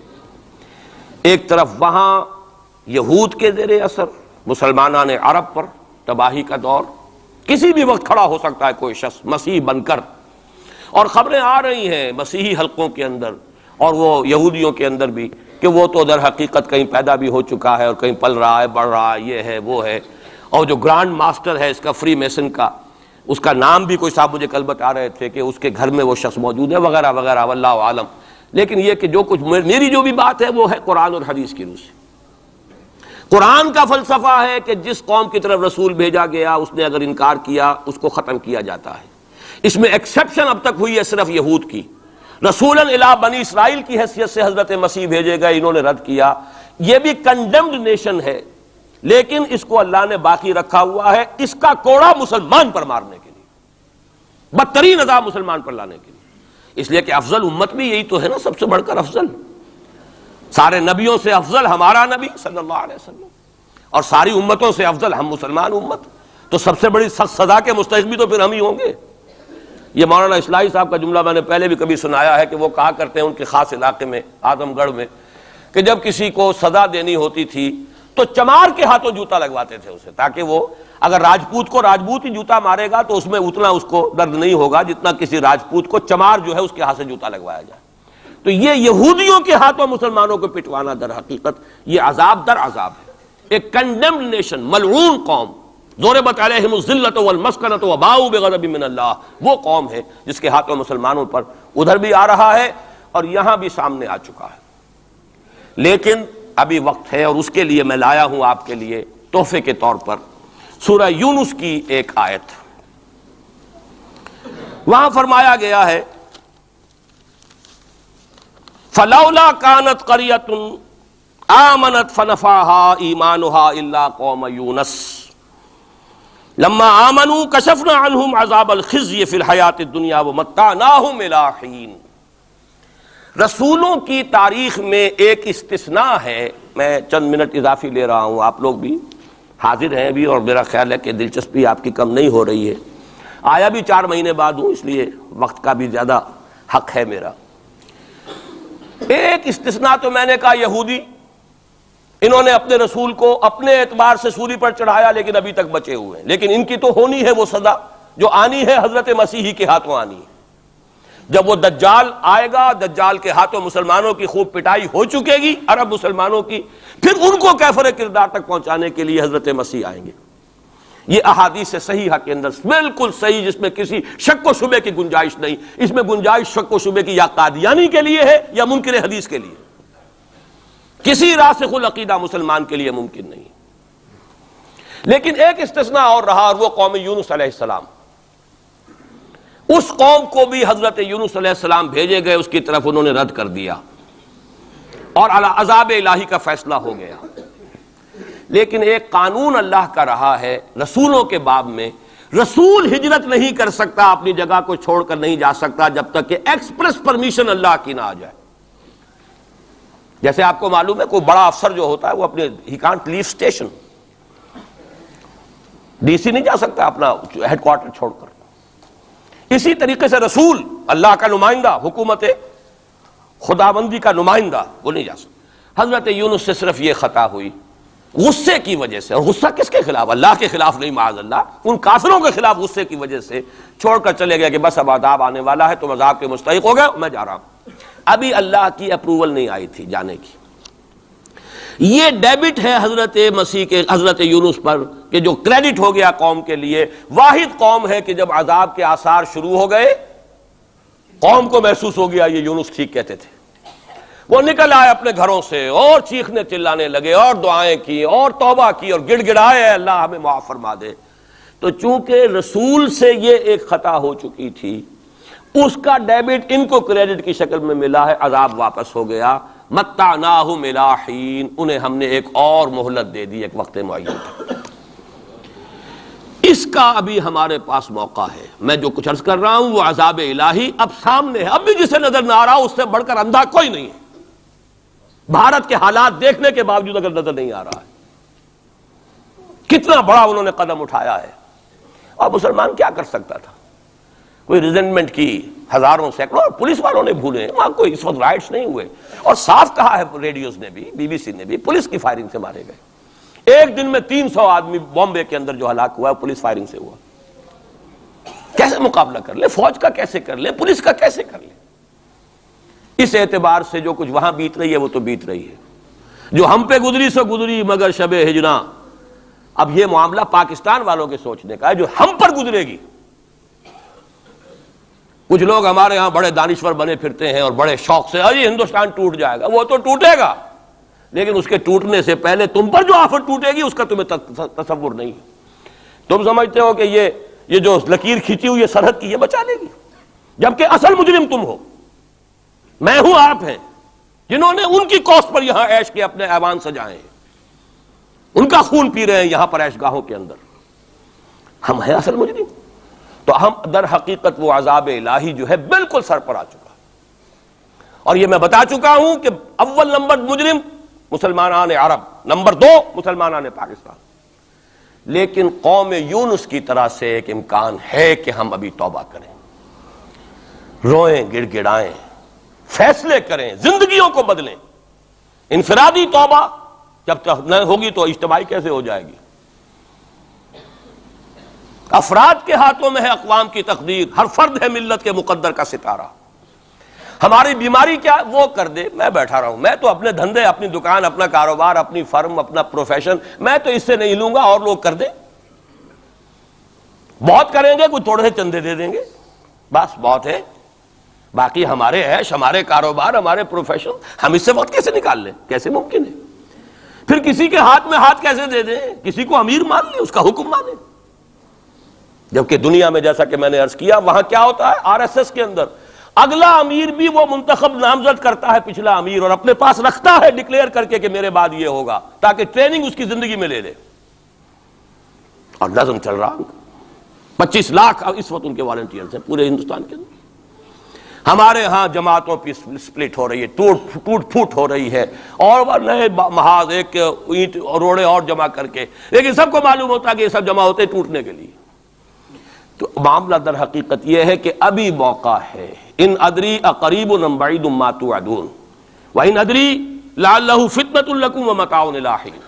ایک طرف وہاں یہود کے زیر اثر مسلمانان عرب پر تباہی کا دور، کسی بھی وقت کھڑا ہو سکتا ہے کوئی شخص مسیح بن کر، اور خبریں آ رہی ہیں مسیحی حلقوں کے اندر اور وہ یہودیوں کے اندر بھی کہ وہ تو در حقیقت کہیں پیدا بھی ہو چکا ہے اور کہیں پل رہا ہے، بڑھ رہا ہے، یہ ہے وہ ہے، اور جو گرانڈ ماسٹر ہے اس کا فری میسن کا، اس کا نام بھی کوئی صاحب مجھے کل بتا رہے تھے کہ اس کے گھر میں وہ شخص موجود ہے وغیرہ وغیرہ، واللہ عالم۔ لیکن یہ کہ جو کچھ میری جو بھی بات ہے وہ ہے قرآن اور حدیث کی روح سے۔ قرآن کا فلسفہ ہے کہ جس قوم کی طرف رسول بھیجا گیا اس نے اگر انکار کیا اس کو ختم کیا جاتا ہے۔ اس میں ایکسیپشن اب تک ہوئی ہے صرف یہود کی، رسولاً الی بنی اسرائیل کی حیثیت سے حضرت مسیح بھیجے گئے، انہوں نے رد کیا، یہ بھی کنڈیمڈ نیشن ہے، لیکن اس کو اللہ نے باقی رکھا ہوا ہے اس کا کوڑا مسلمان پر مارنے کے لیے، بدترین عذاب مسلمان پر لانے کے لیے، اس لیے کہ افضل امت بھی یہی تو ہے نا، سب سے بڑھ کر افضل، سارے نبیوں سے افضل ہمارا نبی صلی اللہ علیہ وسلم، اور ساری امتوں سے افضل ہم مسلمان امت، تو سب سے بڑی سخت سزا کے مستحق بھی تو پھر ہم ہی ہوں گے۔ یہ مولانا اصلاحی صاحب کا جملہ میں نے پہلے بھی کبھی سنایا ہے کہ وہ کہا کرتے ہیں ان کے خاص علاقے میں اعظم گڑھ میں کہ جب کسی کو سزا دینی ہوتی تھی تو چمار کے ہاتھوں جوتا لگواتے تھے اسے، تاکہ وہ اگر راجپوت کو راجپوت ہی جوتا مارے گا تو اس میں اتنا اس کو درد نہیں ہوگا جتنا کسی راجپوت کو چمار جو ہے اس کے ہاتھ سے جوتا لگوایا جائے۔ تو یہ یہودیوں کے ہاتھوں مسلمانوں کو پٹوانا در حقیقت یہ عذاب در عذاب ہے۔ ایک کنڈیمڈ نیشن، ملعون قوم، ضربت علیہم الذلۃ والمسکنۃ وباؤوا بغضب من اللہ، وہ قوم ہے جس کے ہاتھوں مسلمانوں پر ادھر بھی آ رہا ہے اور یہاں بھی سامنے آ چکا ہے۔ لیکن ابھی وقت ہے اور اس کے لیے میں لایا ہوں آپ کے لیے تحفے کے طور پر سورہ یونس کی ایک آیت۔ وہاں فرمایا گیا ہے فَلَوْلَا كَانَتْ قَرْيَةٌ آمَنَتْ فَنَفَعَهَا إِيمَانُهَا إِلَّا قَوْمَ يُونَسَ لَمَّا آمَنُوا كَشَفْنَا عَنْهُمْ عَذَابَ الْخِزْيِ فِي الْحَيَاةِ الدُّنْيَا وَمَتَّعْنَاهُمْ إِلَىٰ حِينٍ۔ رسولوں کی تاریخ میں ایک استثناء ہے، میں چند منٹ اضافی لے رہا ہوں، آپ لوگ بھی حاضر ہیں بھی اور میرا خیال ہے کہ دلچسپی آپ کی کم نہیں ہو رہی ہے، آیا بھی 4 مہینے بعد ہوں اس لیے وقت کا بھی زیادہ حق ہے میرا۔ ایک استثناء تو میں نے کہا یہودی، انہوں نے اپنے رسول کو اپنے اعتبار سے سولی پر چڑھایا لیکن ابھی تک بچے ہوئے ہیں، لیکن ان کی تو ہونی ہے وہ سزا جو آنی ہے، حضرت مسیحی کے ہاتھوں آنی ہے۔ جب وہ دجال آئے گا، دجال کے ہاتھوں مسلمانوں کی خوب پٹائی ہو چکے گی، عرب مسلمانوں کی، پھر ان کو کیفر کردار تک پہنچانے کے لیے حضرت مسیح آئیں گے۔ یہ احادیث صحیحہ کے اندر بالکل صحیح، جس میں کسی شک و شبے کی گنجائش نہیں، اس میں گنجائش شک و شبے کی یا قادیانی کے لیے ہے یا منکر حدیث کے لیے، کسی راسخ العقیدہ مسلمان کے لیے ممکن نہیں۔ لیکن ایک استثناء اور رہا، اور وہ قوم یونس علیہ السلام۔ اس قوم کو بھی حضرت یونس علیہ السلام بھیجے گئے، اس کی طرف انہوں نے رد کر دیا۔ اور عذاب الہی کا فیصلہ ہو گیا. لیکن ایک قانون اللہ کا رہا ہے رسولوں کے باب میں، رسول ہجرت نہیں کر سکتا، اپنی جگہ کو چھوڑ کر نہیں جا سکتا جب تک کہ ایکسپریس پرمیشن اللہ کی نہ آ جائے. جیسے آپ کو معلوم ہے کوئی بڑا افسر جو ہوتا ہے وہ اپنے ہی can't leave station, D C نہیں جا سکتا اپنا ہیڈ کوارٹر چھوڑ کر. اسی طریقے سے رسول اللہ کا نمائندہ، حکومت خداوندی کا نمائندہ، وہ نہیں جا سکتا. حضرت یونس سے صرف یہ خطا ہوئی غصے کی وجہ سے، اور غصہ کس کے خلاف؟ اللہ کے خلاف نہیں، معاذ اللہ، ان کافروں کے خلاف غصے کی وجہ سے چھوڑ کر چلے گئے کہ بس اب عذاب آنے والا ہے، تم عذاب کے مستحق ہو گئے، میں جا رہا ہوں. ابھی اللہ کی اپروول نہیں آئی تھی جانے کی. یہ ڈیبٹ ہے حضرت مسیح کے، حضرت یونس پر، کہ جو کریڈٹ ہو گیا قوم کے لیے. واحد قوم ہے کہ جب عذاب کے آثار شروع ہو گئے قوم کو محسوس ہو گیا یہ یونس ٹھیک کہتے تھے. وہ نکل آئے اپنے گھروں سے اور چیخنے چلانے لگے اور دعائیں کی اور توبہ کی اور گڑ گڑائے اللہ ہمیں معاف فرما دے. تو چونکہ رسول سے یہ ایک خطا ہو چکی تھی، اس کا ڈیبٹ ان کو کریڈٹ کی شکل میں ملا ہے، عذاب واپس ہو گیا. متعناہم الی حین، انہیں ہم نے ایک اور مہلت دے دی ایک وقت معین تک. اس کا ابھی ہمارے پاس موقع ہے. میں جو کچھ عرض کر رہا ہوں وہ عذاب الہی اب سامنے ہے. اب بھی جسے نظر نہ آ رہا اس سے بڑھ کر اندھا کوئی نہیں ہے. بھارت کے حالات دیکھنے کے باوجود اگر نظر نہیں آ رہا ہے کتنا بڑا انہوں نے قدم اٹھایا ہے. اور مسلمان کیا کر سکتا تھا؟ کوئی ریزنٹمنٹ کی ہزاروں سینکڑوں، پولیس والوں نے بھولے، وہاں کوئی اس وقت رائٹس نہیں ہوئے. اور صاف کہا ہے ریڈیوز نے بھی، بی بی سی نے بھی، پولیس کی فائرنگ سے مارے گئے. ایک دن میں 300 آدمی بامبے کے اندر جو ہلاک ہوا ہے پولیس فائرنگ سے ہوا. کیسے مقابلہ کر لے؟ فوج کا کیسے کر لے؟ پولیس کا کیسے کر لے؟ اس اعتبار سے جو کچھ وہاں بیت رہی ہے وہ تو بیت رہی ہے. جو ہم پہ گزری سو گزری مگر شب ہجراں. اب یہ معاملہ پاکستان والوں کے سوچنے کا ہے جو ہم پر گزرے گی. کچھ لوگ ہمارے ہاں بڑے دانشور بنے پھرتے ہیں اور بڑے شوق سے ارے ہندوستان ٹوٹ جائے گا. وہ تو ٹوٹے گا، لیکن اس کے ٹوٹنے سے پہلے تم پر جو آفت ٹوٹے گی اس کا تمہیں تصور نہیں. تم سمجھتے ہو کہ یہ جو لکیر کھینچی ہوئی سرحد کی یہ بچا لے گی، جبکہ اصل مجرم تم ہو، میں ہوں، آپ ہیں، جنہوں نے ان کی کوسٹ پر یہاں عیش کے اپنے ایوان سجائے ہیں، ان کا خون پی رہے ہیں یہاں پر عیش گاہوں کے اندر. ہم ہیں اصل مجرم. تو ہم در حقیقت وہ عذاب الہی جو ہے بالکل سر پر آ چکا. اور یہ میں بتا چکا ہوں کہ اول نمبر مجرم مسلمانان عرب، نمبر 2 مسلمانان پاکستان. لیکن قوم یونس کی طرح سے ایک امکان ہے کہ ہم ابھی توبہ کریں، روئیں، گڑ گڑائیں، فیصلے کریں، زندگیوں کو بدلیں. انفرادی توبہ جب تک نہ ہوگی تو اجتماعی کیسے ہو جائے گی؟ افراد کے ہاتھوں میں ہے اقوام کی تقدیر. ہر فرد ہے ملت کے مقدر کا ستارہ. ہماری بیماری کیا وہ کر دے، میں بیٹھا رہا ہوں، میں تو اپنے دھندے، اپنی دکان، اپنا کاروبار، اپنی فرم، اپنا پروفیشن، میں تو اس سے نہیں لوں گا، اور لوگ کر دیں. بہت کریں گے، کوئی تھوڑے سے چندے دے دیں گے، بس بہت ہے. باقی ہمارے عیش، ہمارے کاروبار، ہمارے پروفیشن، ہم اس سے وقت کیسے نکال لیں؟ کیسے ممکن ہے؟ پھر کسی کے ہاتھ میں ہاتھ کیسے دے دیں؟ کسی کو امیر مان لیں، اس کا حکم مانیں. جبکہ دنیا میں جیسا کہ میں نے عرض کیا وہاں کیا ہوتا ہے، آر ایس ایس کے اندر اگلا امیر بھی وہ منتخب نامزد کرتا ہے پچھلا امیر، اور اپنے پاس رکھتا ہے ڈکلیئر کر کے کہ میرے بعد یہ ہوگا، تاکہ ٹریننگ اس کی زندگی میں لے لے. اور نظم چل رہا، 25 لاکھ اس وقت ان کے والنٹیئرز ہیں پورے ہندوستان کے اندر. ہمارے ہاں جماعتوں کی سپلٹ ہو رہی ہے، ٹوٹ پھوٹ ہو رہی ہے، اور نئے محاذ ایک اینٹ روڑے اور جمع کر کے، لیکن سب کو معلوم ہوتا ہے کہ یہ سب جمع ہوتے ٹوٹنے کے لیے. تو معاملہ در حقیقت یہ ہے کہ ابھی موقع ہے. ان ادری اقریب ام بعید ما توعدون وان ادری لعلہ فتنۃ لکم ومتاع الی حین.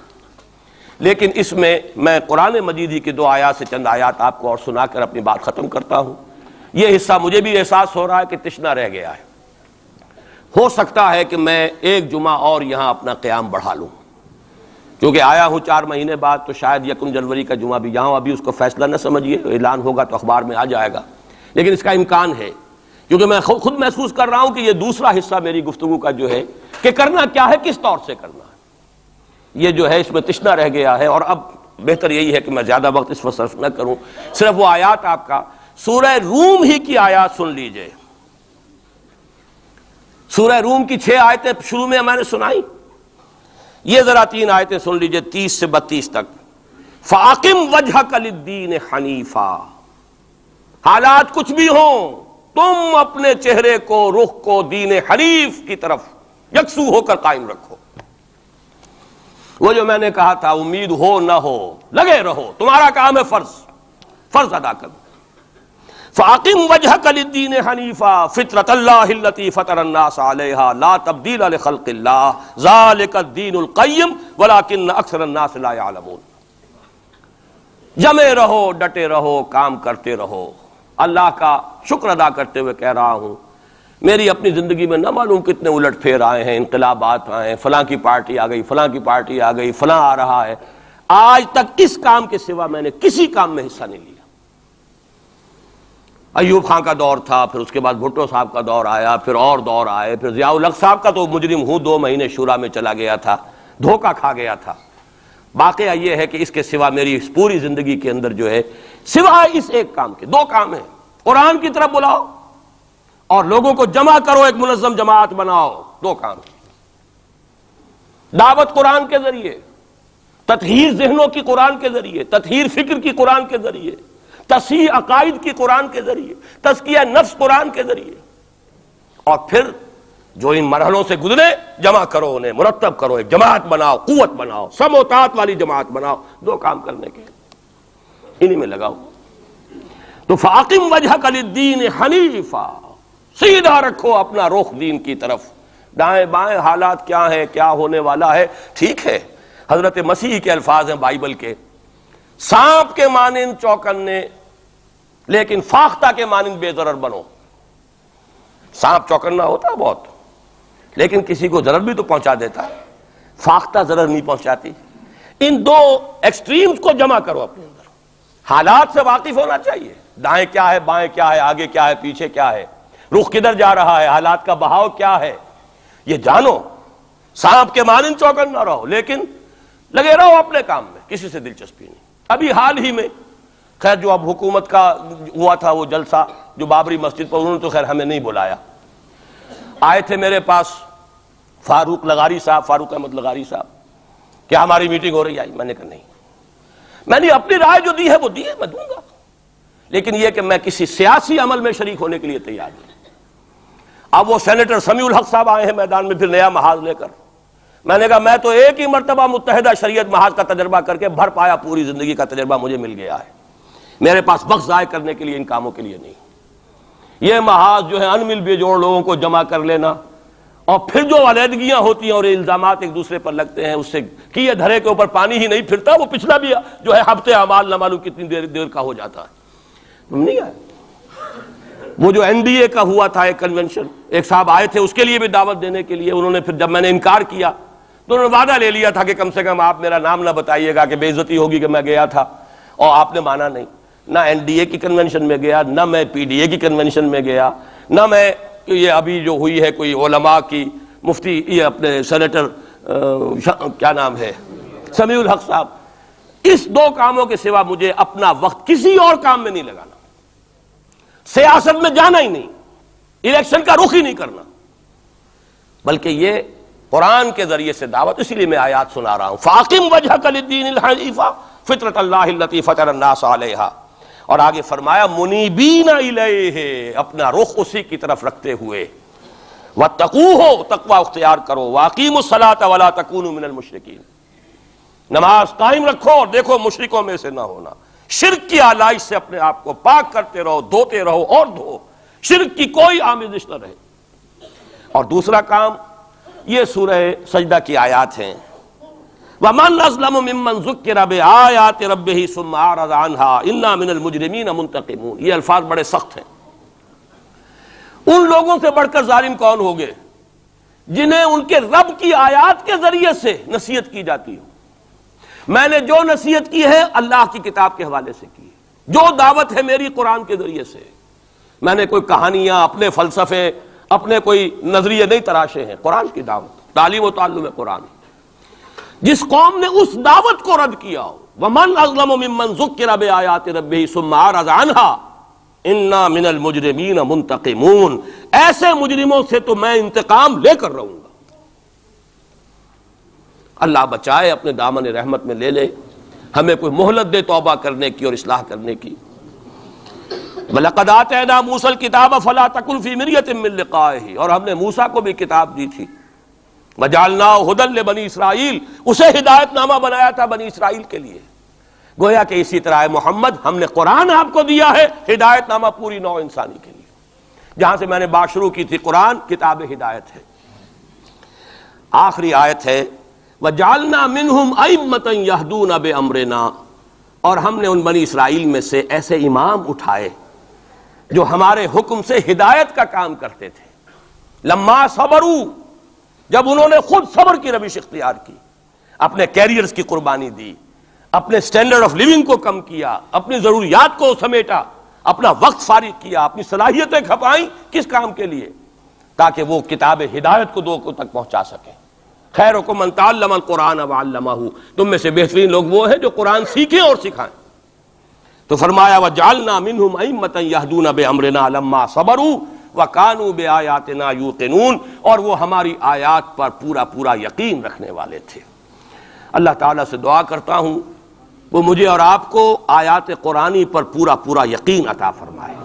لیکن اس میں قرآن مجید ہی کی 2 آیات سے چند آیات آپ کو اور سنا کر اپنی بات ختم کرتا ہوں. یہ حصہ مجھے بھی احساس ہو رہا ہے کہ تشنا رہ گیا ہے. ہو سکتا ہے کہ میں ایک جمعہ اور یہاں اپنا قیام بڑھا لوں، کیونکہ آیا ہوں 4 مہینے بعد، تو شاید 1 جنوری کا جمعہ بھی یہاں. ابھی اس کو فیصلہ نہ سمجھیے، اعلان ہوگا تو اخبار میں آ جائے گا، لیکن اس کا امکان ہے، کیونکہ میں خود محسوس کر رہا ہوں کہ یہ دوسرا حصہ میری گفتگو کا جو ہے کہ کرنا کیا ہے، کس طور سے کرنا ہے، یہ جو ہے اس میں تشنا رہ گیا ہے. اور اب بہتر یہی ہے کہ میں زیادہ وقت اس پر صرف نہ کروں. صرف وہ آیات آپ کا سورہ روم ہی کی آیات سن لیجئے. سورہ روم کی 6 آیتیں شروع میں میں نے سنائی، یہ ذرا 3 آیتیں سن لیجئے 30 سے 32 تک۔ فَأَقِمْ وَجْهَكَ لِلدِّينِ حَنِيفًا، حالات کچھ بھی ہوں تم اپنے چہرے کو، رخ کو دین حنیف کی طرف یکسو ہو کر قائم رکھو۔ وہ جو میں نے کہا تھا، امید ہو نہ ہو لگے رہو، تمہارا کام ہے فرض ادا کرو۔ فَأَقِمْ وَجْهَكَ لِلدِّينِ حَنِيفًا فِطْرَةَ اللَّهِ الَّتِي فَطَرَ النَّاسَ عَلَيْهَا لَا تَبْدِيلَ لِخَلْقِ اللَّهِ ذَلِكَ الدِّينُ الْقَيِّمُ وَلَكِنَّ أَكْثَرَ النَّاسِ لَا يَعْلَمُونَ۔ جمے رہو، ڈٹے رہو، کام کرتے رہو۔ اللہ کا شکر ادا کرتے ہوئے کہہ رہا ہوں، میری اپنی زندگی میں نہ معلوم کتنے الٹ پھیر آئے ہیں، انقلابات آئے ہیں، فلاں کی پارٹی آ گئی، فلاں کی پارٹی آ گئی، فلاں آ رہا ہے، آج تک اس کام کے سوا میں نے کسی کام میں حصہ نہیں لیا۔ ایوب خان کا دور تھا، پھر اس کے بعد بھٹو صاحب کا دور آیا، پھر اور دور آئے، پھر ضیاء الحق صاحب کا تو مجرم ہوں 2 مہینے شورا میں چلا گیا تھا، دھوکہ کھا گیا تھا۔ واقعہ یہ ہے کہ اس کے سوا میری اس پوری زندگی کے اندر جو ہے، سوائے اس ایک کام کے 2 کام ہیں، قرآن کی طرف بلاؤ اور لوگوں کو جمع کرو، ایک منظم جماعت بناؤ، 2 کام۔ دعوت قرآن کے ذریعے، تطہیر ذہنوں کی قرآن کے ذریعے، تطہیر فکر کی قرآن کے ذریعے، تصحیح عقائد کی قرآن کے ذریعے، تزکیہ نفس قرآن کے ذریعے، اور پھر جو ان مرحلوں سے گزرے جمع کرو، انہیں مرتب کرو، ایک جماعت بناؤ، قوت بناؤ، سم و طاعت والی جماعت بناؤ۔ 2 کام کرنے کے، انہی میں لگاؤ۔ تو فَأَقِمْ وَجْهَكَ لِلدِّينِ حَنِيفًا، سیدھا رکھو اپنا رخ دین کی طرف۔ دائیں بائیں حالات کیا ہیں، کیا ہونے والا ہے، ٹھیک ہے، حضرت مسیح کے الفاظ ہیں بائبل کے، سانپ کے مانند چوکنے لیکن فاختہ کے مانند بے ضرر بنو۔ سانپ چوکنا ہوتا ہے بہت، لیکن کسی کو ضرر بھی تو پہنچا دیتا ہے، فاختہ ضرر نہیں پہنچاتی۔ ان 2 ایکسٹریمز کو جمع کرو اپنے اندر، حالات سے واقف ہونا چاہیے، دائیں کیا ہے، بائیں کیا ہے، آگے کیا ہے، پیچھے کیا ہے، رخ کدھر جا رہا ہے، حالات کا بہاؤ کیا ہے، یہ جانو۔ سانپ کے مانند چوکن نہ رہو، لیکن لگے رہو اپنے کام میں، کسی سے دلچسپی نہیں۔ ابھی حال ہی میں خیر جو اب حکومت کا ہوا تھا وہ جلسہ جو بابری مسجد پر، انہوں نے تو خیر ہمیں نہیں بلایا، آئے تھے میرے پاس فاروق احمد لغاری صاحب کہ ہماری میٹنگ ہو رہی ہے، میں نے کہا نہیں، میں نے اپنی رائے جو دی ہے وہ دی ہے، میں دوں گا، لیکن یہ کہ میں کسی سیاسی عمل میں شریک ہونے کے لیے تیار نہیں۔ اب وہ سینیٹر سمیع الحق صاحب آئے ہیں میدان میں پھر نیا محاذ لے کر، میں نے کہا میں تو ایک ہی مرتبہ متحدہ شریعت محاذ کا تجربہ کر کے بھر پایا، پوری زندگی کا تجربہ مجھے مل گیا ہے، میرے پاس وقت ضائع کرنے کے لیے ان کاموں کے لیے نہیں۔ یہ محاذ جو ہے ان مل بے جوڑ لوگوں کو جمع کر لینا، اور پھر جو علیحدگیاں ہوتی ہیں اور الزامات ایک دوسرے پر لگتے ہیں، اس سے کیے دھرے کے اوپر پانی ہی نہیں پھرتا، وہ پچھلا بھی جو ہے ہفتے اعمال نہ معلوم کتنی دیر کا ہو جاتا ہے۔ تم نہیں آئے؟ وہ جو NDA کا ہوا تھا ایک کنونشن، ایک صاحب آئے تھے اس کے لیے بھی دعوت دینے کے لیے، انہوں نے پھر جب میں نے انکار کیا تو انہوں نے وعدہ لے لیا تھا کہ کم سے کم آپ میرا نام نہ بتائیے گا کہ بے عزتی ہوگی کہ میں گیا تھا، اور آپ نے مانا نہیں۔ نہ NDA کی کنونشن میں گیا، نہ میں PDA کی کنونشن میں گیا، نہ میں یہ ابھی جو ہوئی ہے کوئی علماء کی مفتی، یہ اپنے سینیٹر کیا نام ہے سمیع الحق صاحب، اس 2 کاموں کے سوا مجھے اپنا وقت کسی اور کام میں نہیں لگانا، سیاست میں جانا ہی نہیں، الیکشن کا رخ ہی نہیں کرنا، بلکہ یہ قرآن کے ذریعے سے دعوت۔ اسی لیے میں آیات سنا رہا ہوں، فَأَقِمْ وَجْهَكَ لِلدِّينِ الْحَنِيفَ فِطْرَةَ اللَّهِ الَّتِي فَطَرَ النَّاسَ عَلَيْهَا، اور آگے فرمایا مُنِيبِينَ إِلَيْهِ، اپنا رخ اسی کی طرف رکھتے ہوئے، وَاتَّقُوهُ، تقوی اختیار کرو، وَأَقِيمُوا الصَّلَاةَ وَلَا تَكُونُوا مِنَ الْمُشْرِكِينَ، نماز قائم رکھو اور دیکھو مشرکوں میں سے نہ ہونا، شرک کی آلائش سے اپنے آپ کو پاک کرتے رہو، دھوتے رہو اور دھو، شرک کی کوئی آمیزش نہ رہے۔ اور دوسرا کام یہ سورہ سجدہ کی آیات ہیں، وَمَنْ أَظْلَمُ مِمَّنْ ذُكِّرَ بِآيَاتِ رَبِّهِ ثُمَّ أَعْرَضَ عَنْهَا إِنَّا مِنَ الْمُجْرِمِينَ مُنْتَقِمُونَ، یہ الفاظ بڑے سخت ہیں۔ ان لوگوں سے بڑھ کر ظالم کون ہوگے جنہیں ان کے رب کی آیات کے ذریعے سے نصیحت کی جاتی ہو۔ میں نے جو نصیحت کی ہے اللہ کی کتاب کے حوالے سے کی ہے، جو دعوت ہے میری قرآن کے ذریعے سے، میں نے کوئی کہانیاں، اپنے فلسفے، اپنے کوئی نظریے نہیں تراشے ہیں، قرآن کی دعوت، تعلیم و تعلم قرآن۔ جس قوم نے اس دعوت کو رد کیا ہو، وَمَنْ أَظْلَمُ مِمَّنْ ذُكِّرَ بِآيَاتِ رَبِّهِ ثُمَّ أَعْرَضَ عَنْهَا، انا من المجرمین منتقمون، ایسے مجرموں سے تو میں انتقام لے کر رہوں گا۔ اللہ بچائے، اپنے دامن رحمت میں لے لے، ہمیں کوئی مہلت دے توبہ کرنے کی اور اصلاح کرنے کی۔ وَلَقَدْ آتَيْنَا مُوسَى الْكِتَابَ فَلَا تَكُنْ فِي مِرْيَةٍ مِّن لِقَائِهِ، اور ہم نے موسیٰ کو بھی کتاب دی تھی۔ وَجَعَلْنَاهُ هُدًى لِبَنِي اسرائیل، اسے ہدایت نامہ بنایا تھا بنی اسرائیل کے لیے۔ گویا کہ اسی طرح محمد، ہم نے قرآن آپ کو دیا ہے ہدایت نامہ پوری نوع انسانی کے لیے۔ جہاں سے میں نے بات شروع کی تھی، قرآن کتاب ہدایت ہے۔ آخری آیت ہے وَجَعَلْنَا مِنْهُمْ أَئِمَّةً يَهْدُونَ بِأَمْرِنَا، اور ہم نے ان بنی اسرائیل میں سے ایسے امام اٹھائے جو ہمارے حکم سے ہدایت کا کام کرتے تھے۔ لما صبروا، جب انہوں نے خود صبر کی روش اختیار کی، اپنے کیریئرز کی قربانی دی، اپنے سٹینڈرڈ آف لیونگ کو کم کیا، اپنی ضروریات کو سمیٹا، اپنا وقت فارغ کیا، اپنی صلاحیتیں کھپائیں، کس کام کے لیے؟ تاکہ وہ کتاب ہدایت کو لوگوں تک پہنچا سکیں۔ خیرکم من تعلم القرآن وعلمہ، تم میں سے بہترین لوگ وہ ہیں جو قرآن سیکھیں اور سکھائیں۔ تو فرمایا وَجَعَلْنَا مِنْهُمْ أَئِمَّةً يَهْدُونَ بِأَمْرِنَا لَمَّا صَبَرُوا وَكَانُوا بِآيَاتِنَا يُوقِنُونَ، اور وہ ہماری آیات پر پورا پورا یقین رکھنے والے تھے۔ اللہ تعالیٰ سے دعا کرتا ہوں وہ مجھے اور آپ کو آیات قرآنی پر پورا پورا یقین عطا فرمائے۔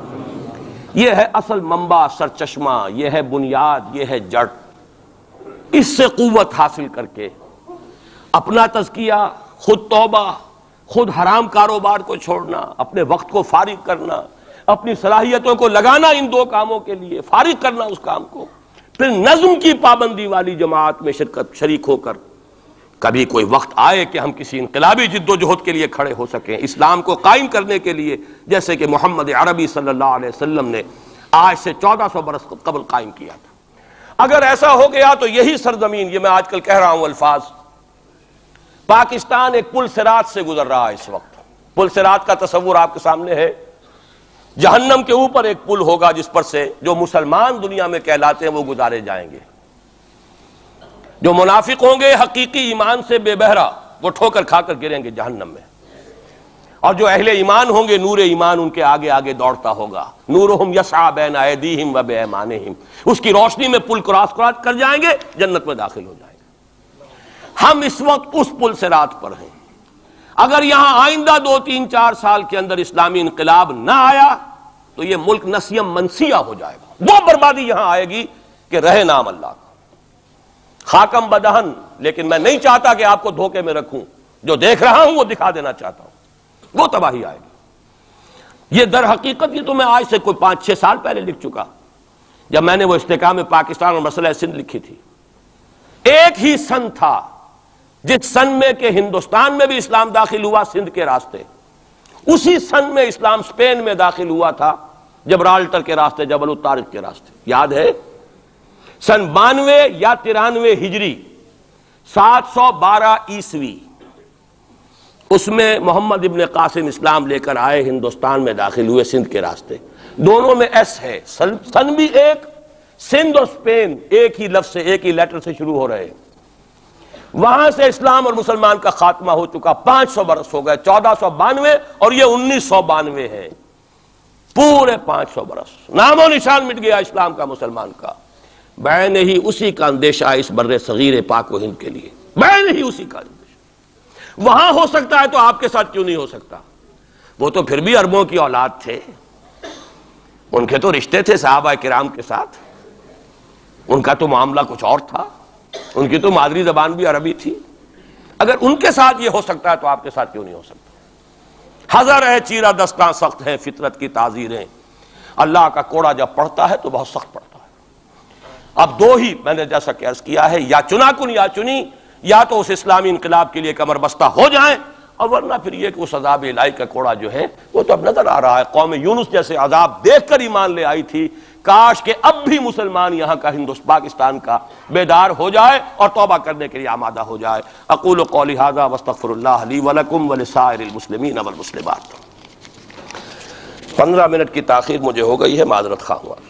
یہ ہے اصل منبع، سرچشمہ، یہ ہے بنیاد، یہ ہے جڑ۔ اس سے قوت حاصل کر کے اپنا تزکیہ، خود توبہ، خود حرام کاروبار کو چھوڑنا، اپنے وقت کو فارغ کرنا، اپنی صلاحیتوں کو لگانا ان دو کاموں کے لیے، فارغ کرنا اس کام کو، پھر نظم کی پابندی والی جماعت میں شریک ہو کر کبھی کوئی وقت آئے کہ ہم کسی انقلابی جد و جہد کے لیے کھڑے ہو سکیں، اسلام کو قائم کرنے کے لیے، جیسے کہ محمد عربی صلی اللہ علیہ وسلم نے آج سے 1400 برس قبل قائم کیا تھا۔ اگر ایسا ہو گیا تو یہی سرزمین، یہ میں آج کل کہہ رہا ہوں الفاظ، پاکستان ایک پل صراط سے گزر رہا ہے اس وقت۔ پل صراط کا تصور آپ کے سامنے ہے، جہنم کے اوپر ایک پل ہوگا جس پر سے جو مسلمان دنیا میں کہلاتے ہیں وہ گزارے جائیں گے۔ جو منافق ہوں گے حقیقی ایمان سے بے بہرا، وہ ٹھوکر کھا کر گریں گے جہنم میں، اور جو اہل ایمان ہوں گے نور ایمان ان کے آگے آگے دوڑتا ہوگا۔ نورہم یسعی بین ایدیہم و بایمانہم، اس کی روشنی میں پل کراس کر جائیں گے، جنت میں داخل ہو جائیں گے۔ ہم اس وقت اس پل صراط پر ہیں۔ اگر یہاں آئندہ 2-3-4 سال کے اندر اسلامی انقلاب نہ آیا تو یہ ملک نسیم منسیہ ہو جائے گا۔ وہ بربادی یہاں آئے گی کہ رہے نام اللہ کا، خاکم بدہن۔ لیکن میں نہیں چاہتا کہ آپ کو دھوکے میں رکھوں، جو دیکھ رہا ہوں وہ دکھا دینا چاہتا ہوں، وہ تباہی آئے گی۔ یہ در حقیقت یہ تو میں آج سے کوئی 5-6 سال پہلے لکھ چکا، جب میں نے وہ استحکام پاکستان اور مسئلہ سندھ لکھی تھی۔ ایک ہی سن تھا جس سن میں کہ ہندوستان میں بھی اسلام داخل ہوا سندھ کے راستے، اسی سن میں اسلام اسپین میں داخل ہوا تھا جبرالٹر کے راستے، جبل الطارق کے راستے، یاد ہے؟ سن 92 یا 93 ہجری، 712 عیسوی، اس میں محمد ابن قاسم اسلام لے کر آئے، ہندوستان میں داخل ہوئے سندھ کے راستے۔ دونوں میں ایس ہے، سن بھی ایک، سندھ اور اسپین ایک ہی لفظ سے، ایک ہی لیٹر سے شروع ہو رہے ہیں۔ وہاں سے اسلام اور مسلمان کا خاتمہ ہو چکا، 500 برس ہو گئے، 1492 اور یہ 1992 ہے، پورے 500 برس، نام و نشان مٹ گیا اسلام کا، مسلمان کا۔ بین ہی اسی کا اندیشہ اس بر صغیر پاک و ہند کے لیے، بین ہی اسی کا اندیشہ۔ وہاں ہو سکتا ہے تو آپ کے ساتھ کیوں نہیں ہو سکتا؟ وہ تو پھر بھی عربوں کی اولاد تھے، ان کے تو رشتے تھے صحابہ کرام کے ساتھ، ان کا تو معاملہ کچھ اور تھا، ان کی تو مادری زبان بھی عربی تھی۔ اگر ان کے ساتھ یہ ہو سکتا ہے تو آپ کے ساتھ کیوں نہیں ہو سکتا؟ حذر ہے چیرہ دستاں سخت ہیں فطرت کی تعزیریں، اللہ کا کوڑا جب پڑتا ہے تو بہت سخت پڑتا ہے۔ اب دو ہی میں نے جیسا کہ عرض کیا ہے، یا چنا کن یا چنی، یا تو اس اسلامی انقلاب کے لیے کمر بستہ ہو جائیں، اور ورنہ پھر یہ کہ اس عذاب الہی کا کوڑا جو ہے وہ تو اب نظر آ رہا ہے۔ قوم یونس جیسے عذاب دیکھ کر ایمان لے آئی تھی، کاش کہ اب بھی مسلمان یہاں کا پاکستان کا بیدار ہو جائے اور توبہ کرنے کے لیے آمادہ ہو جائے۔ اقول قولی ھذا واستغفر اللہ لی ولکم ولسائر المسلمین والمسلمات۔ 15 منٹ کی تاخیر مجھے ہو گئی ہے، معذرت خواہ ہوں۔